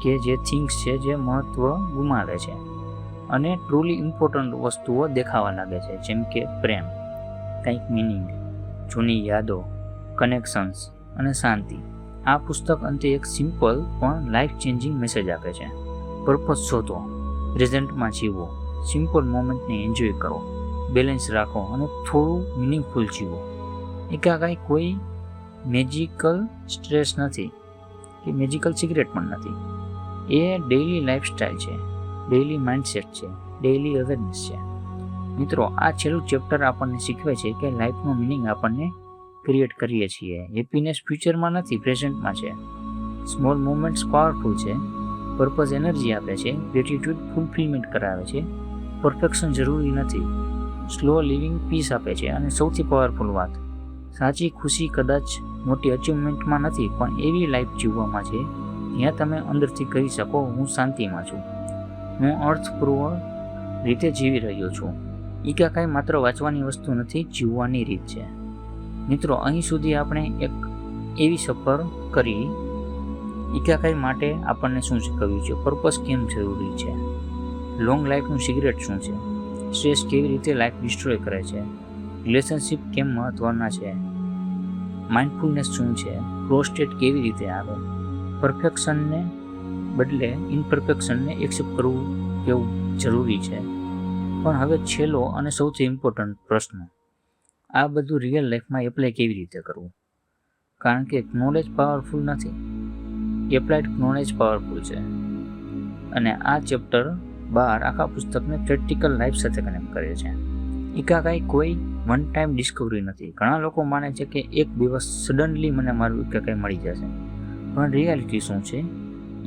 કે જે થિંગ્સ છે જે મહત્ત્વ ગુમાવે છે અને ટ્રુલી ઇમ્પોર્ટન્ટ વસ્તુઓ દેખાવા લાગે છે, જેમ કે પ્રેમ, કંઈક મિનિંગ, જૂની યાદો, કનેક્શન્સ અને શાંતિ. આ પુસ્તક અંતે એક સિમ્પલ પણ લાઈફ ચેન્જિંગ મેસેજ આપે છે. પર્પસ શોધો, પ્રેઝન્ટમાં જીવો, સિમ્પલ મોમેન્ટને એન્જોય કરો, બેલેન્સ રાખો અને થોડું મિનિંગફુલ જીવો. ઇકાકાઈ કોઈ મેજિકલ સ્ટ્રેસ નથી કે મેજિકલ સિગરેટ પણ નથી. એ ડેઇલી લાઈફસ્ટાઈલ છે, ડેઇલી માઇન્ડસેટ છે, ડેઇલી અવેરનેસ છે. મિત્રો, આ છેલ્લું ચેપ્ટર આપણને શીખવે છે કે લાઈફનો મિનિંગ આપણને ક્રિએટ કરીએ છીએ. હેપીનેસ ફ્યુચરમાં નથી, પ્રેઝન્ટમાં છે. સ્મોલ મોમેન્ટ્સ પાવરફુલ છે. પર્પઝ એનર્જી આપે છે. ગ્રેટિટ્યૂડ ફૂલફિલમેન્ટ કરાવે છે. પરફેક્શન જરૂરી નથી. સ્લો લિવિંગ પીસ આપે છે. અને સૌથી પાવરફુલ વાત, સાચી ખુશી કદાચ મોટી અચીવમેન્ટમાં નથી, પણ એવી લાઈફ જીવવામાં છે જ્યાં તમે અંદરથી કહી શકો, હું શાંતિમાં છું, હું અર્થપૂર્ણ રીતે જીવી રહ્યો છું. ઇકાકાઈ માત્ર વાંચવાની વસ્તુ નથી, જીવવાની રીત છે. મિત્રો, અહીં સુધી આપણે એક એવી સફર કરી. ઇકાકાઈ માટે આપણને શું શીખવ્યું છે? પર્પસ કેમ જરૂરી છે? લોંગ લાઈફનું સિગરેટ શું છે? સ્ટ્રેસ કેવી રીતે લાઈફ ડિસ્ટ્રોય કરે છે? રિલેશનશિપ કેમ મહત્વના છે? માઇન્ડફુલનેસ શું છે? ફ્લો સ્ટેટ કેવી રીતે આવે? પરફેક્શનને બદલે ઇમ્પરફેક્શનને એક્સેપ્ટ કરવું કેવું જરૂરી છે? પણ હવે છેલ્લો અને સૌથી ઇમ્પોર્ટન્ટ પ્રશ્ન, આ બધું રિયલ લાઈફમાં એપ્લાય કેવી રીતે કરવું? કારણ કે નોલેજ પાવરફુલ નથી, એપ્લાઇડ નોલેજ પાવરફુલ છે. અને આ ચેપ્ટર 12 આખા પુસ્તકને પ્રેક્ટિકલ લાઈફ સાથે કનેક્ટ કરે છે. ઇકાકાઈ કોઈ વન ટાઈમ ડિસ્કવરી નથી. ઘણા લોકો માને છે કે એક દિવસ સડનલી મને મારું ઇકાકાઈ મળી જશે, પણ રિયાલિટી શું છે?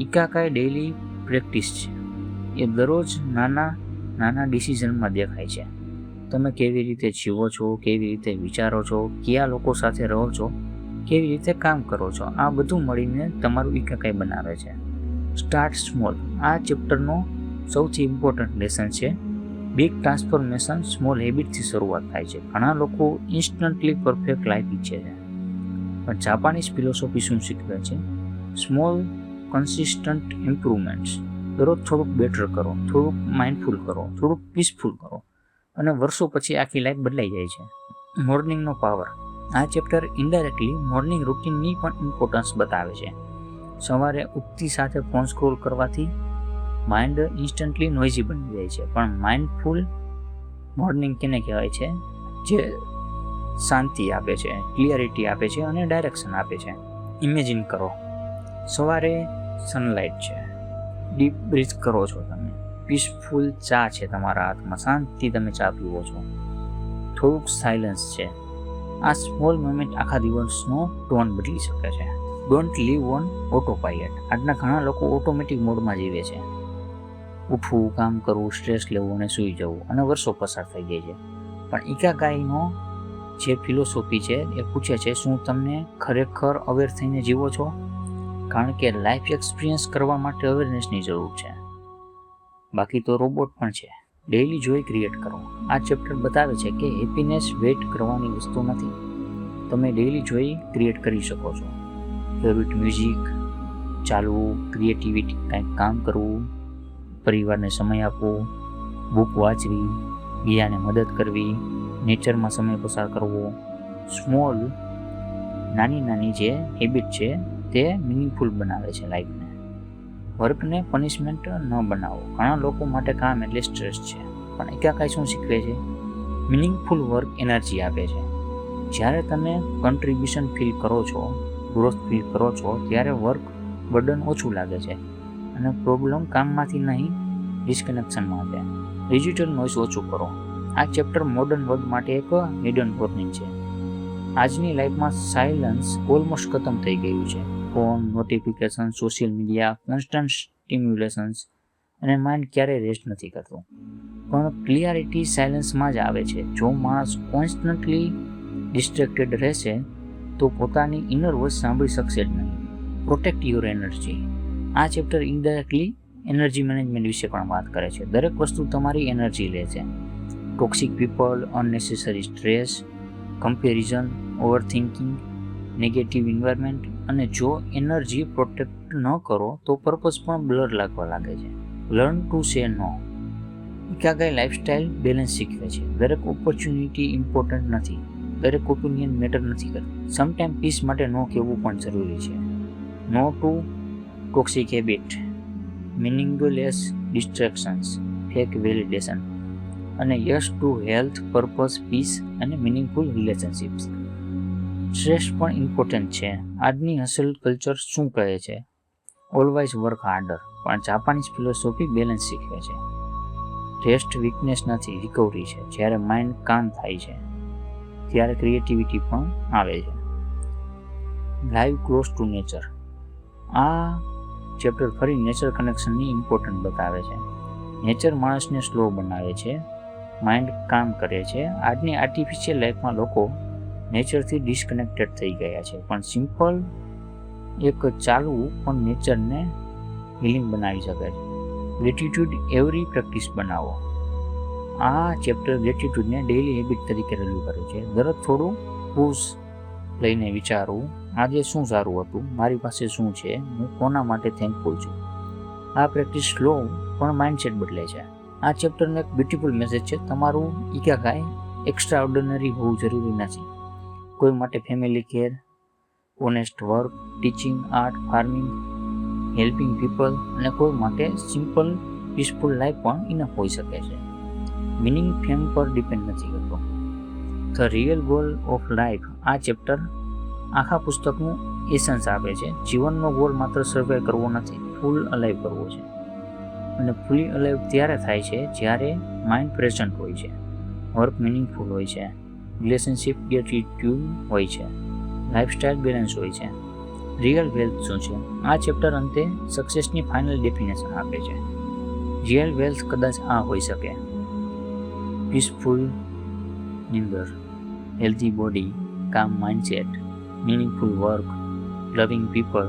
ઇકાકાઈ ડેઇલી પ્રેક્ટિસ છે. એ દરરોજ નાના ડિસિઝનમાં દેખાય છે. તમે કેવી રીતે જીવો છો, કેવી રીતે વિચારો છો, કયા લોકો સાથે રહો છો, કેવી રીતે કામ કરો છો, આ બધું મળીને તમારું ઇકાકાઈ બનાવે છે. Start small. આ ચેપ્ટરનો સૌથી ઇમ્પોર્ટન્ટ લેસન છે. બિગ ટ્રાન્સફોર્મેશન સ્મોલ હેબિટથી શરૂઆત થાય છે. ઘણા લોકો ઇન્સ્ટન્ટલી પરફેક્ટ લાઈફ ઈચ્છે છે, પણ જાપાનીઝ ફિલોસોફી શું શીખવે છે? Small consistent improvements. દરરોજ થોડુંક બેટર કરો, થોડુંક માઇન્ડફુલ કરો, થોડુંક પીસફુલ કરો, અને વર્ષો પછી આખી લાઈફ બદલાઈ જાય છે. મોર્નિંગનો પાવર. આ ચેપ્ટર ઇનડાયરેક્ટલી મોર્નિંગ રૂટીનની પણ ઇમ્પોર્ટન્સ બતાવે છે. સવારે ઉઠતી સાથે ફોન સ્ક્રોલ કરવાથી માઇન્ડ ઇન્સ્ટન્ટલી નોઇઝી બની જાય છે, પણ માઇન્ડફુલ મોર્નિંગ કેને કહેવાય છે? જે શાંતિ આપે છે, ક્લિયરિટી આપે છે અને ડાયરેક્શન આપે છે. ઇમેજિન કરો, સવારે સનલાઇટ છે, ડીપ બ્રીથ કરો છો તમે, પીસફુલ ચા છે તમારા હાથમાં, શાંતિ તમે ચા પીવો છો, થોડુંક સાયલન્સ છે, આ સ્મોલ મોમેન્ટ આખા દિવસનો ટોન બદલી શકે છે. Don't leave on autopilot. આજના ઘણા લોકો ઓટોમેટિક મોડમાં જીવે છે. ઉઠવું, કામ કરવું, સ્ટ્રેસ લેવું અને સૂઈ જવું, અને વર્ષો પસાર થઈ જાય છે. પણ ઇકાગાઈનો જે ફિલોસોફી છે એ પૂછે છે, શું તમને ખરેખર અવેર થઈને જીવો છો? કારણ કે લાઈફ એક્સપિરિયન્સ કરવા માટે અવેરનેસની જરૂર છે. બાકી તો રોબોટ પણ છે. ડેઇલી જોય ક્રિએટ કરો. આ ચેપ્ટર બતાવે છે કે હેપીનેસ વેઇટ કરવાની વસ્તુ નથી. તમે ડેઇલી જોઈ ક્રિએટ કરી શકો છો. ફેવરિટ મ્યુઝિક ચાલવું, ક્રિએટિવિટી કંઈક કામ કરવું, પરિવારને સમય આપવો, બુક વાંચવી, બીજાને મદદ કરવી, નેચરમાં સમય પસાર કરવો. સ્મોલ નાની જે હેબિટ છે તે મિનિંગફુલ બનાવે છે લાઈફને. વર્કને પનિશમેન્ટ ન બનાવો. ઘણા લોકો માટે કામ એટલે સ્ટ્રેસ છે, પણ ઇકાગાઈ શું શીખવે છે? મિનિંગફુલ વર્ક એનર્જી આપે છે. જ્યારે તમે કન્ટ્રીબ્યુશન ફીલ કરો છો, ગ્રોથ ફીલ કરો છો, ત્યારે વર્ક બર્ડન ઓછું લાગે છે અને પ્રોબ્લેમ કામમાંથી નહીં, ડિસ્કનેક્શનમાં છે. ડિજિટલ નોઇઝ ઓછું કરો. આ ચેપ્ટર મોડર્ન વર્લ્ડ માટે એક હિડન વોર્નિંગ છે. આજની લાઈફમાં સાયલન્સ ઓલમોસ્ટ ખતમ થઈ ગયું છે. Phone, notification, social media, constant stimulations, અને માઇન્ડ ક્યારેય રેસ્ટ નથી કરતું. પણ ક્લિયરિટી સાયલન્સમાં જ આવે છે. જો માણસ કોન્સ્ટન્ટલી ડિસ્ટ્રેક્ટેડ રહેશે તો પોતાની ઇનર વોઇસ સાંભળી શકશે જ નહીં. Protect your energy. આ ચેપ્ટર ઇનડાયરેક્ટલી એનર્જી મેનેજમેન્ટ વિશે પણ વાત કરે છે. દરેક વસ્તુ તમારી એનર્જી લે છે. Toxic people, unnecessary stress, comparison, overthinking, negative environment, અને જો એનર્જી પ્રોટેક્ટ ન કરો તો પર્પઝ પણ બ્લર લાગવા લાગે છે. Learn to say no. ઇકાગાઈ lifestyle balance શીખવે છે. દરેક ઓપોર્ચ્યુનિટી ઇમ્પોર્ટન્ટ નથી. દરેક ઓપિનિયન મેટર નથી કરતી. સમટાઈમ પીસ માટે નો કહેવું પણ જરૂરી છે. No to toxic habit, meaningless distractions, fake validation, અને yes to health, purpose, peace અને મિનિંગફુલ રિલેશનશિપ્સ. સ્ટ્રેસ પણ ઇમ્પોર્ટન્ટ છે. આજની હસલ કલ્ચર શું કહે છે? Always work harder. પણ જાપાનીઝ ફિલોસોફી બેલેન્સ શીખવે છે. રેસ્ટ વીકનેસ નથી, રિકવરી છે. જ્યારે માઇન્ડ કામ થાય છે ત્યારે ક્રિએટિવિટી પણ આવે છે. Live close to nature. આ ચેપ્ટર ફરી નેચર કનેક્શનની ઇમ્પોર્ટન્ટ બતાવે છે. નેચર માણસને સ્લો બનાવે છે, માઇન્ડ કામ કરે છે. આજની આર્ટિફિશિયલ લાઈફમાં લોકો નેચરથી ડિસ્કનેક્ટેડ થઈ ગયા છે. પણ સિમ્પલ એક ચાલવું પણ નેચરને હિલિંગ બનાવી શકે છે. ગ્રેટિટ્યૂડ એવરી પ્રેક્ટિસ બનાવો. આ ચેપ્ટર ગ્રેટિટ્યૂડને ડેઇલી હેબિટ તરીકે રજૂ કરે છે. દરરોજ થોડું પુશ લઈને વિચારવું, આજે શું સારું હતું, મારી પાસે શું છે, હું કોના માટે થેન્કફુલ છું. આ પ્રેક્ટિસ સ્લો પણ માઇન્ડસેટ બદલે છે. આ ચેપ્ટરનો એક બ્યુટીફુલ મેસેજ છે. તમારું ઇકાગાઈ એક્સ્ટ્રા ઓર્ડિનરી હોવું જરૂરી નથી. કોઈ માટે family care, honest work, teaching, art, farming, helping people, અને કોઈ માટે સિમ્પલ પીસફુલ લાઈફ પણ ઇનફ હોઈ શકે છે. મિનિંગ ફેમ પર ડિપેન્ડ નથી કરતો. The real goal of life. આ ચેપ્ટર આખા પુસ્તકનું એસન્સ આપે છે. જીવનનો ગોલ માત્ર સર્વાઈવ કરવો નથી, ફૂલ અલાઈવ કરવો છે. અને ફૂલી અલાઈવ ત્યારે થાય છે જ્યારે માઇન્ડ પ્રેઝન્ટ હોય છે, વર્ક મિનિંગફુલ હોય છે, રિલેશનશિપ ગ્રેટિટ્યૂડ હોય છે, લાઈફસ્ટાઈલ બેલેન્સ હોય છે. રિયલ વેલ્થ શું છે? આ ચેપ્ટર અંતે સક્સેસની ફાઇનલ ડેફિનેશન આપે છે. રિયલ વેલ્થ કદાચ આ હોઈ શકે: પીસફુલ નિંદર, હેલ્ધી બોડી, કામ માઇન્ડસેટ, મિનિંગફુલ વર્ક, લવિંગ પીપલ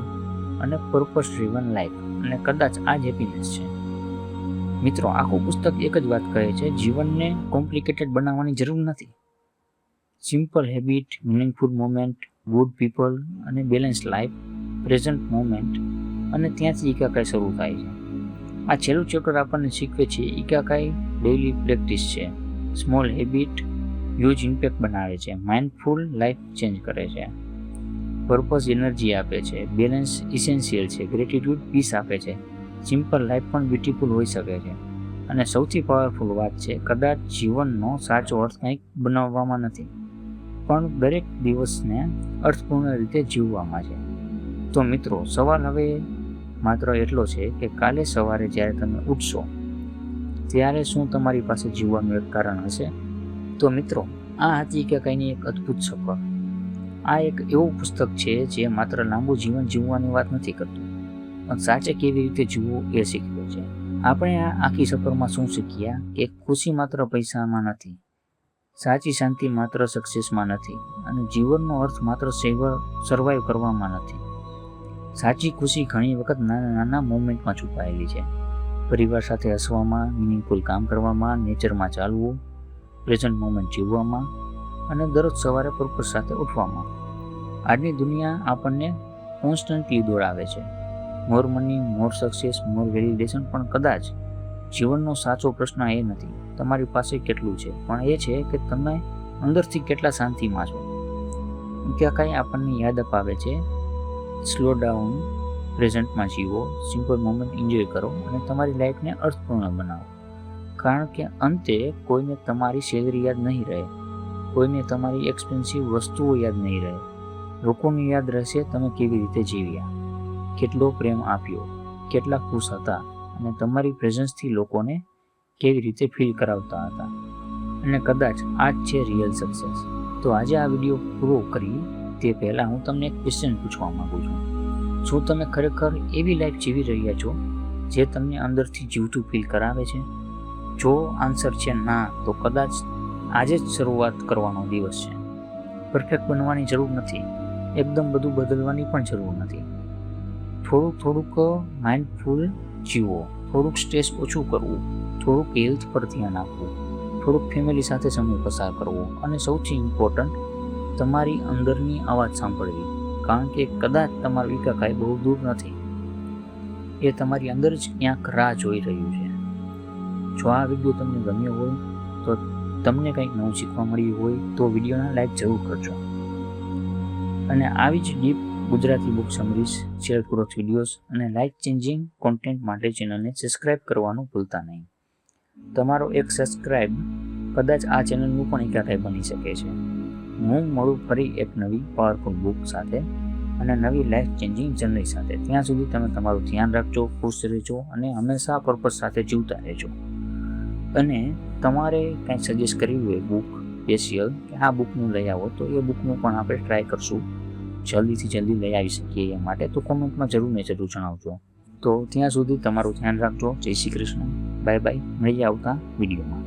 અને પર્પસ ડ્રીવન લાઈફ. અને કદાચ આ જ હેપીનેસ છે. મિત્રો, આખું પુસ્તક એક જ વાત કહે છે: જીવનને કોમ્પ્લિકેટેડ બનાવવાની જરૂર નથી. Simple habit, meaningful moment, good people અને બેલેન્સ લાઈફ, પ્રેઝન્ટ મોમેન્ટ, અને ત્યાંથી ઇકાગાઈ શરૂ થાય છે. આ છેલ્લું ચેપ્ટર આપણને શીખવે છે ઇકાગાઈ ડેઇલી પ્રેક્ટિસ છે. સ્મોલ હેબિટ હ્યુજ ઇમ્પેક્ટ બનાવે છે. માઇન્ડફુલ લાઈફ ચેન્જ કરે છે. પર્પઝ એનર્જી આપે છે. બેલેન્સ ઇસેન્શિયલ છે. ગ્રેટિટ્યૂડ પીસ આપે છે. સિમ્પલ લાઈફ પણ બ્યુટીફુલ હોઈ શકે છે. અને સૌથી પાવરફુલ વાત છે, કદાચ જીવનનો સાચો અર્થ કંઈક બનાવવામાં નથી, પણ દરેક દિવસને અર્થપૂર્ણ રીતે જીવવામાં છે. તો મિત્રો, સવાલ હવે માત્ર એટલો છે કે કાલે સવારે જ્યારે તમે ઉઠશો ત્યારે શું તમારી પાસે જીવવાનું એક કારણ હશે? તો મિત્રો, આ હતી કે કંઈની એક અદ્ભુત સફર. આ એક એવું પુસ્તક છે જે માત્ર લાંબુ જીવન જીવવાની વાત નથી કરતું, પણ સાચે કેવી રીતે જીવવું એ શીખવે છે. આપણે આ આખી સફરમાં શું શીખ્યા કે ખુશી માત્ર પૈસામાં નથી, સાચી શાંતિ માત્ર સક્સેસમાં નથી, અને જીવનનો અર્થ માત્ર સર્વાઈવ કરવામાં નથી. સાચી ખુશી ઘણી વખત નાના નાના મોમેન્ટમાં છુપાયેલી છે. પરિવાર સાથે હસવામાં, મિનિંગફુલ કામ કરવામાં, નેચરમાં ચાલવું, પ્રેઝન્ટ મોમેન્ટ જીવવામાં, અને દરરોજ સવારે પર્પસ સાથે ઉઠવામાં. આજની દુનિયા આપણને કોન્સ્ટન્ટલી દોડાવે છે. મોર મની, મોર સક્સેસ, મોર વેલિડેશન, પણ કદાચ જીવનનો સાચો પ્રશ્ન એ નથી તમારી પાસે કેટલું છે, પણ એ છે કે તમે અંદરથી કેટલા શાંતિમાં છો. ત્યાં કાંઈ આપણને યાદ અપાવે છે, સ્લો ડાઉન, પ્રેઝન્ટમાં જીવો, સિમ્પલ મોમેન્ટ એન્જોય કરો અને તમારી લાઈફને અર્થપૂર્ણ બનાવો. કારણ કે અંતે કોઈને તમારી સેલરી યાદ નહીં રહે, કોઈને તમારી એક્સપેન્સિવ વસ્તુઓ યાદ નહીં રહે. લોકોને યાદ રહેશે તમે કેવી રીતે જીવ્યા, કેટલો પ્રેમ આપ્યો, કેટલા ખુશ હતા, અને તમારી પ્રેઝન્સથી લોકોને કેવી રીતે ફીલ કરાવતા હતા. અને કદાચ આ જ છે રિયલ સક્સેસ. તો આજે આ વિડીયો પૂરો કરી તે પહેલાં હું તમને એક ક્વેશ્ચન પૂછવા માગું છું. શું તમે ખરેખર એવી લાઈફ જીવી રહ્યા છો જે તમને અંદરથી જીવતું ફીલ કરાવે છે? જો આન્સર છે ના, તો કદાચ આજે જ શરૂઆત કરવાનો દિવસ છે. પરફેક્ટ બનવાની જરૂર નથી, એકદમ બધું બદલવાની પણ જરૂર નથી. થોડુંક માઇન્ડફુલ જીવો, થોડુંક સ્ટ્રેસ ઓછું કરવું, થોડુંક હેલ્થ પર ધ્યાન આપવું, થોડુંક ફેમિલી સાથે સમય પસાર કરવો, અને સૌથી ઇમ્પોર્ટન્ટ તમારી અંદરની અવાજ સાંભળવી. કારણ કે કદાચ તમારું વિકાકાય બહુ દૂર નથી, એ તમારી અંદર જ ક્યાંક રાહ જોઈ રહ્યું છે. જો આ વિડીયો તમને ગમ્યો હોય, તો તમને કંઈક નવું શીખવા મળ્યું હોય તો વિડીયોને લાઈક જરૂર કરજો. અને આવી જ deep Gujarati book summaries, self growth videos અને લાઈફ ચેન્જિંગ કોન્ટેન્ટ માટે ચેનલને સબસ્ક્રાઈબ કરવાનું ભૂલતા નહીં. તમારો એક સબસ્ક્રાઈબ કદાચ આ ચેનલનું પણ ઇકાકાય બની શકે છે. હું મળું ફરી એક નવી પાવરફુલ બુક સાથે અને નવી લાઈફ ચેન્જિંગ જર્ની સાથે. ત્યાં સુધી તમે તમારું ધ્યાન રાખજો, ખુશ રહેજો અને હંમેશા પર્પસ સાથે જીવતા રહેજો. અને તમારે કંઈ સજેસ્ટ કરવી હોય બુક સ્પેશિયલ કે આ બુકનું લઈ આવો, તો એ બુકનું પણ આપણે ટ્રાય કરશું જલ્દીથી જલ્દી લઈ આવી શકીએ એ માટે. તો કોમેન્ટમાં જરૂર જણાવજો. તો ત્યાં સુધી તમારું ધ્યાન રાખજો. જય શ્રી કૃષ્ણ. Bye bye. મળીએ આવતા વિડીયોમાં.